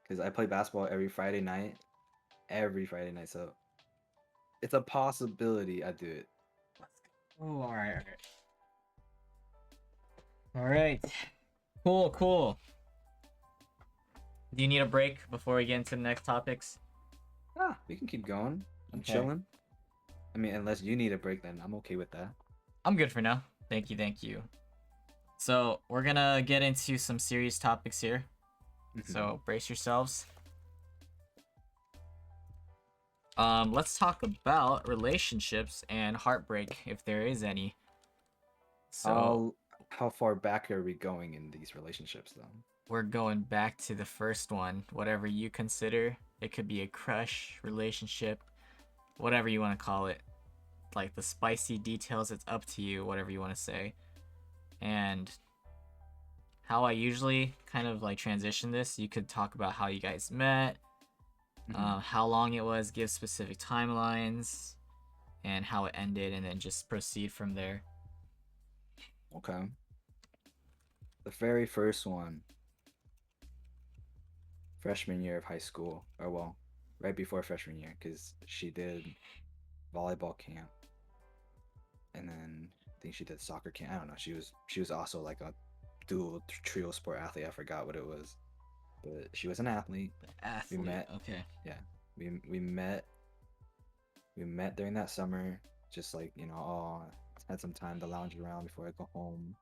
because I play basketball every Friday night. Every Friday night, so it's a possibility I do it. Let's go. Oh, all right. Cool, cool. Do you need a break before we get into the next topics? Ah, we can keep going. I'm Okay. chilling. I mean, unless you need a break, then I'm okay with that. I'm good for now. Thank you, thank you. So we're gonna get into some serious topics here. So brace yourselves. Let's talk about relationships and heartbreak, if there is any. So How far back are we going in these relationships, though? we're going back to the first one, whatever you consider. It could be a crush, relationship, whatever you want to call it. Like the spicy details, it's up to you, whatever you want to say. And how I usually kind of like transition this, you could talk about how you guys met, how long it was, give specific timelines, and how it ended, and then just proceed from there. Okay. The very first one, freshman year of high school, or well, right before freshman year, because she did volleyball camp, and then I think she did soccer camp. I don't know. She was also like a dual trio sport athlete. I forgot what it was, but she was an athlete. Athlete, We met. okay. Yeah, we met. We met during that summer. Just like oh, had some time to lounge around before I go home,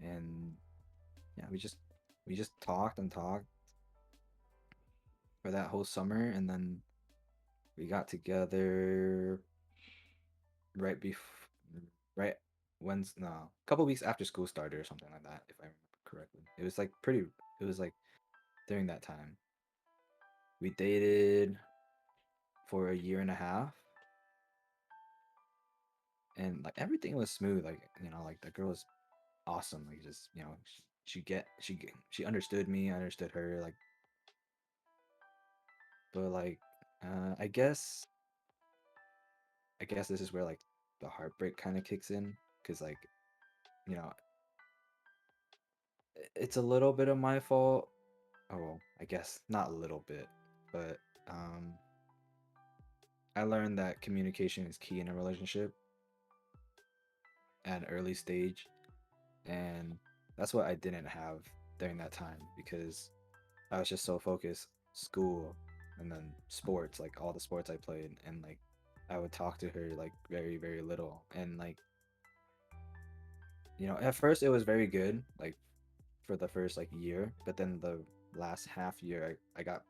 and yeah, we just talked and talked for that whole summer, and then we got together right before, right when's no, a couple weeks after school started or something like that, if I remember correctly. It was like pretty. It was like during that time. We dated for a year and a half, and like everything was smooth. Like like the girl was awesome. Like just she understood me, I understood her. Like, but like, I guess this is where like the heartbreak kind of kicks in, because like you know it's a little bit of my fault. Oh, well, I guess not a little bit, but um, I learned that communication is key in a relationship at an early stage, and that's what I didn't have during that time, because I was just so focused school and then sports, like all the sports I played, and like I would talk to her like very very little, and like at first it was very good, like for the first like year, but then the last half year I got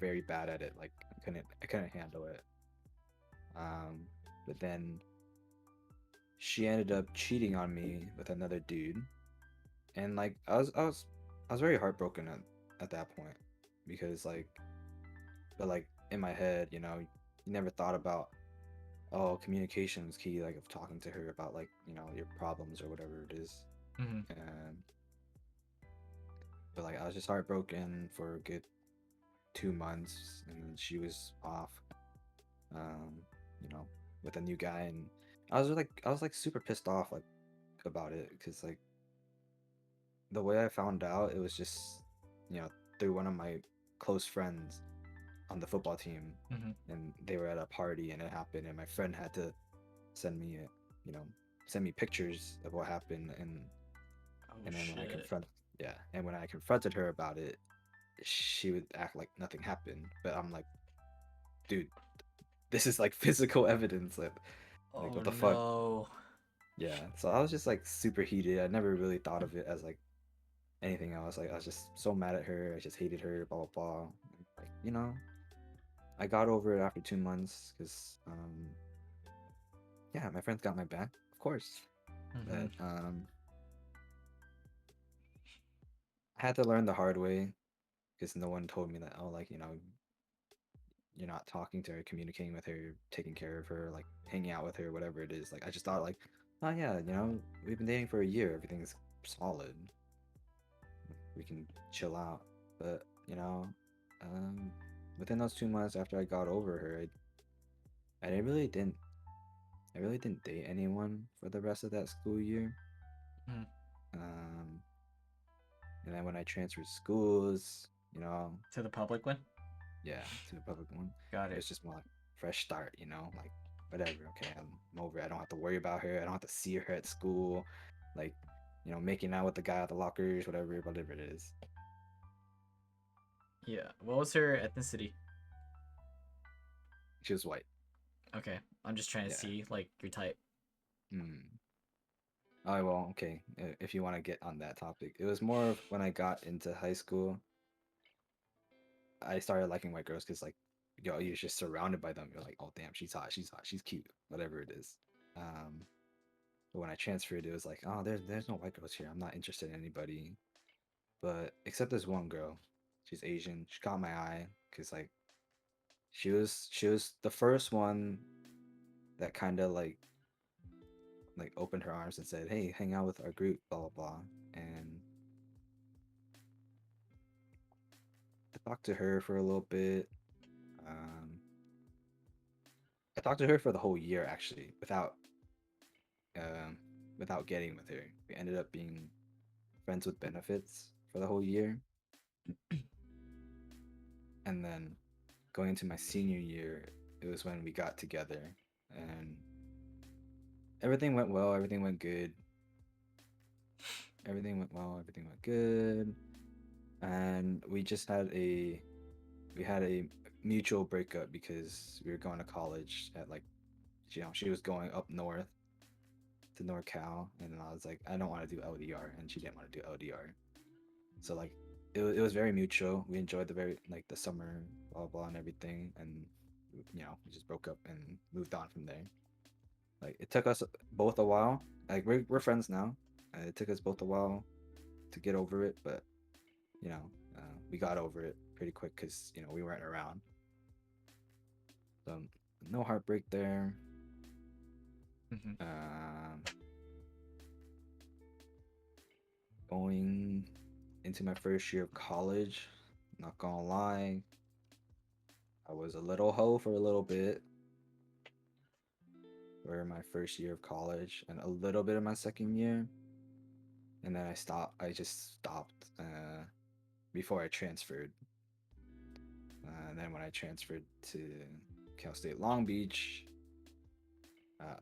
very bad at it. Like I couldn't handle it. Um, but then she ended up cheating on me with another dude, and like I was very heartbroken at that point, because like, but like in my head, you never thought about, oh, communication is key, like of talking to her about like your problems or whatever it is. Mm-hmm. And but like I was just heartbroken for a good 2 months, and then she was off, um, you know, with a new guy, and I was like super pissed off like about it, because like the way I found out, it was just you know through one of my close friends on the football team, Mm-hmm. and they were at a party and it happened, and my friend had to send me you know send me pictures of what happened, Oh and then when I shit. confronted her about it, she would act like nothing happened, but I'm like, dude, this is like physical evidence. Like Oh what the fuck? no. Yeah. So I was just like super heated. I never really thought of it as like anything else. Like I was just so mad at her. I just hated her. Blah blah blah. Like I got over it after 2 months, because yeah, my friends got my back, of course. Mm-hmm. But I had to learn the hard way, because no one told me that, oh, like you're not talking to her, communicating with her, taking care of her, like hanging out with her, whatever it is. Like I just thought like, oh yeah, we've been dating for a year, everything's solid, we can chill out. But um, within those 2 months after I got over her, I I really didn't date anyone for the rest of that school year. Mm-hmm. Um, and then when I transferred schools, To the public one? yeah, to the public one, Got it it. was just more like fresh start, like whatever. Okay, I'm over it. I don't have to worry about her. I don't have to see her at school, like making out with the guy at the lockers, whatever it is. Yeah. What was her ethnicity? She was white. Okay. I'm just trying to Yeah. see like your type. Hmm. Oh well, okay. If you want to get on that topic, it was more of when I got into high school. I started liking white girls because like, yo, you're just surrounded by them. You're like, oh damn, she's hot, she's cute, whatever it is. Um, but when I transferred, it was like, oh, there's no white girls here. I'm not interested in anybody. But except this one girl, she's Asian. She caught my eye because like she was the first one that kind of like opened her arms and said, hey, hang out with our group, blah blah blah. And I talked to her for a little bit. Um, I talked to her for the whole year actually, um, without getting with her. We ended up being friends with benefits for the whole year, and then going into my senior year, it was when we got together, and everything went well. Everything went good. Everything went well. Everything went good, and we had a mutual breakup because we were going to college at like, she was going up north to NorCal, and I was like, I don't want to do LDR, and she didn't want to do LDR. So like, it was very mutual. We enjoyed the summer, blah blah, and everything, and we just broke up and moved on from there. Like it took us both a while. Like we're friends now. It took us both a while to get over it, but you know, we got over it pretty quick because we weren't around. So no heartbreak there. Mm-hmm. Um, Going into my first year of college, not gonna lie, I was a little hoe for a little bit for my first year of college and a little bit of my second year, and then I just stopped before I transferred. And then when I transferred to Cal State Long Beach, uh,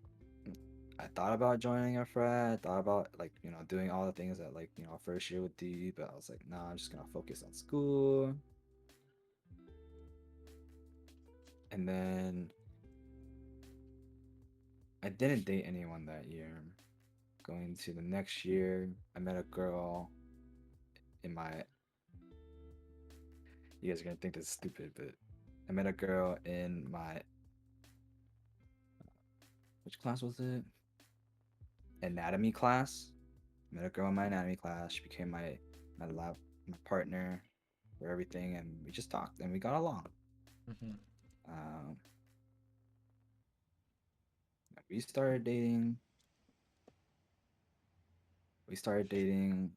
I thought about joining a frat. I thought about like doing all the things that like a first year would do, but I was like, nah, I'm just gonna focus on school. And then I didn't date anyone that year. Going to the next year, I met a girl in my. You guys are gonna think this is stupid, but I met a girl in my. Which class was it? Anatomy class. Met a girl in my anatomy class. She became my partner for everything, and we just talked and we got along. Mm-hmm. Um, we started dating. We started dating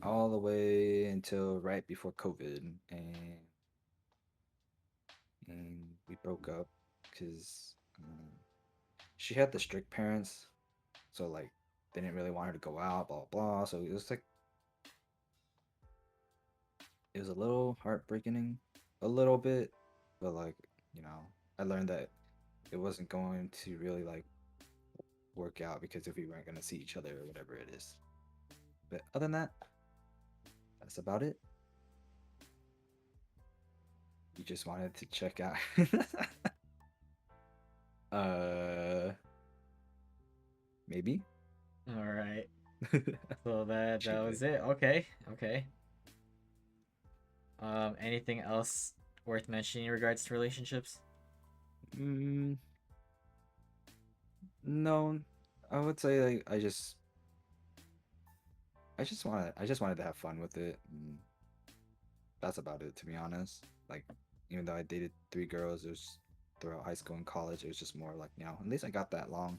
all the way until right before COVID, and we broke up because she had the strict parents, so like they didn't really want her to go out, blah blah. So it was a little heartbreaking, a little bit, but like I learned that it wasn't going to really like work out because if we weren't gonna see each other or whatever it is. But other than that, that's about it. You just wanted to check out. uh, Maybe. All right. So that Cheap. was it. Okay. Okay. Anything else worth mentioning in regards to relationships? Mm, no, I would say like I just wanted to have fun with it. And that's about it, to be honest. Like, even though I dated three girls, it was throughout high school and college. It was just more like at least I got that long.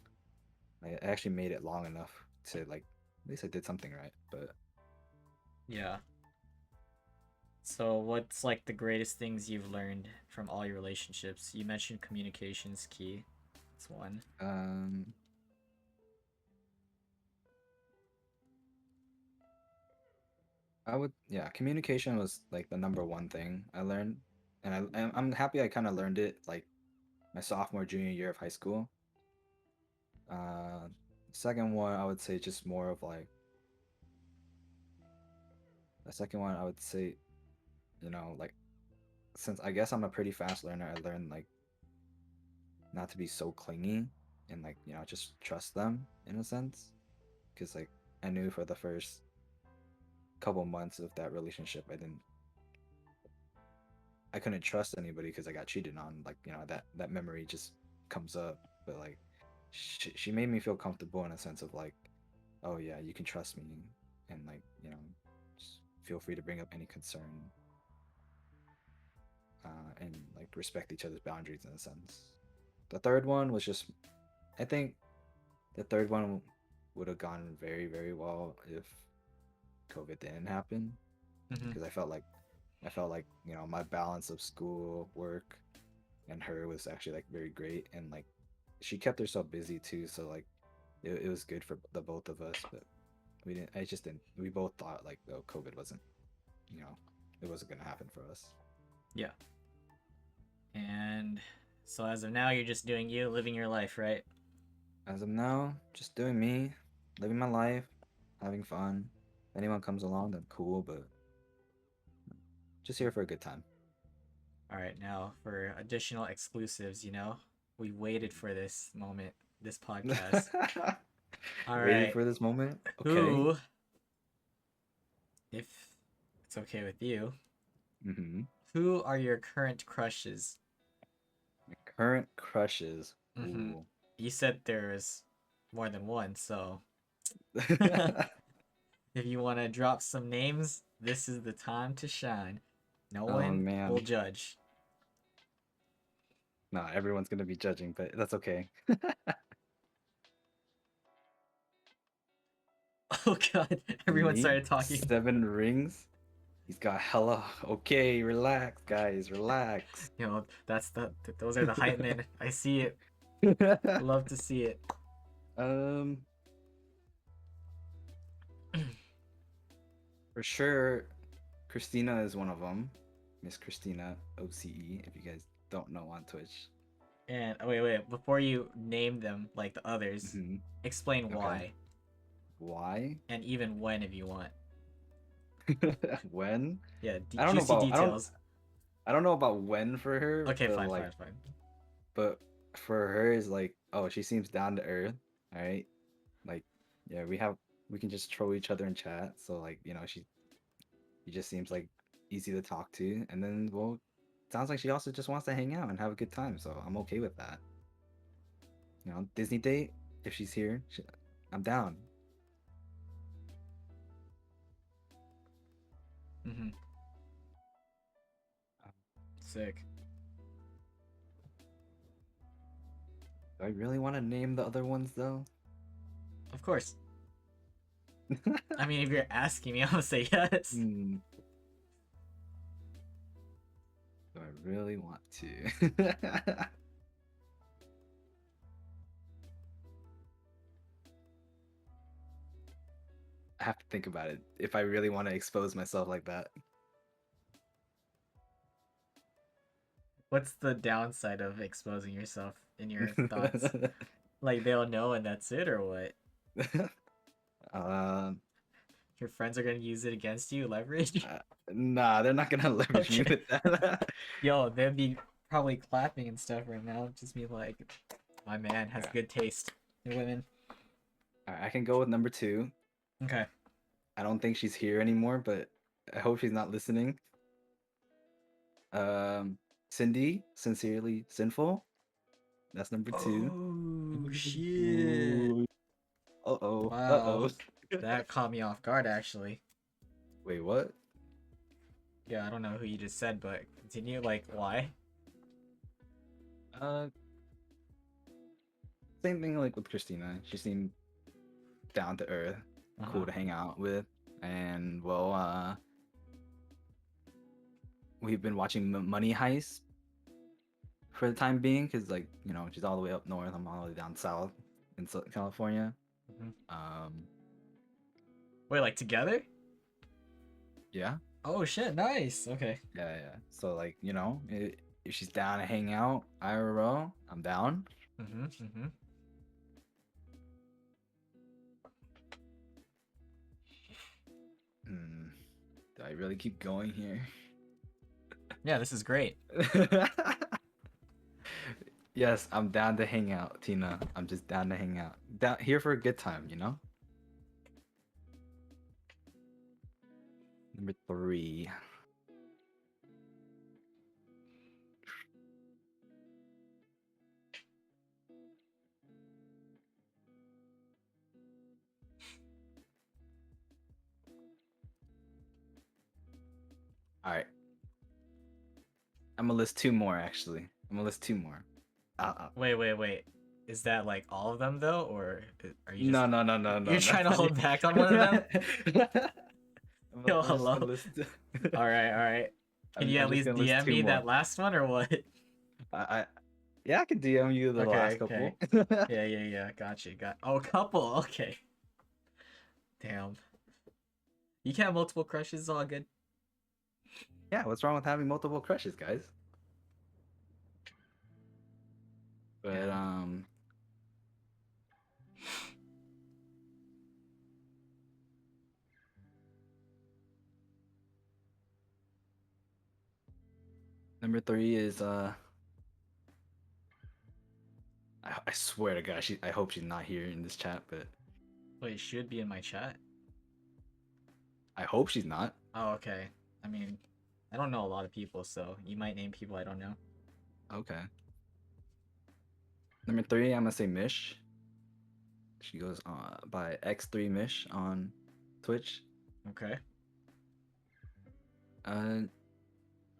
I actually made it long enough to like at least I did something right. But Yeah. So what's like the greatest things you've learned from all your relationships? You mentioned communication's key. That's one. um, yeah, communication was like the number one thing I learned, and I'm happy I kind of learned it like my sophomore junior year of high school. Uh, Second one I would say just more of like the second one I would say you know, like since I guess I'm a pretty fast learner, I learned like not to be so clingy and like, you know, just trust them in a sense. Because like I knew for the first couple months of that relationship, I couldn't trust anybody because I got cheated on. Like, you know, that memory just comes up. But like, she made me feel comfortable in a sense of like, oh yeah, you can trust me, and like, you know, just feel free to bring up any concern, and like respect each other's boundaries in a sense. The third one was just, I think, the third one would have gone very very well if COVID didn't happen, Mm-hmm. because I felt like, you know, my balance of school, work, and her was actually like very great, and like she kept herself busy too, so like it was good for the both of us. But we didn't. I just didn't. We both thought like, oh, COVID wasn't, you know, it wasn't gonna happen for us. Yeah. And so as of now, you're just doing you, living your life, right? As of now, just doing me, living my life, having fun. If anyone comes along, then cool, but just here for a good time. All right, now for additional exclusives, we waited for this moment, this podcast. All Waiting right, for this moment. Okay. who, if it's okay with you, Mm-hmm. who are your current crushes? Current crushes. Mm-hmm. Ooh. You said there's more than one, so if you want to drop some names, this is the time to shine. No Oh one will man. judge. No, everyone's gonna be judging, but that's okay. Oh god, everyone Me, started talking. 7 rings. He's got hella. Okay, relax, guys, relax. Those are the hype men. I see it. Love to see it. um, for sure, Christina is one of them. Miss Christina OCE. If you guys don't know on Twitch. And wait, before you name them like the others, Hmm. explain Okay. why Why? and even when if you want. When? Yeah, I don't know juicy about. details. I don't know about when for her, Okay, but fine, like, fine, fine. but for her is like, oh, she seems down to earth. All right. Like, yeah, we can just troll each other in chat. So like, you know, she just seems like easy to talk to. And then, well, sounds like she also just wants to hang out and have a good time. So I'm okay with that. You know, Disney date, if she's here, I'm down. Mm-hmm. Sick. Do I really want to name the other ones though? Of course. I mean, if you're asking me, I'm gonna say yes. Hmm. Do I really want to? I have to think about it if I really want to expose myself like that. What's the downside of exposing yourself in your thoughts? Like they'll know and that's it, or what? um, Your friends are gonna use it against you, leverage? nah, they're not gonna leverage me Okay. with that. Yo, they'd be probably clapping and stuff right now. Just be like, my man has Alright. good taste in women. Alright, I can go with number 2. Okay. I don't think she's here anymore, but I hope she's not listening. Cindy, sincerely sinful. That's number 2. Oh shit! Ooh. Uh-oh. Wow, Uh-oh. that caught me off guard actually. Wait, what? Yeah, I don't know who you just said, but continue. Like, why? Uh, Same thing like with Christina. She seemed down to earth, cool to hang out with, and well, we've been watching Money Heist for the time being because, like, you know, she's all the way up north, I'm all the way down south in California. Mhm. Um, Wait, like together? yeah, Oh shit! Nice. Okay. yeah. So like, you know, if she's down to hang out IRL, I'm down. Mm-hmm. Hmm. Do I really keep going here? Yeah, this is great. Yes, I'm down to hang out, Tina. I'm just down to hang out. Down here for a good time, you know? Number 3. All right. I'm gonna list 2 more actually. I'm gonna list 2 more. Wait. Is that like all of them though, or are you just No. you're trying to hold back on one of them? Yo, I'm just hello. gonna list. All right. Can you I'm at just least gonna list DM 2 me more. that last one or what? I yeah, I can DM you the last couple. Yeah. Got you. Oh, couple. Okay. Damn. You can have multiple crushes. It's all good. Yeah, what's wrong with having multiple crushes, guys? But Yeah. Number 3 is I swear to God, I hope she's not here in this chat, but Wait, it should be in my chat. I hope she's not. Oh, okay. I mean, I don't know a lot of people, so you might name people I don't know. Okay. Number 3, I'm gonna say Mish. She goes by X3Mish on Twitch. Okay. Uh,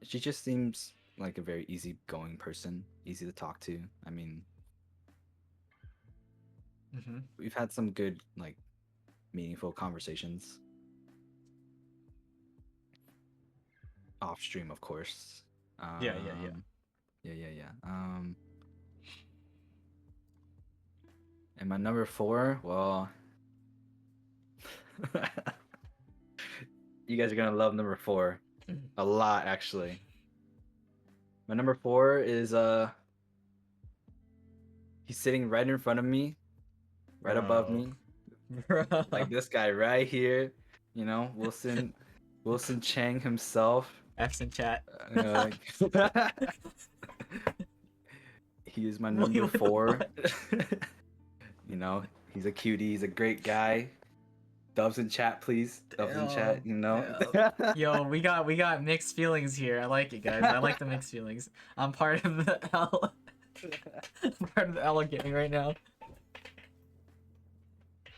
she just seems like a very easygoing person, easy to talk to. I mean, Mm-hmm. we've had some good, like, meaningful conversations. Off stream, of course. Yeah. Yeah. And my number 4, well, you guys are gonna love number 4 a lot, actually. My number 4 is he's sitting right in front of me, right above Bro. me, Bro. like this guy right here. You know, Wilson Chang himself. F's in chat. Like, he is my Wait, number what the 4. fuck? You know, he's a cutie. He's a great guy. Dubs in chat, please. Dubs in chat. You know. Yo, we got mixed feelings here. I like it, guys. I like the mixed feelings. I'm part of the L. I'm part of the L gang right now.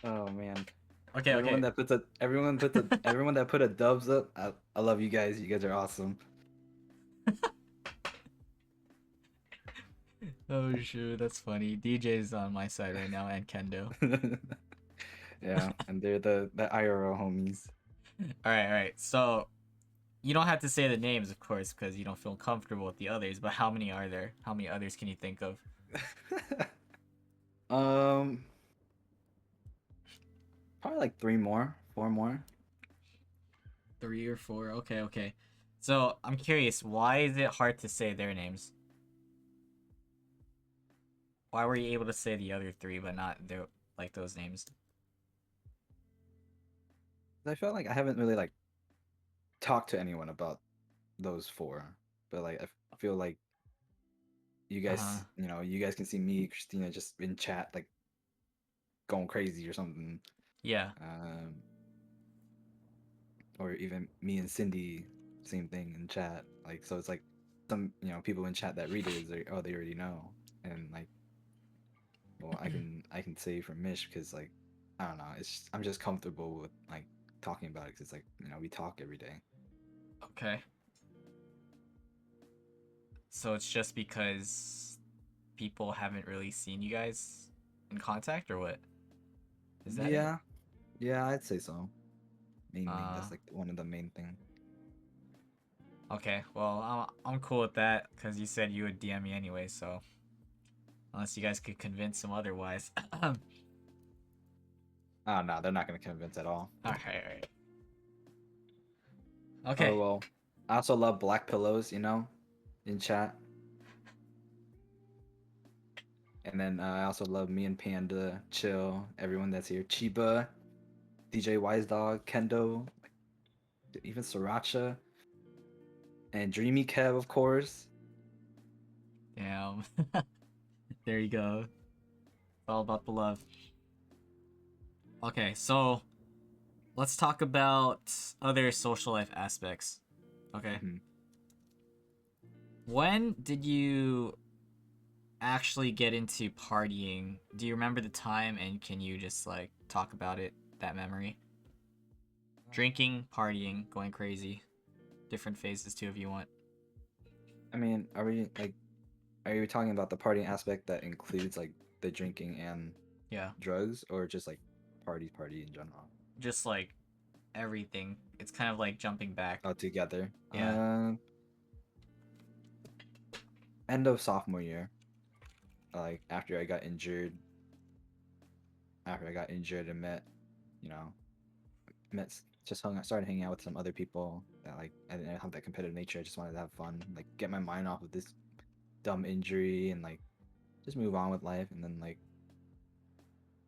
Oh man. Okay. Everyone that put a dubs up. I love you guys. You guys are awesome. Oh shoot, that's funny. DJ's on my side right now and Kendo. Yeah, and they're the IRL homies. All right. So you don't have to say the names, of course, because you don't feel comfortable with the others. But how many are there? How many others can you think of? Probably like 3 more, 4 more. 3 or 4. Okay. So I'm curious, why is it hard to say their names? Why were you able to say the other 3 but not their like those names? I felt like I haven't really like talked to anyone about those 4, but like I feel like you guys, you guys can see me, Christina, just in chat like going crazy or something. Yeah. Or even me and Cindy, same thing in chat. Like, so it's like some people in chat that read it is like, oh, they already know, and like, well, I can say for Mish because like I don't know, I'm just comfortable with like talking about it because it's like we talk every day. Okay. So it's just because people haven't really seen you guys in contact, or what? Is that it? Yeah, I'd say so. Mainly, that's Uh, like one of the main thing. Okay, well, I'm cool with that because you said you would DM me anyway, so unless you guys could convince them otherwise. Oh no, they're not gonna convince at all. Alright. Oh Okay. well, I also love black pillows, in chat. And then I also love me and Panda, Chill, everyone that's here, Chiba, DJ Wise Dog, Kendo, even Sriracha, and Dreamy Kev, of course. Damn. There you go. It's all about the love. Okay, so let's talk about other social life aspects. Okay. Mhm. When did you actually get into partying? Do you remember the time, and can you just like talk about it, that memory? Drinking, partying, going crazy. Different phases too if you want. I mean, are you talking about the partying aspect that includes like the drinking and Yeah. drugs, or just like party in general Just like everything. It's kind of like jumping back. altogether? Yeah. End of sophomore year, like after I got injured and you know, started hanging out with some other people that like I didn't have that competitive nature. I just wanted to have fun, like get my mind off of this dumb injury and like just move on with life. And then like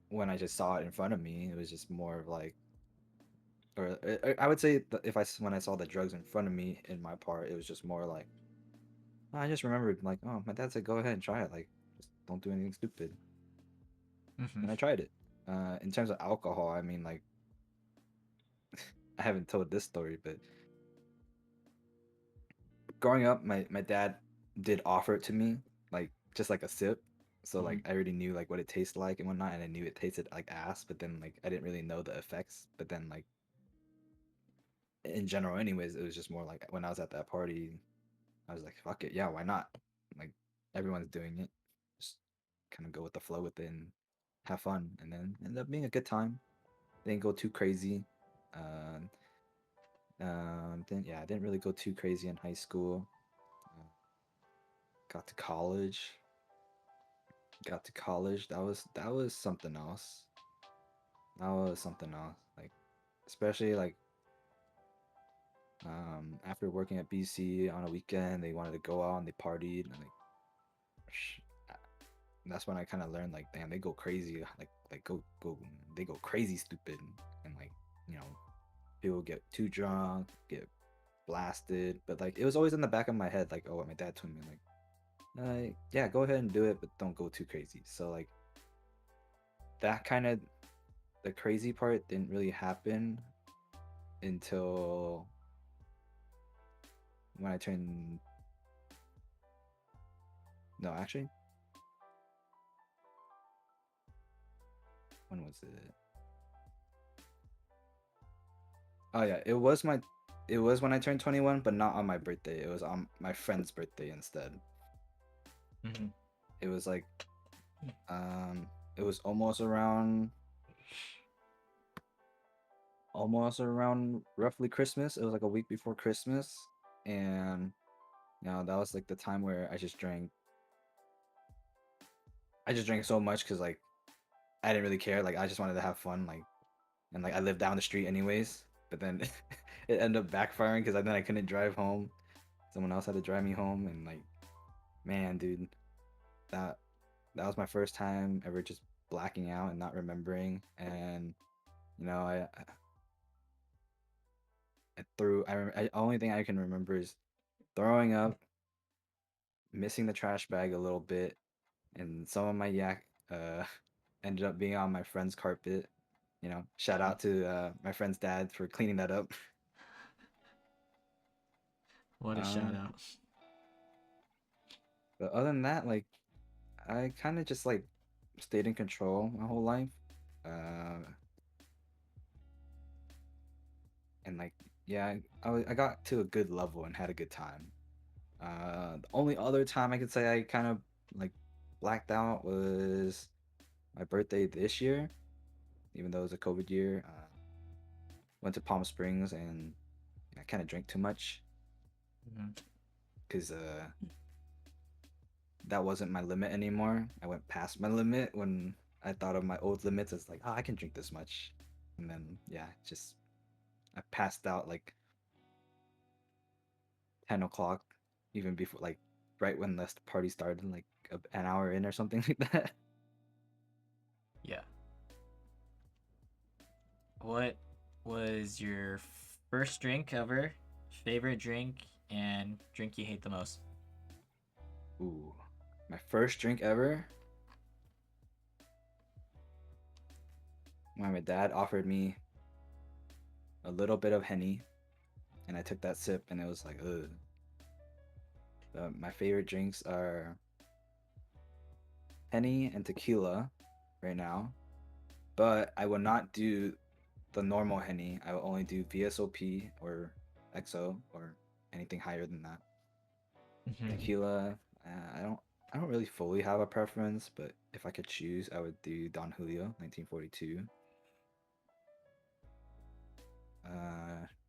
when I just saw it in front of me, it was just more of like, or I would say that when I saw the drugs in front of me in my part, it was just more like I just remembered like, oh, my dad said go ahead and try it, like just don't do anything stupid, Mm-hmm. and I tried it. In terms of alcohol, I mean like I haven't told this story, but growing up, my dad did offer it to me, like just like a sip. So Mm-hmm. like I already knew like what it tasted like and whatnot, and I knew it tasted like ass. But then like I didn't really know the effects. But then like in general, anyways, it was just more like when I was at that party, I was like, fuck it, yeah, why not? Like everyone's doing it, just kind of go with the flow with it and have fun, and then ended up being a good time. Didn't go too crazy. Um, then yeah, I didn't really go too crazy in high school. Uh, got to college. That was something else. That was something else. Like especially like after working at BC on a weekend, they wanted to go out and they partied and like sh- that's when I kind of learned like damn they go crazy like go they go crazy stupid and like you know people get too drunk get blasted, but like it was always in the back of my head like oh what my dad told me like yeah go ahead and do it but don't go too crazy. So like that kind of the crazy part didn't really happen until when I turned no actually when was it? Oh yeah, it was when I turned 21, but not on my birthday. It was on my friend's birthday instead. Mm-hmm. It was like um it was almost around roughly Christmas. It was like a week before Christmas, and that was like the time where I just drank so much cuz like I didn't really care. Like I just wanted to have fun like and like I lived down the street anyways. But then it ended up backfiring because then I couldn't drive home. Someone else had to drive me home, and like, man, dude, that that was my first time ever just blacking out and not remembering. And you know, I threw. Only thing I can remember is throwing up, missing the trash bag a little bit, and some of my yak ended up being on my friend's carpet. Shout out to my friend's dad for cleaning that up. What a shout Um, out. but other than that, like I kind of just like stayed in control my whole life. Uh, and like yeah, I got to a good level and had a good time. The only other time I could say I kind of like blacked out was my birthday this year, even though it was a COVID year. Went to Palm Springs and I kind of drank too much Mm-hmm. because that wasn't my limit anymore. I went past my limit when I thought of my old limits as like, oh, I can drink this much, and then yeah, just I passed out like 10 o'clock, even before like right when the party started, like an hour in or something like that. Yeah. What was your first drink ever? Favorite drink? and drink you hate the most. Ooh, my first drink ever. When my dad offered me a little bit of Henny, and I took that sip, and it was like, ugh. My favorite drinks are Henny and tequila right now, but I will not do the normal Henny. I will only do VSOP or XO or anything higher than that. Tequila, I don't really fully have a preference, but if I could choose, I would do Don Julio 1942.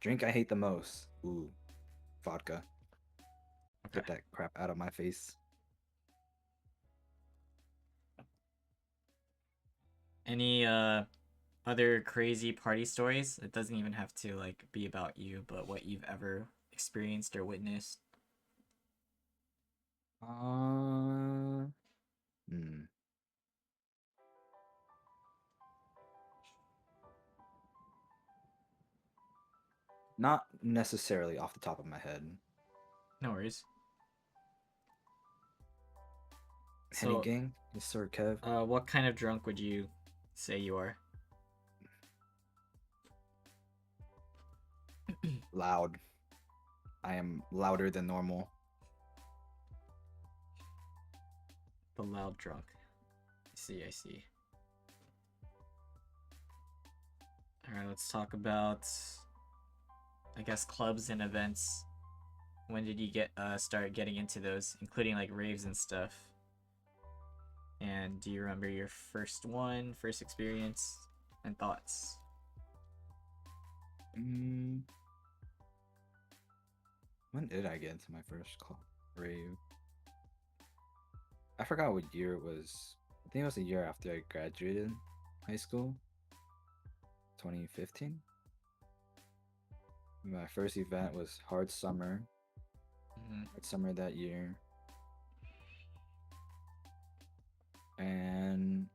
Drink I hate the most. Ooh, vodka. Okay. Get that crap out of my face. Any other crazy party stories? It doesn't even have to like be about you, but what you've ever experienced or witnessed. Hmm. Not necessarily off the top of my head. No worries. Henny So, gang? Yes, sir, Kev. what kind of drunk would you say you are? Loud. I am louder than normal. The loud drunk. I see, I see. Alright, let's talk about, I guess, clubs and events. When did you start getting into those, including like raves and stuff? And do you remember your first one, first experience, and thoughts? When did I get into my first club rave? I forgot what year it was. I think it was a year after I graduated high school. 2015. My first event was Hard Summer. Hard Summer that year. And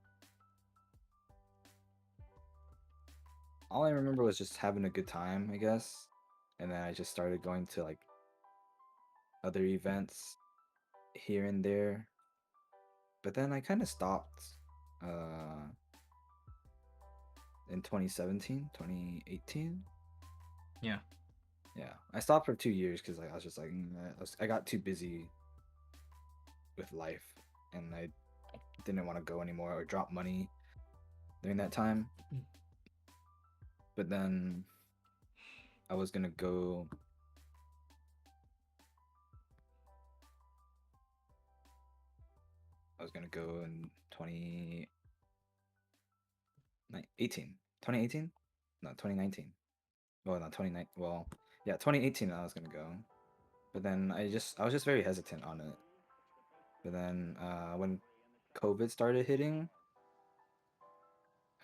all I remember was just having a good time, I guess. And then I just started going to like other events here and there. But then I kind of stopped in 2017, 2018. Yeah. Yeah, I stopped for 2 years because like I was just like I got too busy with life, and I didn't want to go anymore or drop money during that time. But then I was gonna go. I was gonna go in 2018. 2018? No, 2019. Well, not 2019. Well, yeah, 2018 I was gonna go. But then I was just very hesitant on it. But then when COVID started hitting,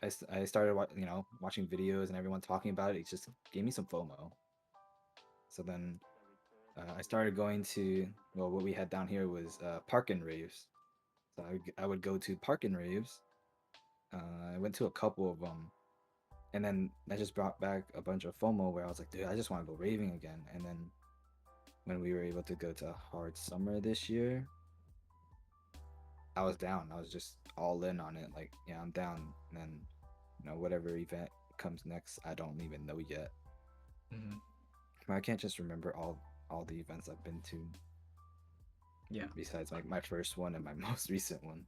I started watching videos and everyone talking about it. It just gave me some FOMO. So then I started going to, well, what we had down here was park and raves. So I would go to park and raves. I went to a couple of them, and then that just brought back a bunch of FOMO where I was like, dude, I just want to go raving again. And then when we were able to go to Hard Summer this year, I was down. I was just all in on it. Like, yeah, I'm down. And then, whatever event comes next, I don't even know yet. I can't just remember all the events I've been to. Yeah. Besides like my first one and my most recent one.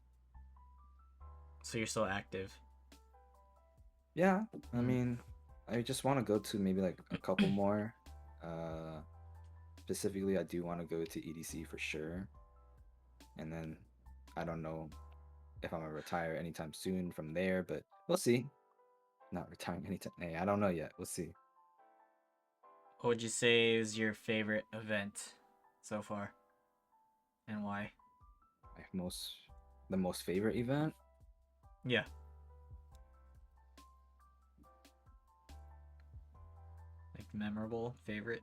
So you're still active. Yeah, I mean, I just want to go to maybe like a couple more. Specifically, I do want to go to EDC for sure. And then I don't know if I'm gonna retire anytime soon from there, but we'll see. Not retiring anytime. Hey, I don't know yet. We'll see. What would you say is your favorite event so far, and why? The most favorite event? Yeah. Like memorable favorite?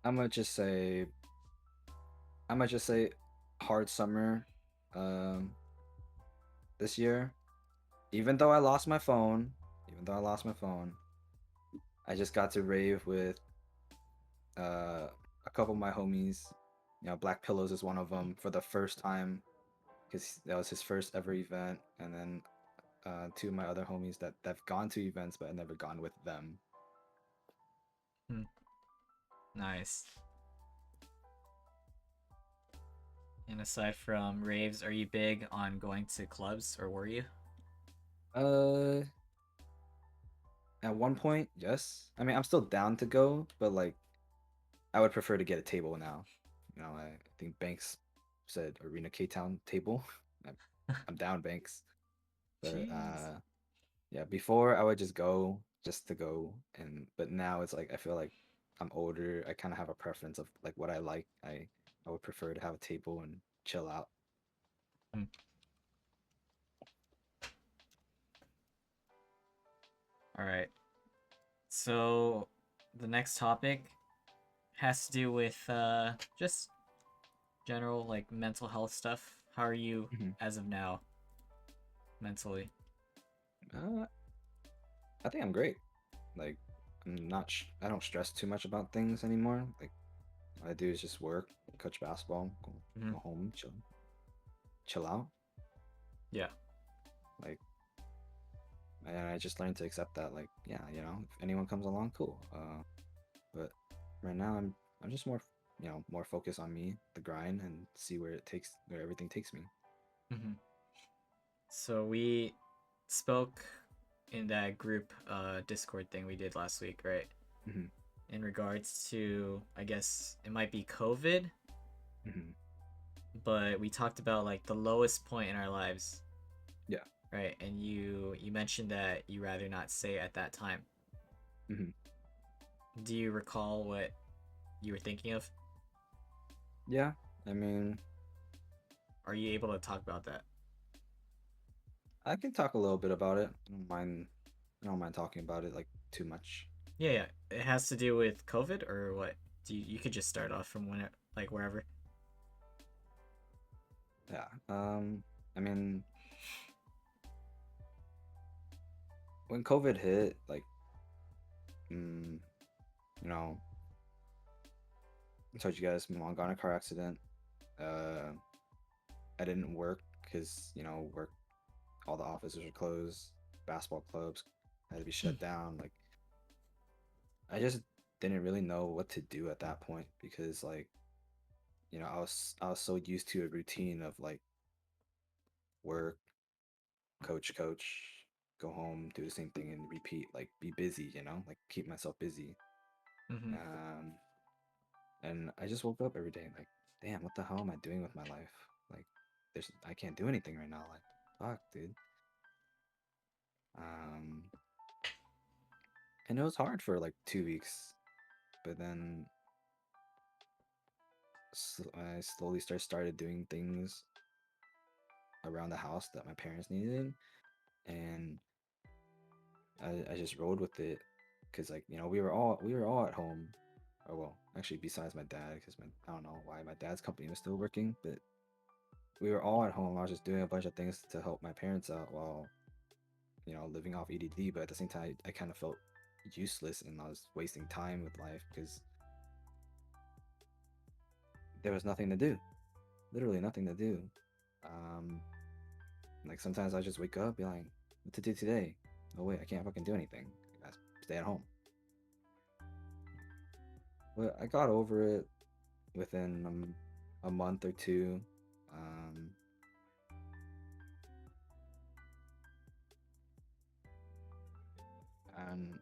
I'm gonna just say Hard Summer this year. Even though I lost my phone, I just got to rave with a couple of my homies, Black Pillows is one of them for the first time because that was his first ever event, and then two of my other homies that've gone to events but I've never gone with them. Hmm. Nice. And aside from raves, are you big on going to clubs, or were you? Uh, at one point, yes. I mean, I'm still down to go, but like, I would prefer to get a table now. I think Banks said Arena K Town table. I'm, I'm down, Banks. But Jeez. yeah, before I would just go just to go, and but now it's like I feel like I'm older. I kind of have a preference of like what I like. I would prefer to have a table and chill out. Hmm. All right. So the next topic has to do with just general like mental health stuff. How are you Mhm. as of now mentally? Uh, I think I'm great. Like I don't stress too much about things anymore. Like all I do is just work, coach basketball, Hmm. go home, chill out. Yeah. Like, and I just learned to accept that. Like, yeah, if anyone comes along, cool. But right now I'm just more, more focused on me, the grind, and see where everything takes me. Hmm. So we spoke in that group Discord thing we did last week, right? Hmm. In regards to, I guess it might be COVID, Hmm. but we talked about like the lowest point in our lives, Yeah. right? And you mentioned that you rather not say at that time. Hmm. Do you recall what you were thinking of? Yeah. I mean, Are you able to talk about that? I can talk a little bit about it. I don't mind. I don't mind talking about it like too much. Yeah, yeah. It has to do with COVID or what? You could just start off from when it, like wherever. Yeah. I mean, when COVID hit, like, mm, you know, I told you guys my mom got in a car accident. Uh, I didn't work because work all the offices were closed, basketball clubs had to be shut down. Like I just didn't really know what to do at that point because like I was so used to a routine of like work, coach, go home, do the same thing and repeat, like be busy, like keep myself busy. Mm-hmm. Um, and I just woke up every day like, damn, what the hell am I doing with my life? Like, I can't do anything right now. Like, fuck, dude. Um, and it was hard for like 2 weeks, but then I slowly started doing things around the house that my parents needed, and I just rode with it because like we were all at home. Oh well, actually besides my dad, because I don't know why my dad's company was still working, but we were all at home. I was just doing a bunch of things to help my parents out while living off EDD, but at the same time I kind of felt useless and I was wasting time with life because there was nothing to do, literally nothing to do. Um, like sometimes I just wake up, be like, what to do today? Oh wait, I can't fucking do anything. I gotta stay at home. But I got over it within a month or two. Um, and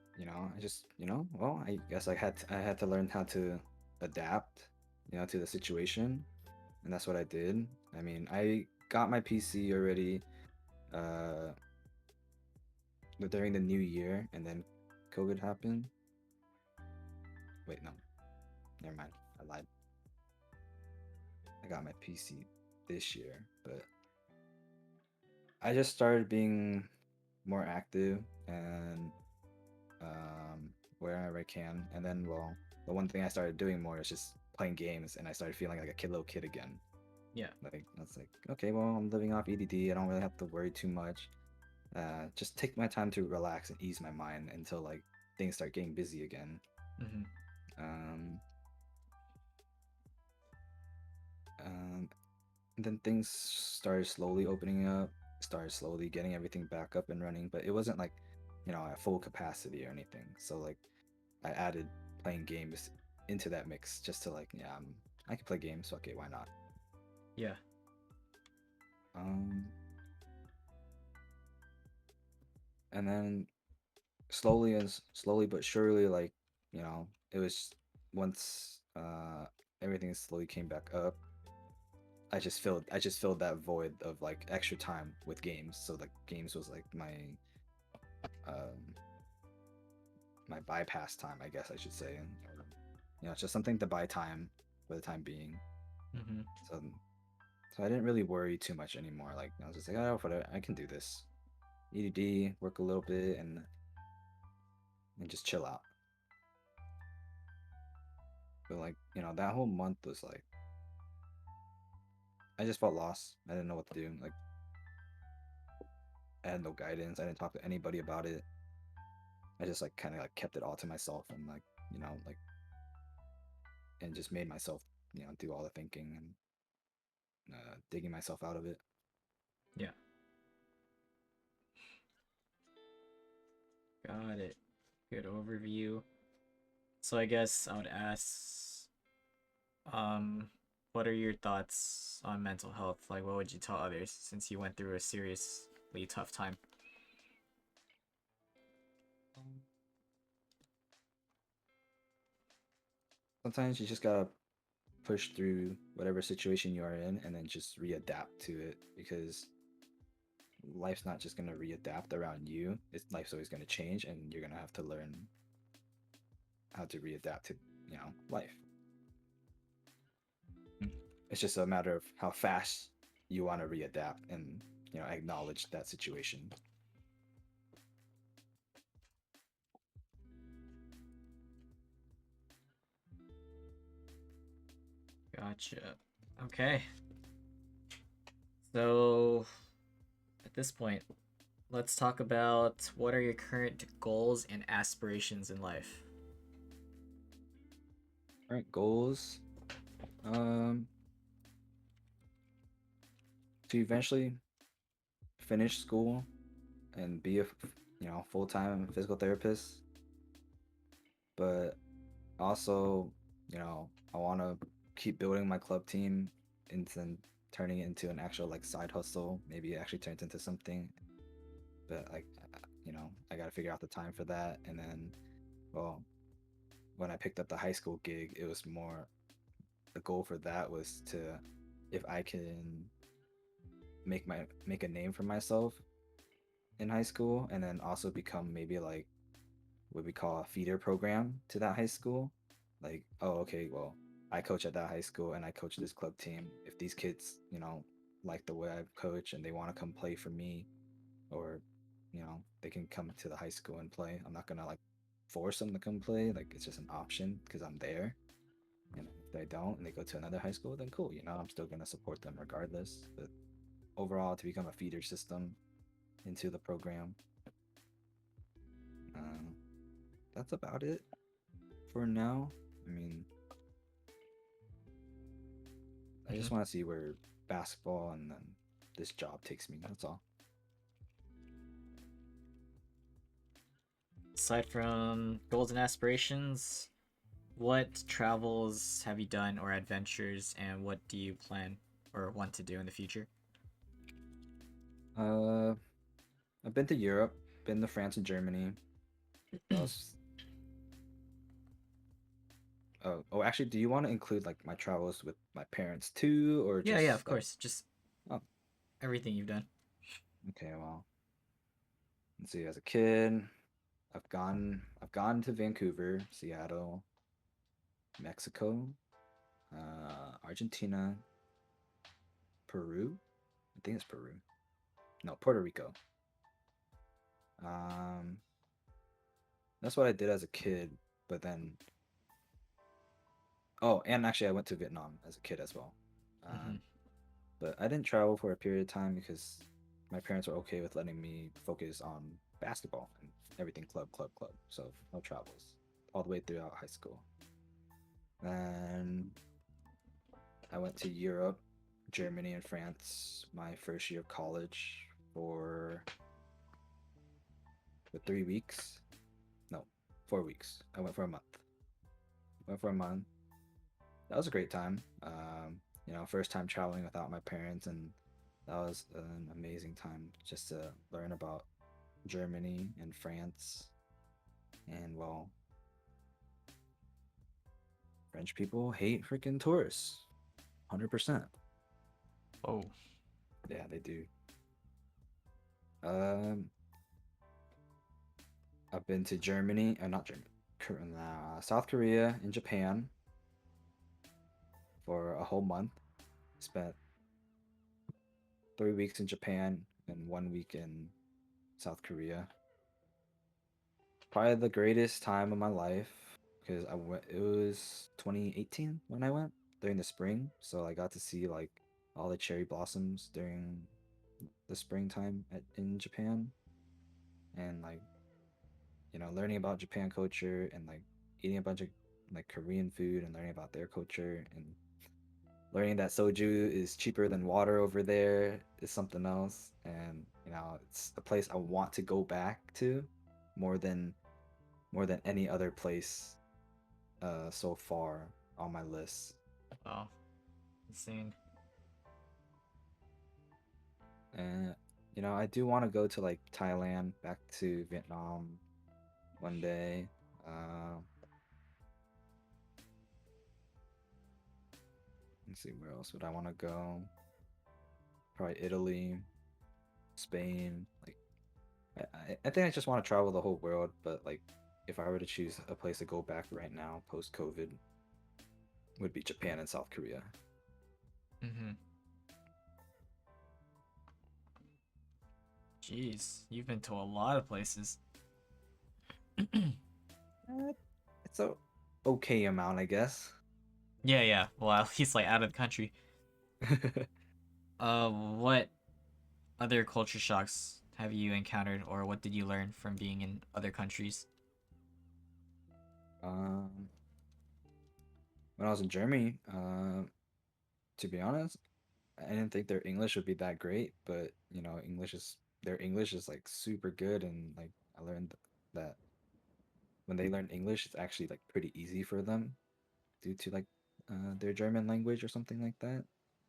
I just well, I guess I had to learn how to adapt, to the situation, and that's what I did. I mean, I got my PC already uh during the new year, and then COVID happened. Wait, no, never mind. I lied. I got my PC this year, but I just started being more active and wherever I can. And then, well, the one thing I started doing more is just playing games, and I started feeling like a little kid again. Yeah. Like I was like, okay, well, I'm living off EDD. I don't really have to worry too much. Just take my time to relax and ease my mind until like things start getting busy again. Mm-hmm. Um, And then things started slowly opening up, started slowly getting everything back up and running, but it wasn't like, at full capacity or anything. So like I added playing games into that mix just to like, yeah, I can play games, so okay, why not? Yeah. Um, and then slowly but surely, like, it was once everything slowly came back up, I just filled that void of like extra time with games. So like games was like um my bypass time, I guess I should say, and it's just something to buy time for the time being. Mm-hmm. So I didn't really worry too much anymore. Like I was just like, oh, whatever, I can do this. EDD, work a little bit, and just chill out. But like that whole month was like I just felt lost. I didn't know what to do. Like I had no guidance. I didn't talk to anybody about it. I just like kind of like kept it all to myself and like like and just made myself do all the thinking and digging myself out of it. Yeah. Got it. Good overview. So I guess I would ask, um, what are your thoughts on mental health? Like, what would you tell others since you went through a seriously tough time? Sometimes you just gotta push through whatever situation you are in and then just readapt to it because life's not just gonna readapt around you. Life's always gonna change and you're gonna have to learn how to readapt to life. Mm. It's just a matter of how fast you want to readapt and acknowledge that situation. Gotcha. Okay. So at this point, let's talk about what are your current goals and aspirations in life? All right, goals. Um, to eventually finish school and be a full-time physical therapist, but also I want to keep building my club team and then turning it into an actual like side hustle. Maybe it actually turns into something, but like I got to figure out the time for that. And then, well, when I picked up the high school gig, it was more the goal for that was to if I can make a name for myself in high school and then also become maybe like what we call a feeder program to that high school. Like, oh, okay, well, I coach at that high school and I coach this club team. If these kids, like the way I coach and they want to come play for me, or, they can come to the high school and play. I'm not gonna like force them to come play. Like, it's just an option because I'm there. And if they don't and they go to another high school, then cool, I'm still gonna support them regardless. But overall, to become a feeder system into the program, uh, that's about it for now. I mean, I Mhm. just want to see where basketball and then this job takes me. That's all. Aside from goals and aspirations, what travels have you done or adventures, and what do you plan or want to do in the future? Uh, I've been to Europe, been to France and Germany. What else? Oh, actually, do you want to include like my travels with my parents too, or Yeah, yeah, of just course. Just oh, everything you've done. okay, well, let's see. As a kid, I've gone to Vancouver, Seattle, Mexico, Argentina, Peru. I think it's Peru. No, Puerto Rico. Um, that's what I did as a kid. But then, oh, and actually, I went to Vietnam as a kid as well. Hmm. But I didn't travel for a period of time because my parents were okay with letting me focus on basketball and everything club, club, club. So no travels all the way throughout high school. And I went to Europe, Germany and France my first year of college for 3 weeks. No, 4 weeks. I went for a month. Went for a month. That was a great time. First time traveling without my parents, and that was an amazing time just to learn about Germany and France. And well, French people hate freaking tourists. 100%. Oh. Yeah, they do. Um, I've been to Germany, not Germany, South Korea and Japan for a whole month. Spent 3 weeks in Japan and 1 week in South Korea. Probably the greatest time of my life because I went. It was 2018 when I went during the spring, so I got to see like all the cherry blossoms during the springtime in Japan, and like learning about Japan culture and like eating a bunch of like Korean food and learning about their culture and learning that soju is cheaper than water over there is something else. And it's a place I want to go back to more than any other place so far on my list. Oh. Insane. And I do want to go to like Thailand, back to Vietnam one day. Let's see, where else would I want to go? Probably Italy, Spain. Like, I think I just want to travel the whole world. But like, if I were to choose a place to go back right now, post COVID, would be Japan and South Korea. Mm-hmm. Jeez, you've been to a lot of places. It's a okay amount, I guess. Yeah. Well, at least like out of the country. What other culture shocks have you encountered, or what did you learn from being in other countries? um, when I was in Germany, to be honest, I didn't think their English would be that great, but their English is like super good, and like I learned that when they learn English, it's actually like pretty easy for them due to like their German language or something like that.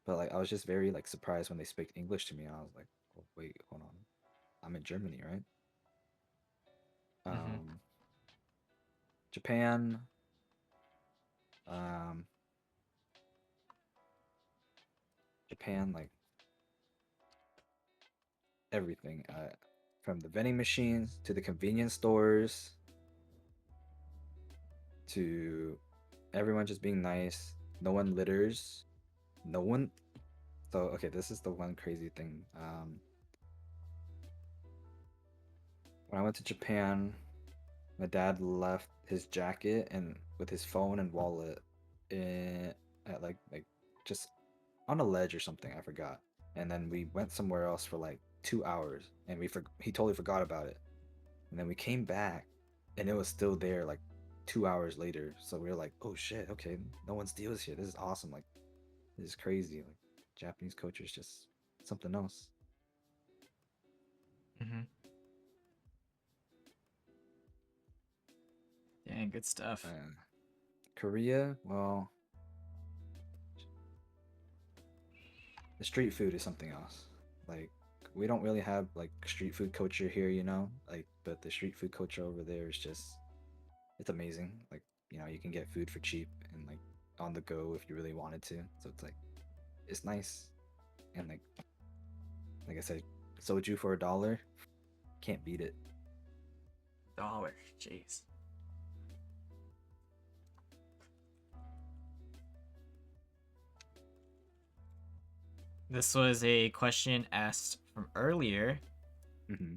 But like I was just very like surprised when they speak English to me. I was like, oh, wait, hold on, I'm in Germany, right? Mm-hmm. Um, Japan, um, like everything, from the vending machines to the convenience stores to everyone just being nice. No one litters. No one. So okay, this is the one crazy thing. When I went to Japan, my dad left his jacket and with his phone and wallet in at like just on a ledge or something. I forgot. And then we went somewhere else for like 2 hours, and he totally forgot about it. And then we came back, and it was still there like 2 hours later. So we were like, oh shit, okay, no one steals here. This is awesome. Like, this is crazy. Like, Japanese culture is just something else. Mm-hmm. Dang, good stuff. Korea, well, the street food is something else. Like, we don't really have like street food culture here, like, but the street food culture over there is just, it's amazing. Like, you can get food for cheap and like on the go if you really wanted to. So it's like, it's nice. And like I said, soju for $1, can't beat it. $1. Jeez. This was a question asked from earlier Hmm.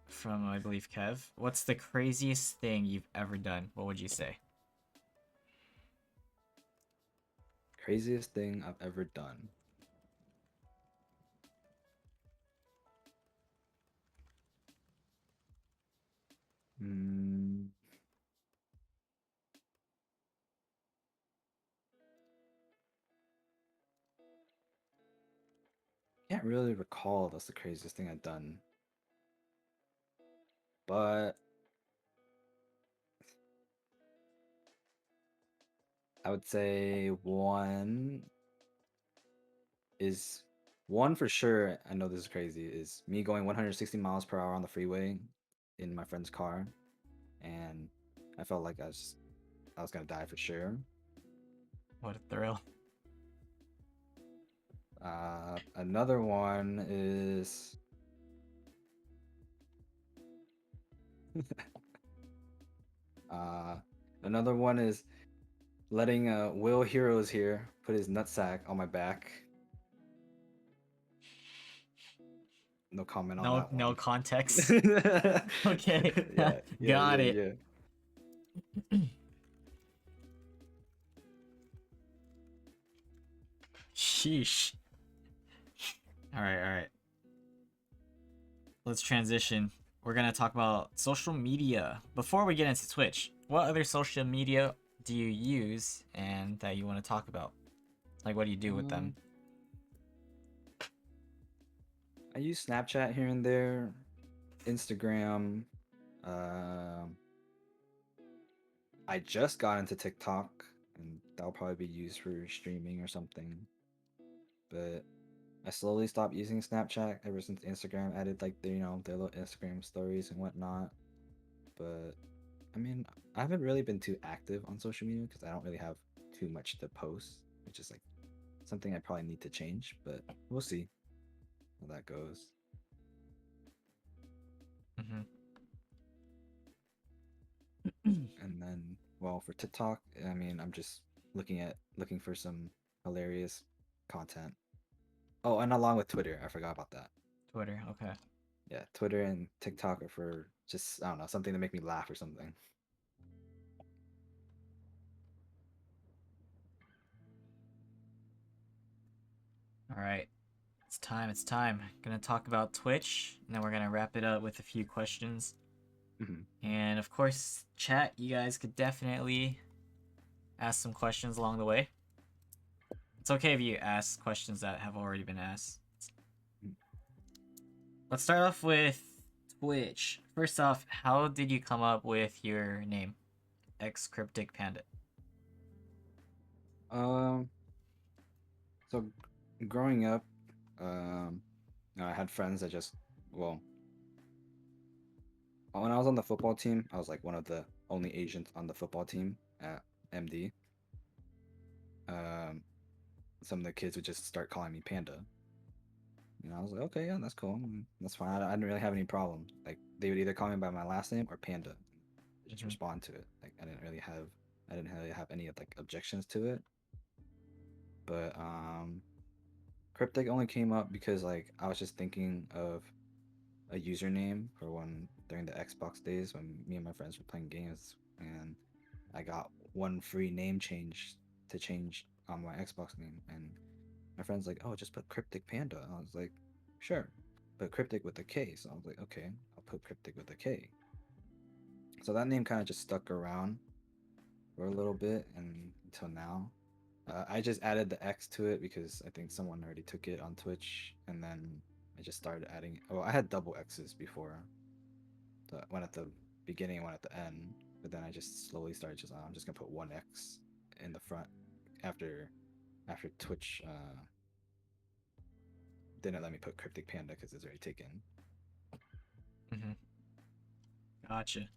from, I believe, Kev. What's the craziest thing you've ever done? What would you say? Craziest thing I've ever done. Mm, can't really recall that's the craziest thing I've done. But I would say one for sure. I know this is crazy. Is me going 160 miles per hour on the freeway in my friend's car, and I felt like I was gonna die for sure. What a thrill. Another one is uh, another one is letting Will Heroes here put his nutsack on my back. No comment on No, that no one. context. Okay, Yeah, got it. yeah. Sheesh. All right, all right. Let's transition. We're gonna talk about social media. Before we get into Twitch, what other social media do you use and that you want to talk about? Like, what do you do with them? I use Snapchat here and there, Instagram. Um, I just got into TikTok, and that'll probably be used for streaming or something. But I slowly stopped using Snapchat ever since Instagram added like their little Instagram stories and whatnot. But I mean, I haven't really been too active on social media because I don't really have too much to post, which is like something I probably need to change. But we'll see how that goes. Mm-hmm. And then, well, for TikTok, I mean, I'm just looking for some hilarious content. Oh, and along with Twitter, I forgot about that. Twitter, okay. Yeah, Twitter and TikTok are for just I don't know something to make me laugh or something. All right. It's time, it's time. Gonna talk about Twitch, and then we're gonna wrap it up with a few questions. Hmm. And of course, chat, you guys could definitely ask some questions along the way. It's okay if you ask questions that have already been asked. Let's start off with Twitch. First off, how did you come up with your name, xKRYPTICPANDA? Um, so growing up, um, I had friends that just well, when I was on the football team, I was like one of the only Asians on the football team at MD. Um, some of the kids would just start calling me Panda. And I was like, okay, yeah, that's cool. That's fine. I didn't really have any problem. Like they would either call me by my last name or Panda. Just Mhm. respond to it. Like I didn't really have any like objections to it. But Cryptic only came up because like I was just thinking of a username for when during the Xbox days when me and my friends were playing games and I got one free name change to change on my Xbox name and my friend's like, "Oh, just put Cryptic Panda." I was like, "Sure." But Cryptic with a K. So I was like, "Okay, I'll put Cryptic with a K." So that name kind of just stuck around for a little bit and until now. I just added the X to it because I think someone already took it on Twitch, and then I just started adding. Oh, I had double X's before, one at the beginning and one at the end. But then I just slowly started I'm just gonna put one X in the front after Twitch didn't let me put Cryptic Panda because it's already taken. Mhm. Gotcha.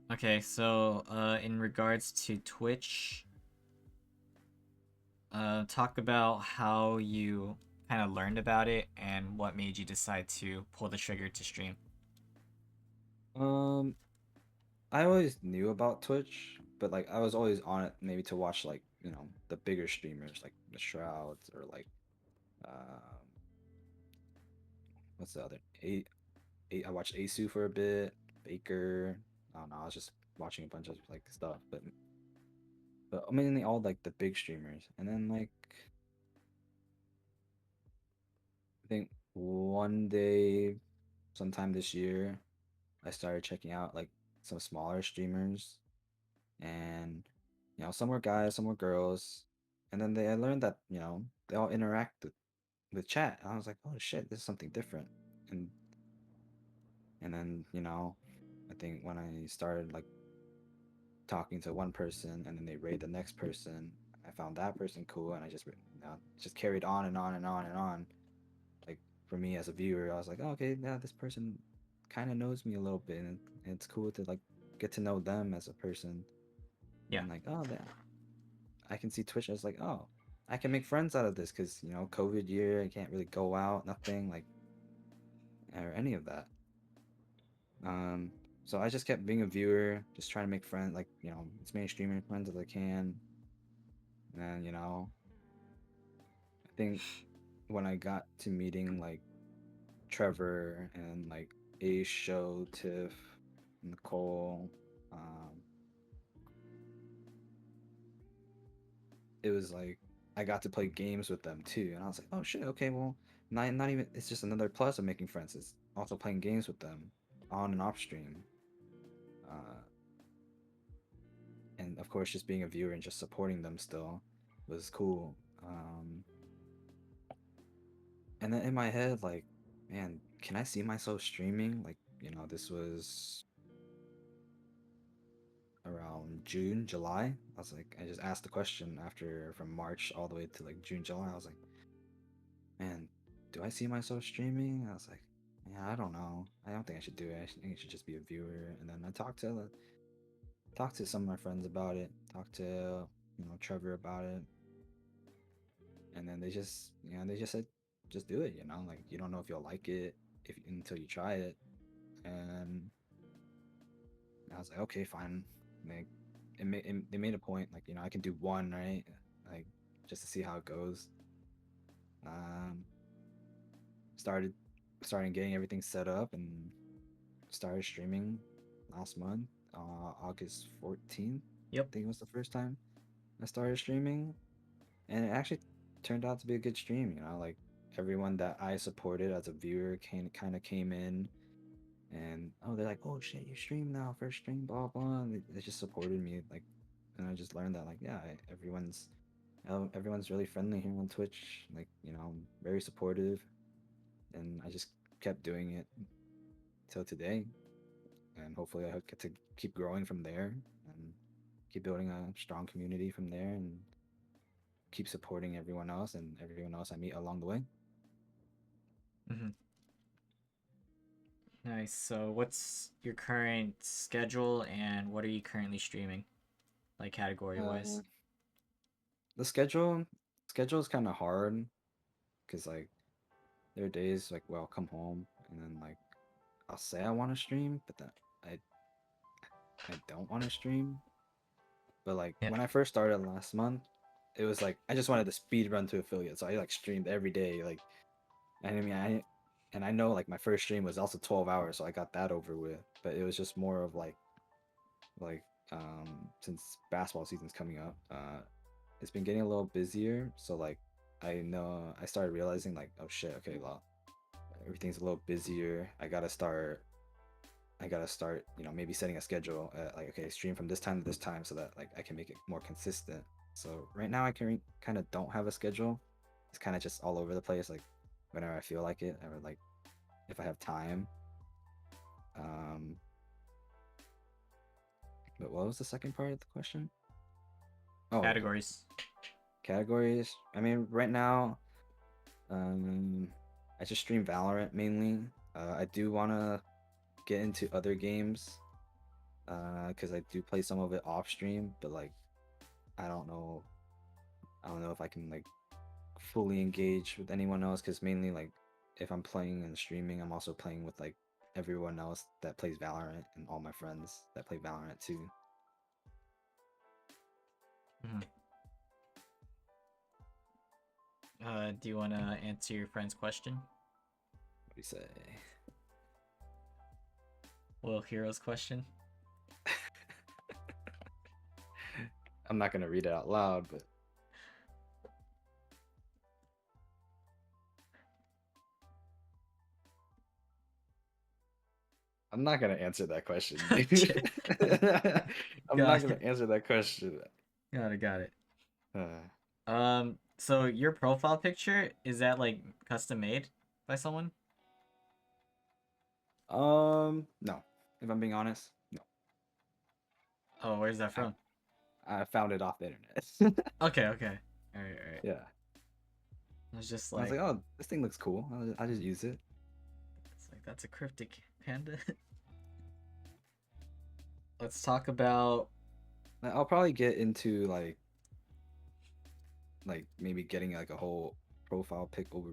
Okay, so in regards to Twitch, talk about how you kind of learned about it and what made you decide to pull the trigger to stream. Um, I always knew about Twitch, but like I was always on it maybe to watch like the bigger streamers like the Shrouds or like um what's the other I watched Asu for a bit, Baker. I don't know. I was just watching a bunch of like stuff, but mainly all like the big streamers. And then like I think one day, sometime this year, I started checking out like some smaller streamers, and some were guys, some were girls, and then I learned that they all interact with chat. I was like, oh shit, this is something different. And and then, I think when I started like talking to one person and then they raid the next person, I found that person cool and I just carried on and on and on and on. Like for me as a viewer, I was like, oh, okay, yeah, this person kind of knows me a little bit, and it's cool to like get to know them as a person. Yeah. And like, oh, I can see Twitch as like, oh, I can make friends out of this because COVID year, I can't really go out, nothing like or any of that. Um, so I just kept being a viewer, just trying to make friends, like as many streaming friends as I can. And I think when I got to meeting like Trevor and like Ace, Show, Tiff, Nicole, um, it was like I got to play games with them too, and I was like, oh shit, okay, well, not even it's just another plus of making friends. It's also playing games with them on and off stream, uh, and of course, just being a viewer and just supporting them still was cool. And then in my head, like, man, can I see myself streaming? Like, this was around June, July. I was like, I just asked the question after from March all the way to like June, July. I was like, man, do I see myself streaming? I was like, yeah, I don't know. I don't think I should do it. I think I should just be a viewer. And then I talked to some of my friends about it. Talked to Trevor about it, and then they just said, just do it. Like you don't know if you'll like it if until you try it. And I was like, okay, fine. Like, they made a point, like, I can do one, right? Like, just to see how it goes. Um, started starting getting everything set up and started streaming last month, August 14th. Yep. I think it was the first time I started streaming, and it actually turned out to be a good stream. Like everyone that I supported as a viewer kind of came in and they're like, oh shit, you stream now, first stream, blah blah. And they just supported me, like, and I just learned that like, yeah, everyone's really friendly here on Twitch, like very supportive, and I just kept doing it till today, and hopefully I get to keep growing from there and keep building a strong community from there and keep supporting everyone else and everyone else I meet along the way. Mm-hmm. Nice. So, what's your current schedule and what are you currently streaming, like category Uh, wise? the schedule is kind of hard because like there are days like where I'll come home and then like I'll say I want to stream, but then I I don't want to stream. But like Yeah. when I first started last month, it was like I just wanted to speed run to affiliate, so I like streamed every day. Like, and I know like my first stream was also 12 hours, so I got that over with. But it was just more of like since basketball season's coming up, it's been getting a little busier. So like I know I started realizing like, oh shit, okay, well, everything's a little busier. I gotta start, maybe setting a schedule, like, okay, stream from this time to this time so that like I can make it more consistent. So right now I can kind of don't have a schedule. It's kind of just all over the place, like whenever I feel like it, or like if I have time. Um, but what was the second part of the question? Oh, Categories. categories. I mean, right now, um, I just stream Valorant mainly. I do want to get into other games, because I do play some of it off stream, but like I don't know, if I can like fully engage with anyone else, because mainly like if I'm playing and streaming, I'm also playing with like everyone else that plays Valorant and all my friends that play Valorant too. Mm-hmm. Do you want to answer your friend's question? What do you say? Will Hero's question? I'm not gonna read it out loud, but I'm not gonna answer that question. Okay. I'm not Got gonna it. answer that question. Got it. Uh, So your profile picture, is that like custom made by someone? No. If I'm being honest, no. Oh, where's that I from? I found it off the internet. Okay, okay. Alright. Yeah. I was just I was like, like, oh, this thing looks cool. I just use it. it's like that's a cryptic panda. Let's talk about I'll probably get into like maybe getting like a whole profile pic over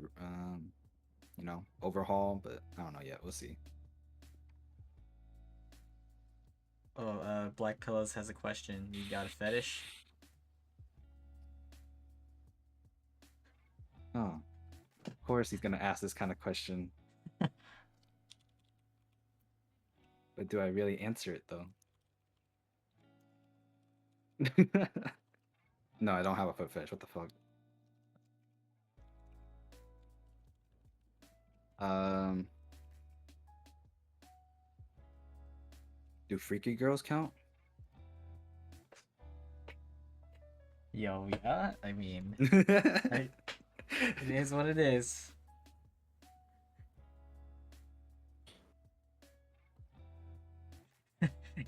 overhaul, but I don't know yet. We'll see. Black Pillows has a question. You got a fetish? Oh, of course he's gonna ask this kind of question. But do I really answer it though? No, I don't have a foot fetish. What the fuck? Um, do freaky girls count? Yo, yeah. I mean, I, it is what it is.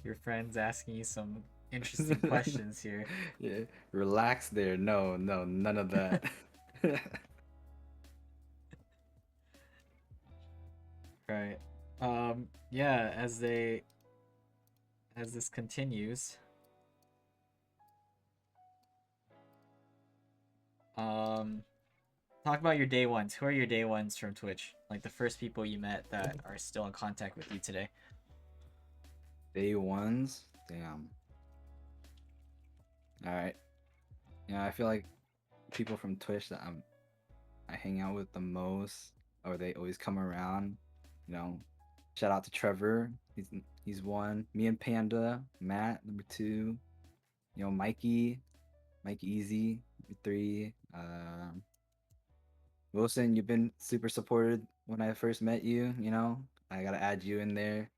Your friend's asking you some interesting questions here. Yeah, relax there. No, no, none of that. Right. Yeah, as this continues, um, talk about your day ones. Who are your day ones from Twitch? Like the first people you met that are still in contact with you today. Day ones? Damn. All right. Yeah, I feel like people from Twitch that I hang out with the most, or they always come around. You know, shout out to Trevor. He's one. Me and Panda, Matt number two. You know, Mike Easy number three. Wilson, you've been super supported when I first met you. You know, I gotta add you in there.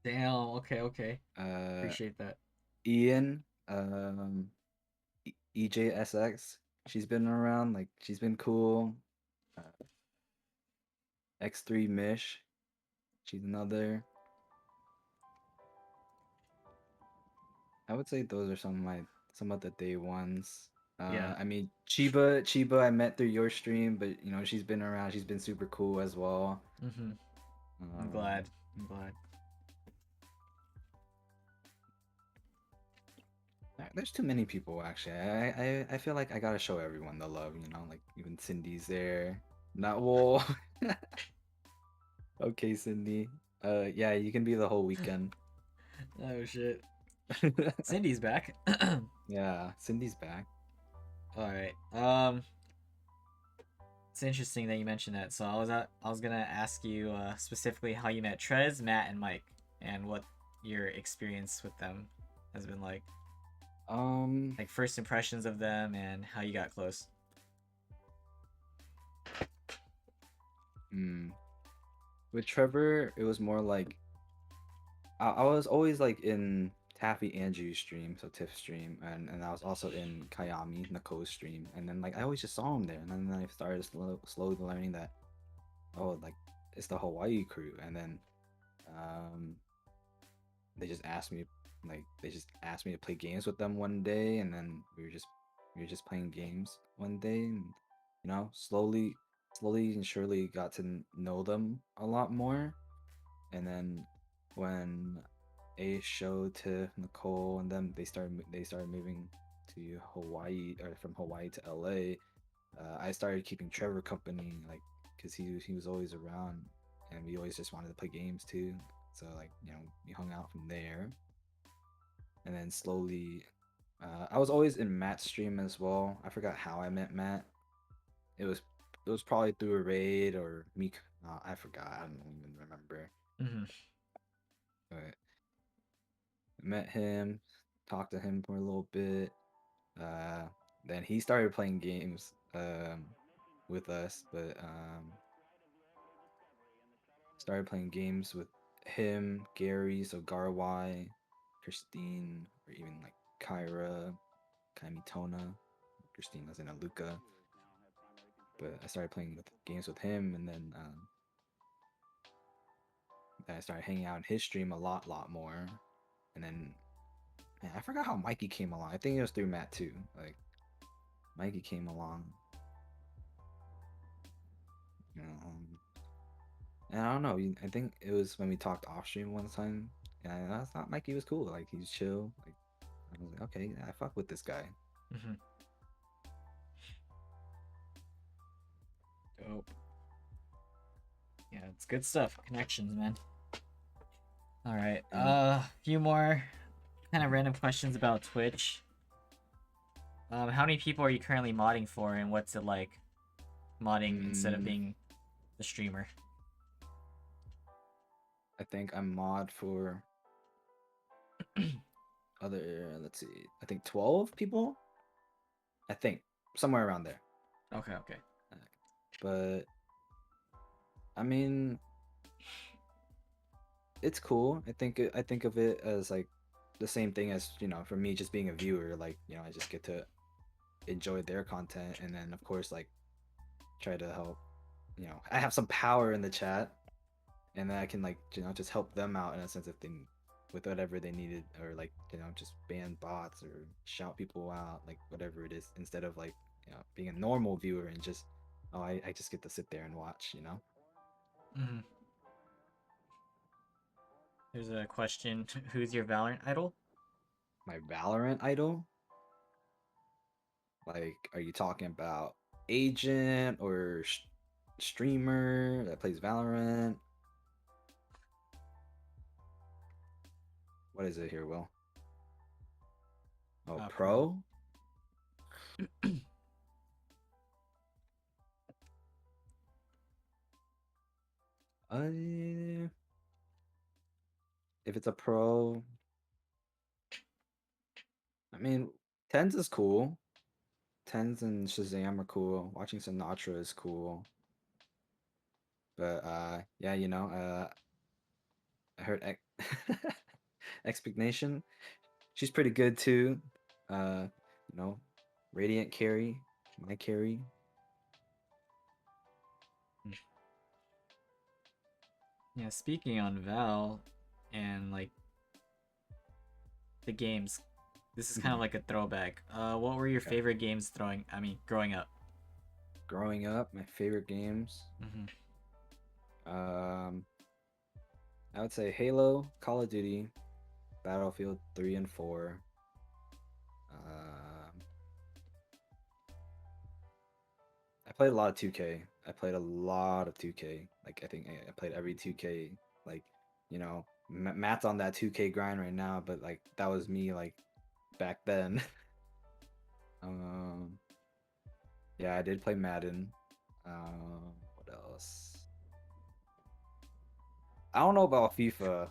Damn. Okay. Okay. Uh, Appreciate that. Ian, EJSX. She's been around. Like she's been cool. Uh, X3 Mish. She's another. I would say those are some of the day ones. Yeah. I mean Chiba I met through your stream, but you know she's been around. She's been super cool as well. Mm-hmm. I'm Um, glad. I'm glad. there's too many people actually. I feel like I gotta show everyone the love. You know, like even Cindy's there. Not well. Okay, Cindy. Yeah, you can be the whole weekend. Oh shit. Cindy's back. Yeah, Cindy's back. All right. It's interesting that you mentioned that. So I was gonna ask you specifically how you met Trez, Matt, and Mike, and what your experience with them has been like. Um, Like first impressions of them and how you got close. hmm. With Trevor, it was more like I was always like in Taffy Andrew's stream, so Tiff stream, and I was also in Kayami Nicole's stream, and then like I always just saw him there, and then I started slowly learning that oh like it's the Hawaii crew, and then um they just asked me to play games with them one day, and then we were just playing games one day, and you know slowly and surely got to know them a lot more, and then when A showed to Nicole and them, they started moving to Hawaii or from Hawaii to LA. I started keeping Trevor company, like, cause he was always around, and we always just wanted to play games too. So like you know we hung out from there, and then slowly, I was always in Matt's stream as well. I forgot how I met Matt. It was it was probably through a raid or me. I forgot. I don't even remember. Mm-hmm. But met him, talked to him for a little bit. Uh, then he started playing games with us, but started playing games with him, Gary, so Garwai, Christine, or even like Kyra, Kaimitona, Christina's and Luca. But I started playing with games with him, and then I started hanging out in his stream a lot more. And then man, I forgot how Mikey came along. I think it was through Matt too. Like Mikey came along. You know, and I don't know. I think it was when we talked off stream one time, and I thought Mikey was cool. Like he's chill. Like I was like, okay, I fuck with this guy. Mm-hmm. Dope. Yeah, it's good stuff. Connections, man. All right. And Few more kind of random questions about Twitch. How many people are you currently modding for, and what's it like modding instead of being the streamer? I think I'm mod for other. Let's see. I think 12 people. I think somewhere around there. Okay, okay. But I mean, it's cool. I think of it as like the same thing as, you know, for me just being a viewer, like, you know, I just get to enjoy their content, and then of course like try to help, you know, I have some power in the chat, and then I can, like, you know, just help them out in a sense if they with whatever they needed, or like, you know, just ban bots or shout people out, like whatever it is, instead of like, you know, being a normal viewer and just, oh, I just get to sit there and watch, you know. Mm-hmm. There's a question. Who's your Valorant idol? My Valorant idol, like, are you talking about agent or streamer that plays Valorant? What is it here, Will? Oh, Pro. pro? If it's a pro, I mean, Tens is cool. Tens and Shazam are cool. Watching Sinatra is cool. But yeah, you know, I heard Expectation. She's pretty good too. You know, Radiant carry, my carry. Yeah, speaking on Val and like the games, this is kind of like a throwback. What were your Okay. favorite games growing up? Growing up, my favorite games. I would say Halo, Call of Duty, Battlefield 3 and 4. I played a lot of 2K. I played a lot of 2K. Like, I think I played every 2K. Like, you know, Matt's on that 2K grind right now, but like that was me like back then. um, yeah, I did play Madden. What else? I don't know about FIFA.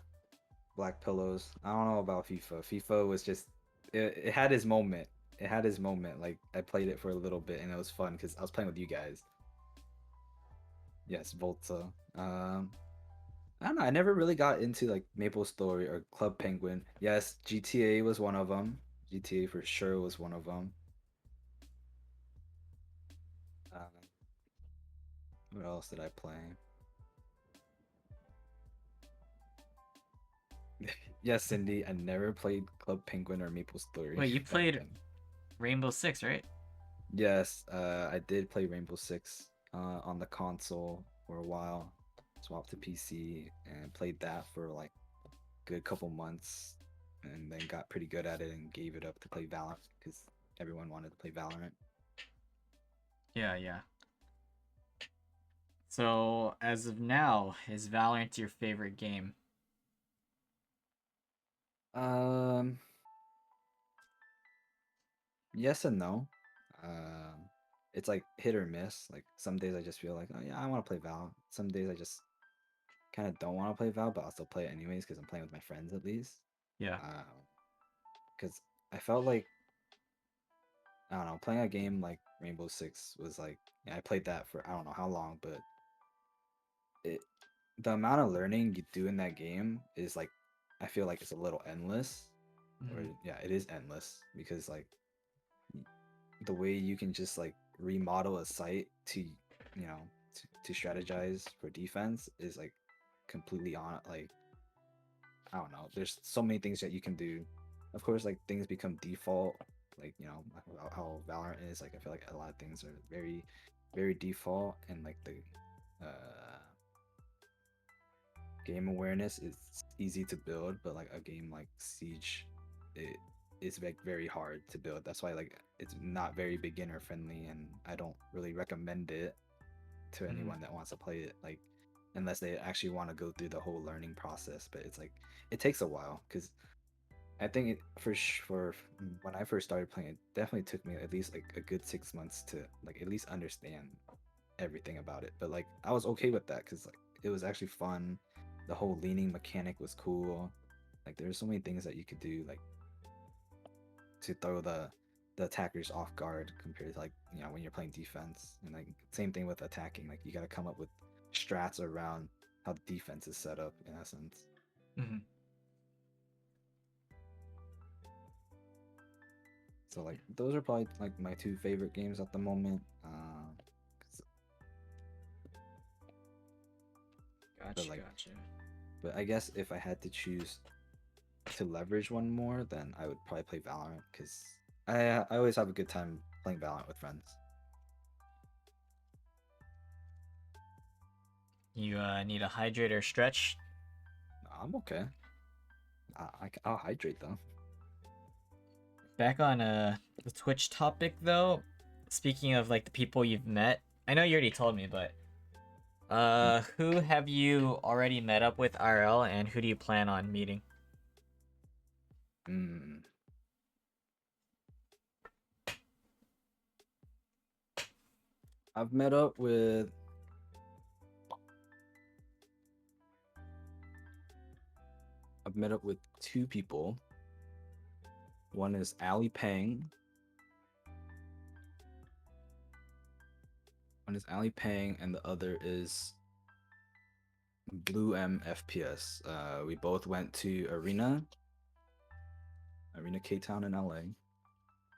Black Pillows. I don't know about FIFA. FIFA was just it had his moment. It had his moment. Like I played it for a little bit and it was fun because I was playing with you guys. Yes, Volta. I don't know. I never really got into like Maple Story or Club Penguin. Yes, GTA was one of them. GTA for sure was one of them. Uh, what else did I play? Yes, Cindy. I never played Club Penguin or Maple Story. Wait, you back played then. Rainbow Six, right? Yes, I did play Rainbow Six on the console for a while. Swapped to PC and played that for like a good couple months, and then got pretty good at it and gave it up to play Valorant because everyone wanted to play Valorant. Yeah, yeah. So, as of now, is Valorant your favorite game? Um, yes and no. Um, it's like hit or miss. Like some days I just feel like, oh yeah, I want to play Val. Some days I just kind of don't want to play Val, but I'll still play it anyways because I'm playing with my friends at least. Yeah. Because I felt like, I don't know, playing a game like Rainbow Six was like, yeah, I played that for I don't know how long, but it the amount of learning you do in that game is like, I feel like it's a little endless. Or Mhm. yeah, it is endless because like the way you can just like remodel a site to, you know, to strategize for defense is like completely on like I don't know. There's so many things that you can do. Of course, like things become default. Like you know how Valorant is. Like I feel like a lot of things are very, very default, and like the game awareness is easy to build, but like a game like Siege, it is like very hard to build. That's why like it's not very beginner friendly, and I don't really recommend it to anyone that wants to play it. Like unless they actually want to go through the whole learning process. But it's like it takes a while because I think for when I first started playing, it definitely took me at least like a good 6 months to like at least understand everything about it. But like I was okay with that because like it was actually fun. The whole leaning mechanic was cool. Like there's so many things that you could do like to throw the attackers off guard compared to like you know when you're playing defense. And like same thing with attacking. Like you got to come up with strats around how the defense is set up in essence. Mm-hmm. So like those are probably like my two favorite games at the moment. But Gotcha, like, gotcha. but I guess if I had to choose to leverage one more, then I would probably play Valorant because I always have a good time playing Valorant with friends. You need a hydrate or stretch? I'm okay. I'll hydrate though. Back on the Twitch topic though, speaking of like the people you've met, I know you already told me, but who have you already met up with IRL and who do you plan on meeting? Mm. I've met up with two people. One is Ali Pang. One is Ali Pang, and the other is Blue M FPS. We both went to Arena K Town in LA.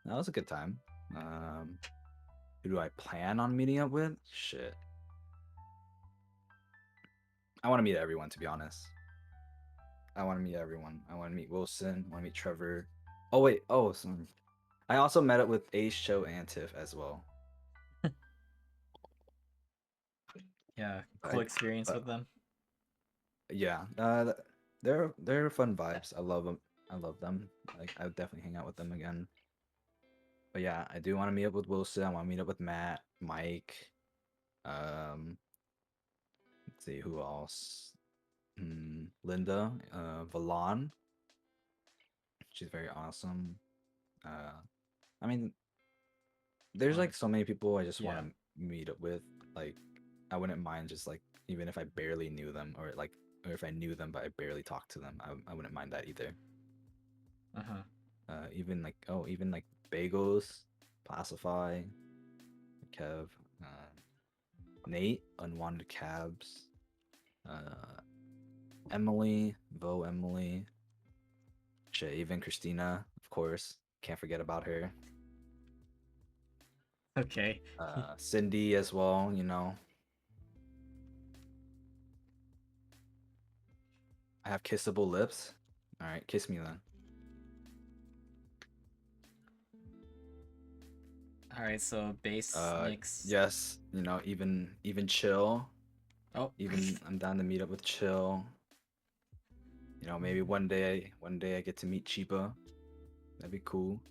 That was a good time. Who do I plan on meeting up with? Shit. I want to meet everyone, to be honest. I want to meet everyone. I want to meet Wilson. I want to meet Trevor. Oh wait. Oh, sorry. I also met up with Ace, Cho, and Tiff as well. Yeah, I, cool experience with them. yeah. They're fun vibes. I love them. I love them. Like I would definitely hang out with them again. But yeah, I do want to meet up with Wilson. I want to meet up with Matt, Mike. Let's see who else. Linda, Valon. She's very awesome. I mean, there's like so many people I just want Yeah. to meet up with. Like, I wouldn't mind just like even if I barely knew them or like or if I knew them but I barely talked to them, I wouldn't mind that either. Uh-huh. Even like Bagels, Pacify, Kev, Nate, Unwanted Cabs, Emily, Emily, shit, even Christina, of course. Can't forget about her. Okay. Cindy as well, you know. I have kissable lips. All right, kiss me then. All right, so base Nyx. Yes, you know, even chill. Oh. Even I'm down to meet up with chill. You know, maybe one day I get to meet Chiba. That'd be cool.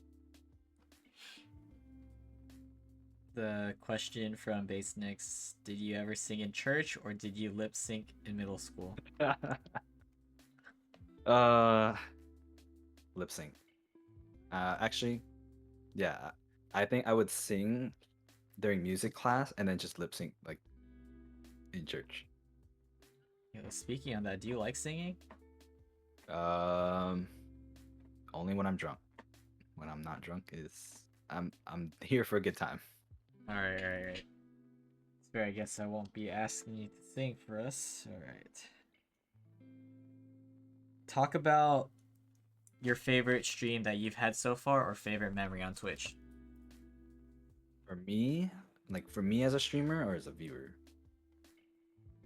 The question from base Nyx: did you ever sing in church or did you lip sync in middle school? Lip sync. Actually, yeah. I think I would sing during music class and then just lip sync like in church. You know, speaking on that, do you like singing? Um, only when I'm drunk. When I'm not drunk is I'm here for a good time. All right, all right, all right. It's fair. I guess I won't be asking you to sing for us. All right. Talk about your favorite stream that you've had so far or favorite memory on Twitch. for me as a streamer or as a viewer?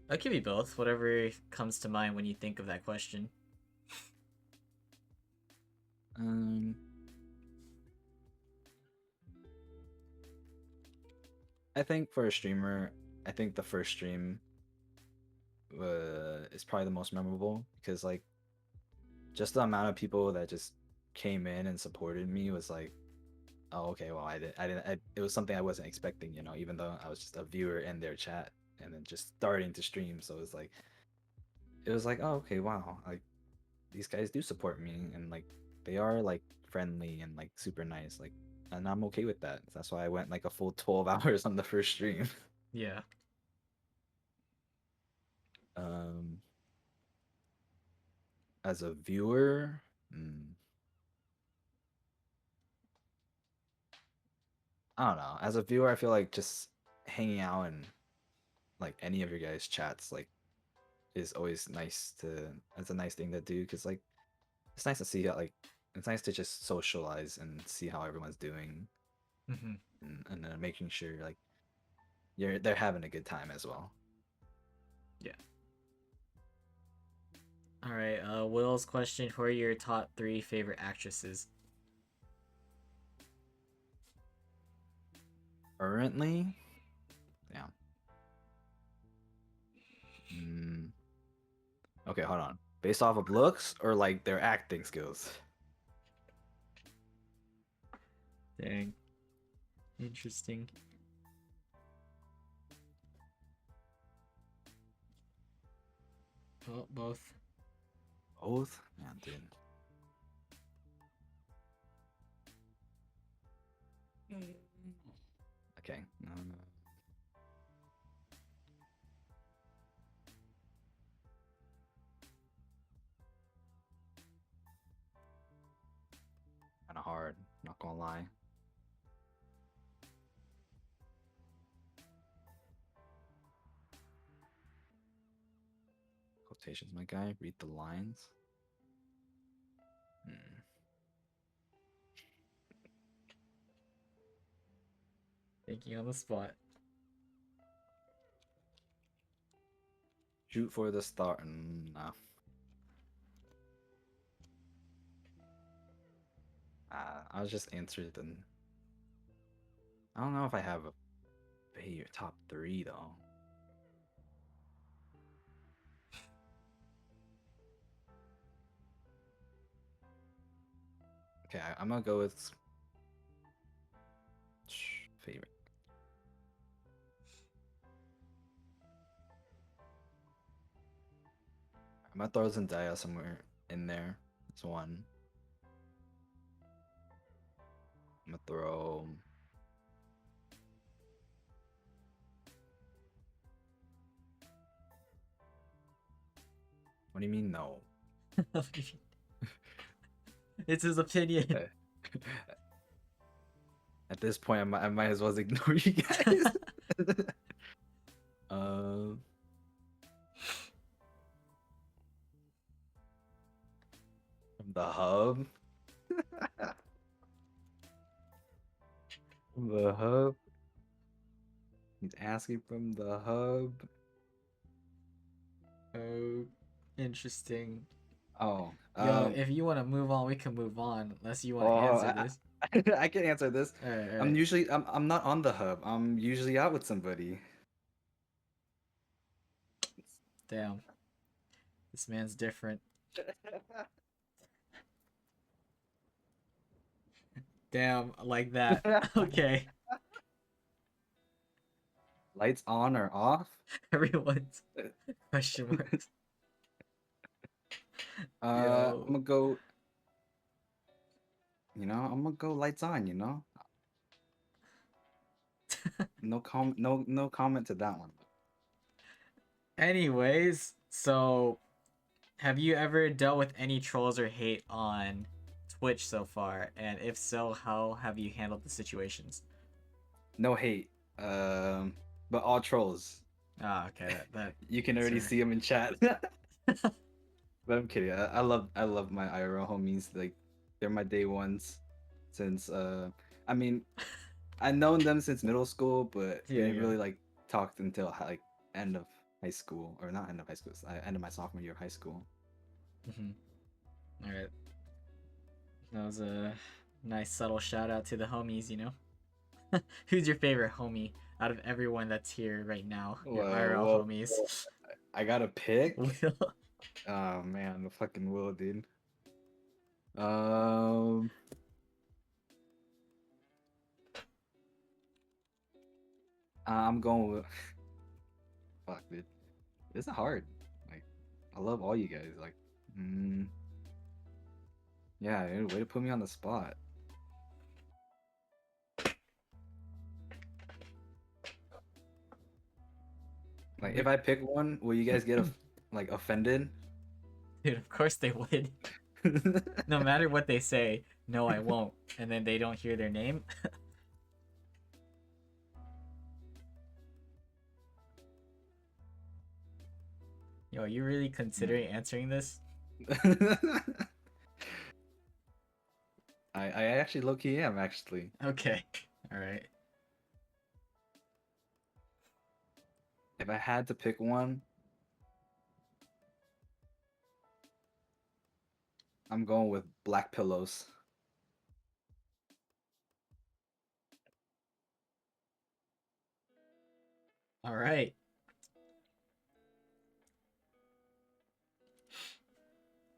That could be both. Whatever comes to mind when you think of that question. Um, I think for a streamer, I think the first stream is probably the most memorable because like just the amount of people that just came in and supported me was like, oh okay, well it was something I wasn't expecting, you know, even though I was just a viewer in their chat and then just starting to stream, so it was like, oh okay, wow, like these guys do support me and like they are like friendly and like super nice, like, and I'm okay with that. That's why I went like a full 12 hours on the first stream. Yeah. Um, as a viewer, mm, I don't know. As a viewer, I feel like just hanging out in like any of your guys' chats like is always nice to. It's a nice thing to do because like it's nice to see how like it's nice to just socialize and see how everyone's doing Mm-hmm. and then making sure like they're having a good time as well. Yeah. All right. Will's question: who are your top 3 favorite actresses? Currently, yeah. Mm, okay, hold on. Based off of looks or like their acting skills? Dang. Interesting. Oh, both. Both? Yeah, dude. Okay. Kind of hard, not gonna lie. Quotations, my guy. Read the lines. Hmm. Thinking on the spot. Shoot for the star. Nah. I'll just answer then. I don't know if I have a favorite top 3 though. Okay, I'm gonna go with favorite. I'm gonna throw Zendaya somewhere in there. That's one. I'm gonna throw. What do you mean no? It's his opinion. At this point, I might as well ignore you guys. Um. From the hub. From the hub. He's asking from the hub. Oh, interesting. Oh. Yo, if you want to move on, we can move on. Unless you want to Oh, answer this. I can answer this. All right, all I'm right. usually I'm not on the hub. I'm usually out with somebody. Damn. This man's different. Damn, like that. Okay. Lights on or off? Everyone's question marks. I'm Yo. gonna go. I'm gonna go lights on. No comment to that one. Anyways, so have you ever dealt with any trolls or hate on Twitch so far? And if so, how have you handled the situations? No hate. But all trolls. Ah, okay, that You can already sir. see them in chat. But I'm kidding. I love my IRL homies. Like they're my day ones since I mean I've known them since middle school, but we Yeah, didn't yeah. really like talked until like end of high school, or not end of high school, end of my sophomore year of high school. All right. That was a nice subtle shout out to the homies, you know? Who's your favorite homie out of everyone that's here right now? Your IRL Well, homies. I gotta pick. Will. Oh man, the fucking Will, dude. Um, I'm going with. Fuck, dude. This is hard. Like, I love all you guys. Like, mm, yeah, dude, way to put me on the spot. Like, if I pick one, will you guys get like offended? Dude, of course they would. No matter what they say, no, I won't. And then they don't hear their name. Yo, are you really considering answering this? I actually low key am actually. Okay. Alright. If I had to pick one, I'm going with Black Pillows. Alright.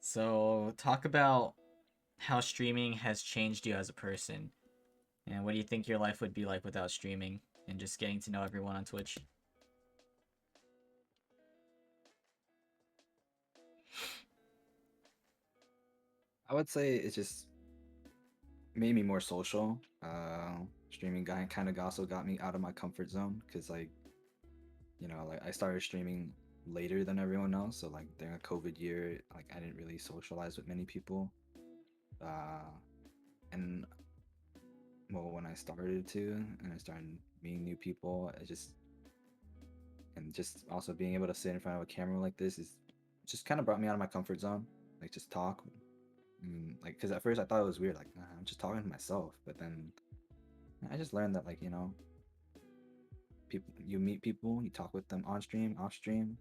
So, talk about how streaming has changed you as a person. And what do you think your life would be like without streaming and just getting to know everyone on Twitch? I would say it's just made me more social. Streaming guy kind of also got me out of my comfort zone because like like I started streaming later than everyone else. So like during a COVID year, like I didn't really socialize with many people. Uh, and well, when I started to, and I started meeting new people, I just and just also being able to sit in front of a camera like this is just kind of brought me out of my comfort zone. Like just talk, like because at first I thought it was weird, like I'm just talking to myself, but then I just learned that like people you meet people, you talk with them on stream, off stream,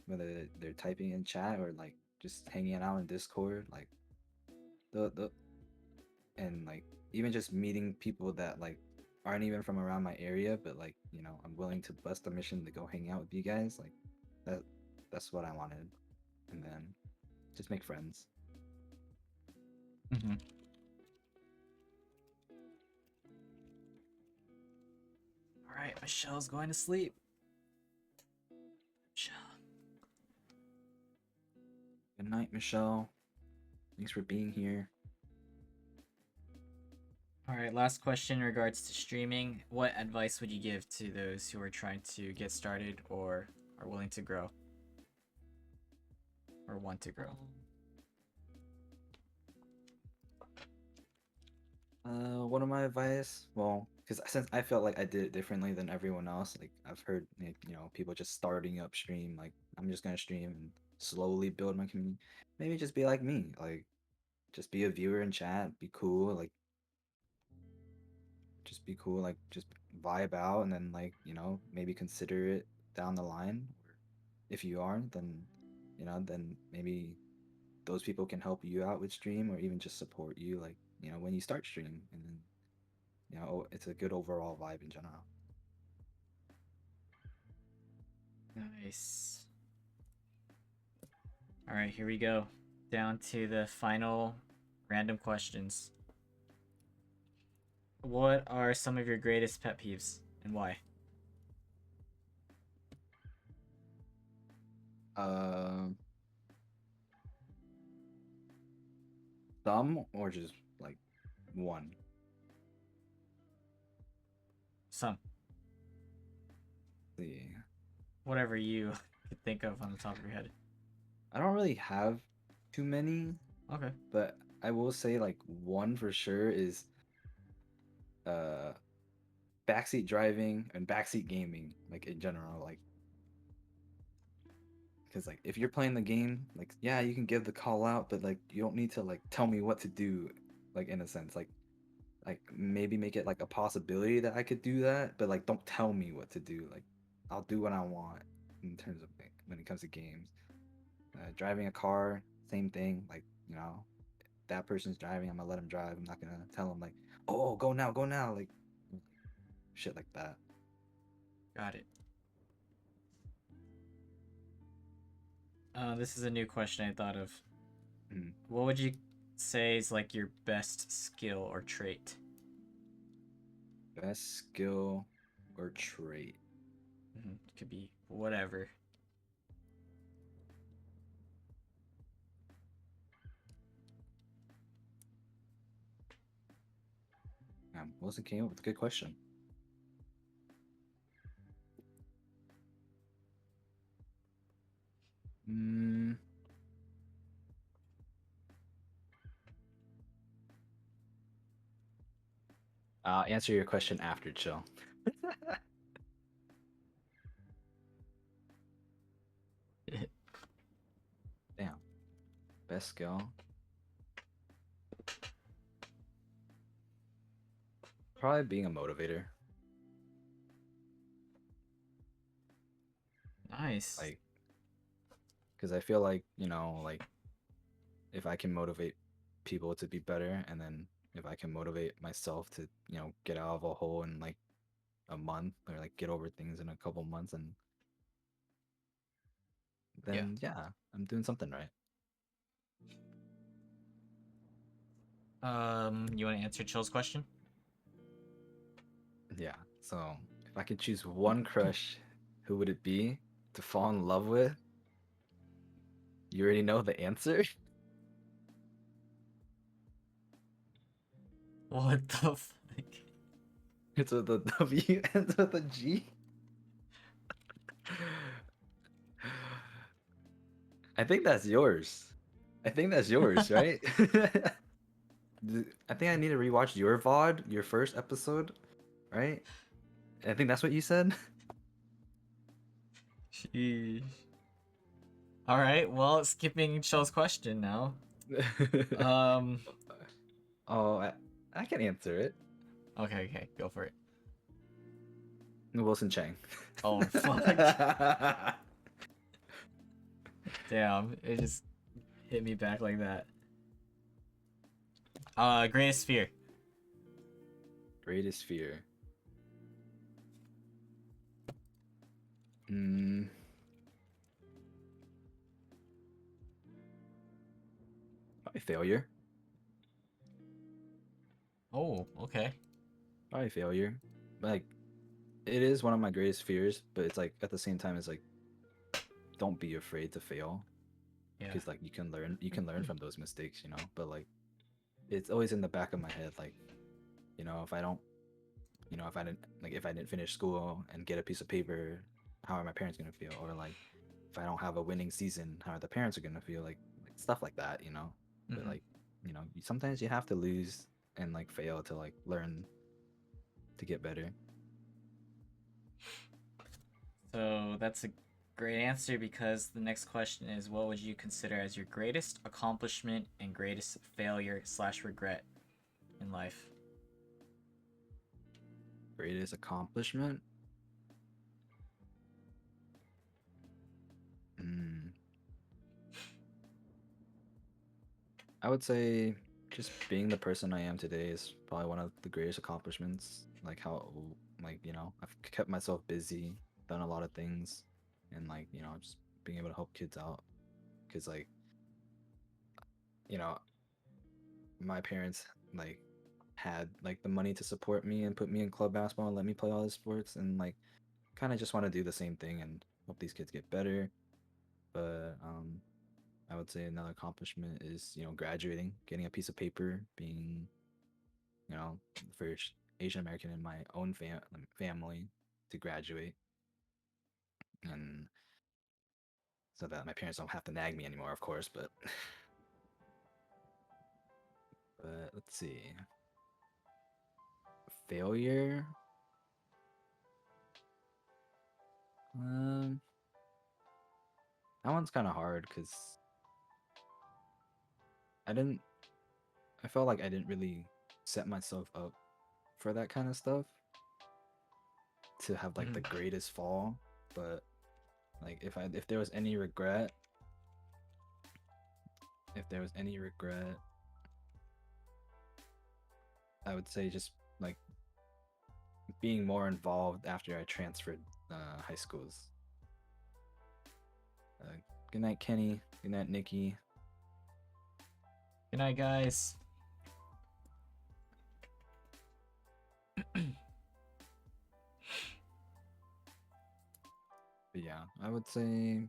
whether they're typing in chat or like just hanging out in Discord, like the and like even just meeting people that like aren't even from around my area, but like I'm willing to bust a mission to go hang out with you guys, like that that's what I wanted, and then just make friends. Mm-hmm. Alright, Michelle's going to sleep. Michelle. Good night, Michelle. Thanks for being here. Alright, last question in regards to streaming. What advice would you give to those who are trying to get started or are willing to grow? Or want to grow? One of my advice, well, because since I felt like I did it differently than everyone else, like I've heard, like, people just starting up stream, like I'm just gonna stream and slowly build my community. Maybe just be like me, like just be a viewer in chat, be cool, like just be cool, like just vibe out, and then like maybe consider it down the line. Or if you aren't, then then maybe those people can help you out with stream or even just support you, like when you start stream, and then it's a good overall vibe in general. Nice. Alright, here we go. Down to the final random questions. What are some of your greatest pet peeves and why? Um, some or just like one. Some. See, Whatever you could think of on the top of your head. I don't really have too many, Okay. but I will say like one for sure is uh backseat driving and backseat gaming, like in general, like because like if you're playing the game, like yeah, you can give the call out, but like you don't need to like tell me what to do, like in a sense, like like maybe make it like a possibility that I could do that, but like don't tell me what to do. Like I'll do what I want in terms of like, when it comes to games. Driving a car, same thing. Like that person's driving, I'm gonna let him drive. I'm not gonna tell him like, oh, go now, like shit like that. Got it. This is a new question I thought of. Mm. What would you say is like your best skill or trait? Best skill or trait? Could be whatever. Wilson came up with a good question. I'll answer your question after, chill. Damn. Best skill. Probably being a motivator. Nice. Like, because I feel like, like if I can motivate people to be better, and then if I can motivate myself to, get out of a hole in like a month, or like get over things in a couple months, and Yeah. then yeah, I'm doing something right. You want to answer Chill's question? Yeah. So if I could choose one crush, who would it be to fall in love with? You already know the answer. What the fuck? It's with a W, ends with a G. I think that's yours. I think that's yours, right? I think I need to rewatch your VOD, your first episode, right? I think that's what you said. Sheesh. All right. Well, skipping Chill's question now. Um. Oh, I can answer it. Okay. Go for it. Wilson Chang. Oh fuck. Damn. It just hit me back like that. Greatest fear. Greatest fear. Probably failure. Oh, okay. Probably failure. Like, it is one of my greatest fears, but it's like at the same time, it's like, don't be afraid to fail, Yeah. because like you can learn from those mistakes, But like, it's always in the back of my head, like, if I don't, if I didn't finish school and get a piece of paper, how are my parents gonna feel? Or like, if I don't have a winning season, how are the parents are gonna feel? Like stuff like that. But like, sometimes you have to lose and like fail to like learn to get better. So that's a great answer because the next question is what would you consider as your greatest accomplishment and greatest failure / regret in life? Greatest accomplishment? Mm, I would say just being the person I am today is probably one of the greatest accomplishments. Like how, like, I've kept myself busy, done a lot of things, and like, just being able to help kids out. Because like, you know, my parents like had like the money to support me and put me in club basketball and let me play all the sports, and like kind of just want to do the same thing and hope these kids get better. But I would say another accomplishment is, graduating, getting a piece of paper, being, the first Asian American in my own family to graduate, and so that my parents don't have to nag me anymore, of course. But but let's see, failure. Um, that one's kind of hard because I didn't. I felt like I didn't really set myself up for that kind of stuff to have like the Mhm. greatest fall. But like if there was any regret, if there was any regret, I would say just like being more involved after I transferred high schools. Good night, Kenny. Good night, Nikki. Good night, guys. But yeah, I would say,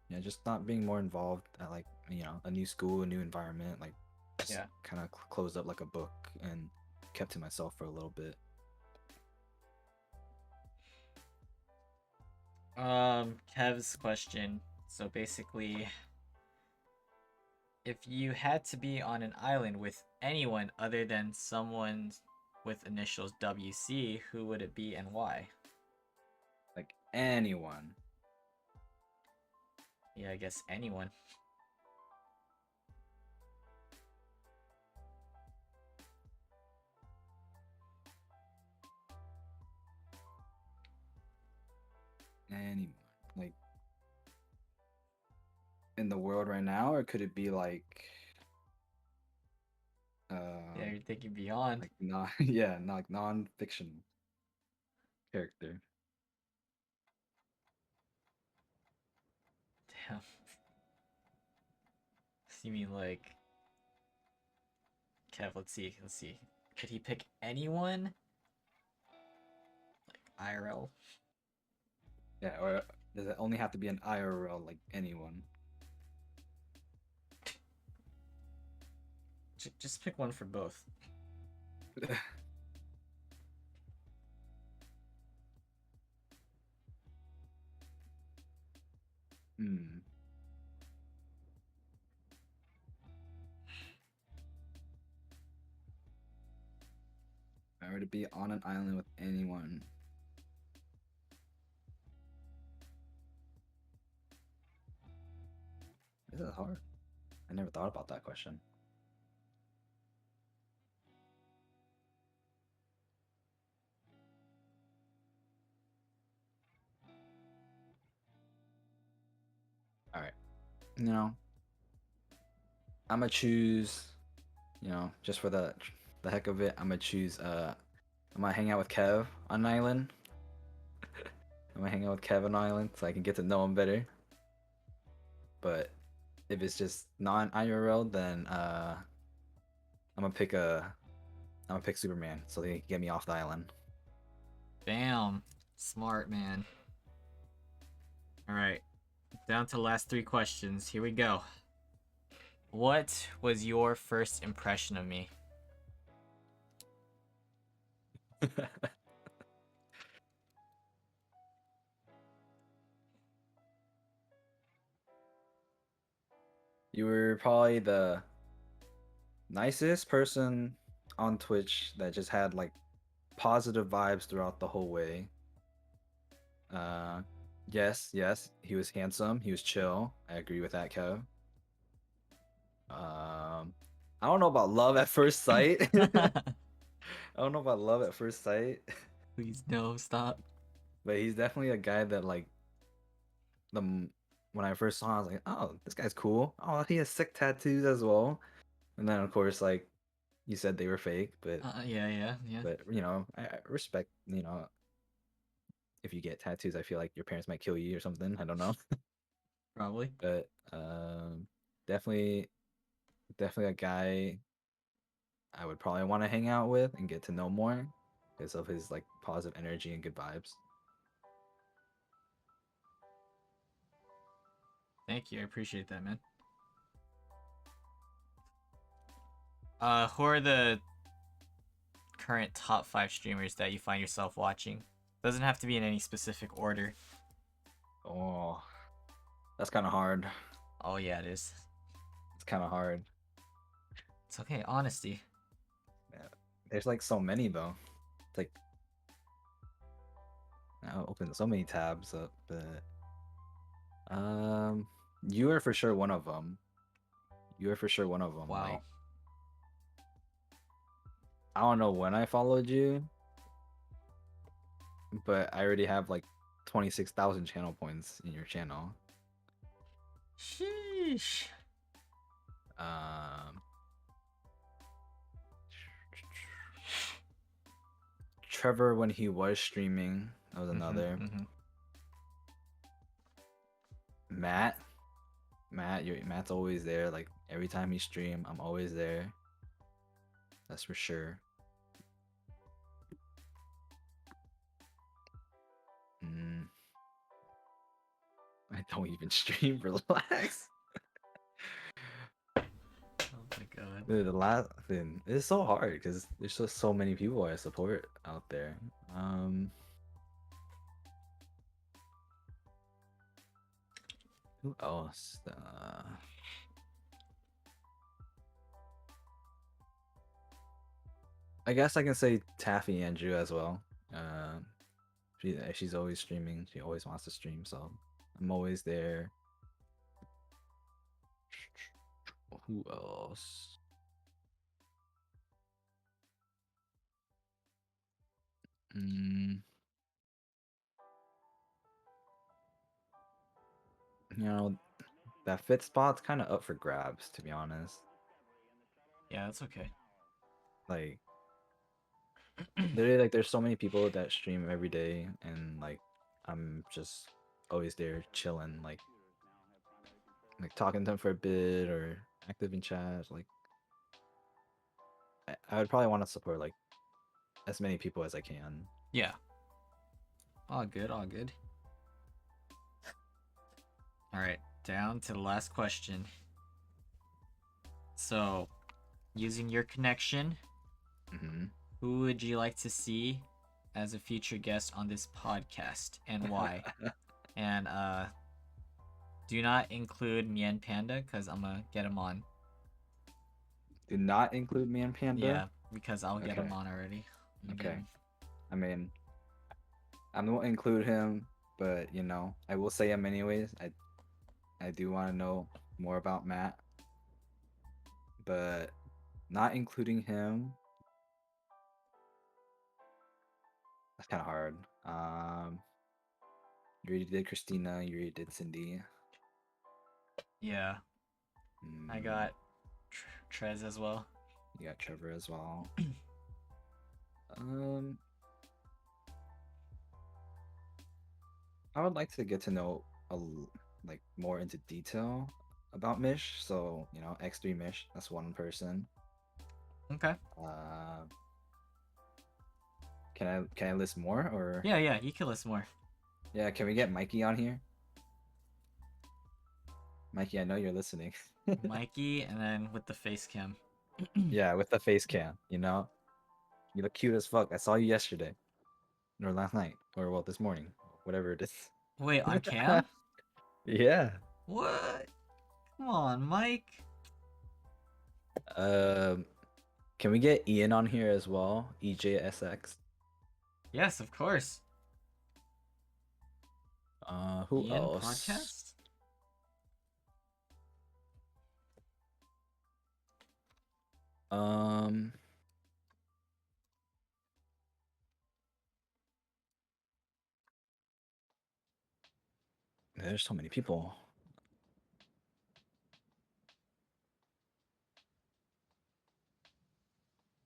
yeah, just not being more involved at like, you know, a new school, a new environment, like just Yeah. kind of closed up like a book and kept to myself for a little bit. Kev's question. So basically, if you had to be on an island with anyone other than someone with initials WC, who would it be and why? Like anyone. Yeah, I guess anyone. Anyone. Like in the world right now, or could it be like Yeah, you're thinking beyond. like not yeah, not like non-fiction character. Damn. You mean like Kev? Let's see. Let's see. Could he pick anyone? Like IRL? Yeah, or does it only have to be an IRL, like anyone? Just pick one for both. Hmm. If I were to be on an island with anyone, this is hard. I never thought about that question. All right, you know, I'm gonna choose. You know, just for the heck of it, I'm gonna choose. I'm gonna hang out with Kev on an island. I'm gonna hang out with Kev on an island so I can get to know him better. But if it's just non-IRL, then I'm gonna pick a. I'm gonna pick Superman so they can get me off the island. Bam. Smart, man. Alright. Down to the last 3 questions. Here we go. What was your first impression of me? You were probably the nicest person on Twitch that just had like positive vibes throughout the whole way. Uh, yes, he was handsome, he was chill. I agree with that, Kev. I don't know about love at first sight. I don't know about love at first sight, Please, no, stop. but he's definitely a guy that like when I first saw him, I was like, oh, this guy's cool. Oh, he has sick tattoos as well. And then of course, like you said, they were fake, but Yeah. you know, I respect, you know, if you get tattoos, I feel like your parents might kill you or something. I don't know, Probably. but definitely, definitely a guy I would probably want to hang out with and get to know more because of his like positive energy and good vibes. Thank you. I appreciate that, man. Who are the current top 5 streamers that you find yourself watching? Doesn't have to be in any specific order. Oh, that's kind of hard. Oh, yeah, it is. It's kind of hard. It's okay. Honesty. Yeah. There's like so many though. It's like I'll open so many tabs up, but you are for sure one of them. You are for sure one of them. Wow. Like I don't know when I followed you, but I already have like 26,000 channel points in your channel. Sheesh. Um, Trevor when he was streaming, that was another. Matt's always there. Like every time he stream, I'm always there. That's for sure. I don't even stream. Relax. Oh my god. Dude, the last thing it's so hard because there's just so many people I support out there. Who else? I guess I can say Taffy Andrew as well. She's always streaming. She always wants to stream, so I'm always there. Who else? You know, that fit spot's kind of up for grabs, to be honest. Yeah, that's okay. Like, literally, like, there's so many people that stream every day, and like, I'm just always there chilling, like talking to them for a bit or active in chat. Like, I would probably want to support like as many people as I can. Yeah. All good, all good. Alright, down to the last question. So, using your connection, who would you like to see as a future guest on this podcast and why? And do not include me and Panda because I'm gonna get him on. Do not include me and Panda? Yeah, because I'll get him on already. Okay. I mean, I won't include him, but you know, I will say him anyways. I do want to know more about Matt, but not including him, that's kind of hard. You already did Christina. You already did Cindy. Yeah. I got Trez as well. You got Trevor as well. I would like to get to know like more into detail about Mish. So you know, X3 Mish. That's one person. Okay. Can I list more or? Yeah, you can list more. Yeah, can we get Mikey on here? Mikey, I know you're listening. Mikey, and then with the face cam. Yeah, with the face cam, you know? You look cute as fuck. I saw you yesterday. Or last night. Or well, this morning. Whatever it is. Wait, on cam? Yeah. What? Come on, Mike. Can we get Ian on here as well? EJSX. Yes, of course. Who Ian else? Podcast? There's so many people.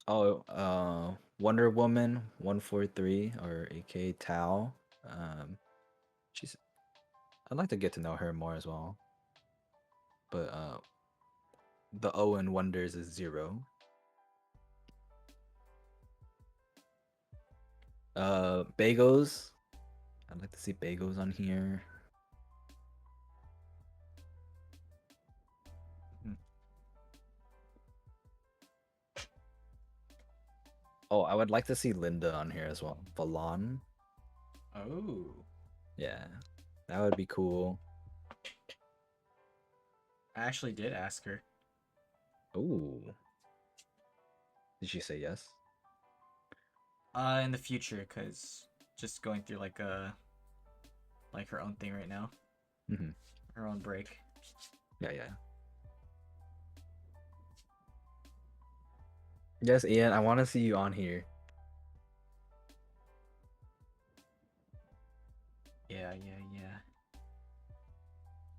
Oh, Wonder Woman 143 or aka Tao. I'd like to get to know her more as well. But the O in Wonders is 0. Bagos. I'd like to see Bagos on here. Oh, I would like to see Linda on here as well. Valon. Oh. Yeah, that would be cool. I actually did ask her. Ooh. Did she say yes? In the future, cause just going through like her own thing right now. Her own break. Yeah. Yes, Ian, I want to see you on here. Yeah.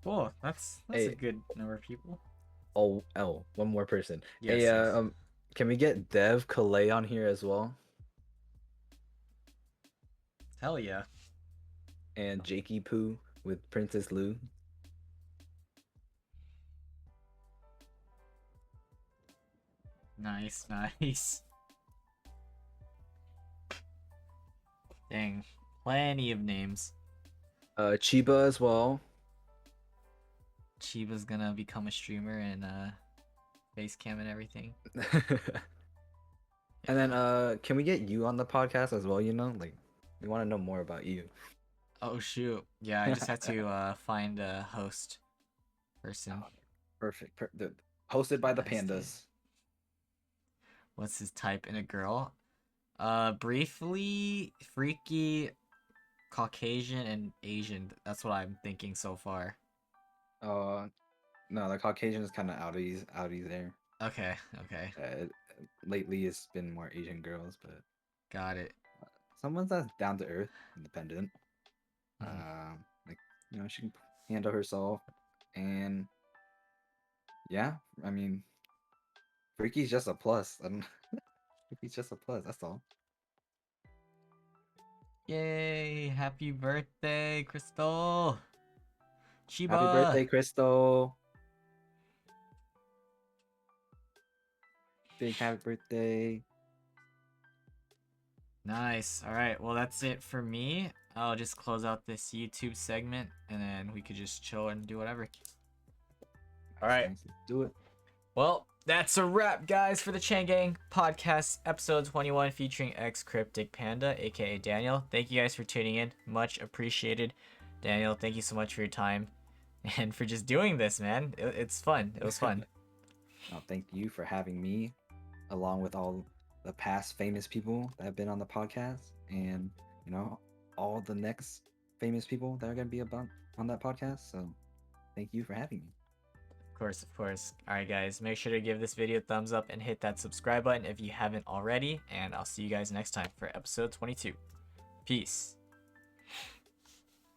Cool. That's a Hey, good number of people. one more person. Yes, Hey, yes. can we get Dev Calais on here as well? Hell yeah. And Jakey Poo with Princess Lou. Nice, nice. Dang. Plenty of names. Chiba as well. Chiba's gonna become a streamer and face cam and everything. And then can we get you on the podcast as well, you know? Like we want to know more about you. Oh shoot. Yeah, I just had to find a host person. Perfect. Hosted by the Nice, dude. pandas. What's his type in a girl? Briefly freaky, Caucasian, and Asian. That's what I'm thinking so far. No, the Caucasian is kind of outies there. Okay. Lately, it's been more Asian girls, but Got it. someone that's down to earth, independent. Mhm. Like she can handle herself, and yeah, I mean, Freaky's just a plus. I don't. Freaky's just a plus. That's all. Yay! Happy birthday, Crystal! Chiba! Happy birthday, Crystal! Big happy birthday! Nice. Alright, well that's it for me. I'll just close out this YouTube segment and then we could just chill and do whatever. Alright. Nice. Do it. Well, that's a wrap, guys, for the Chang Gang podcast, episode 21, featuring xKRYPTICPANDA, aka Daniel. Thank you guys for tuning in. Much appreciated. Daniel, thank you so much for your time and for just doing this, man. It's fun. It was fun. Oh, thank you for having me, along with all the past famous people that have been on the podcast, and all the next famous people that are going to be about on that podcast. So, thank you for having me. Of course. Alright, guys, make sure to give this video a thumbs up and hit that subscribe button if you haven't already. And I'll see you guys next time for episode 22. Peace.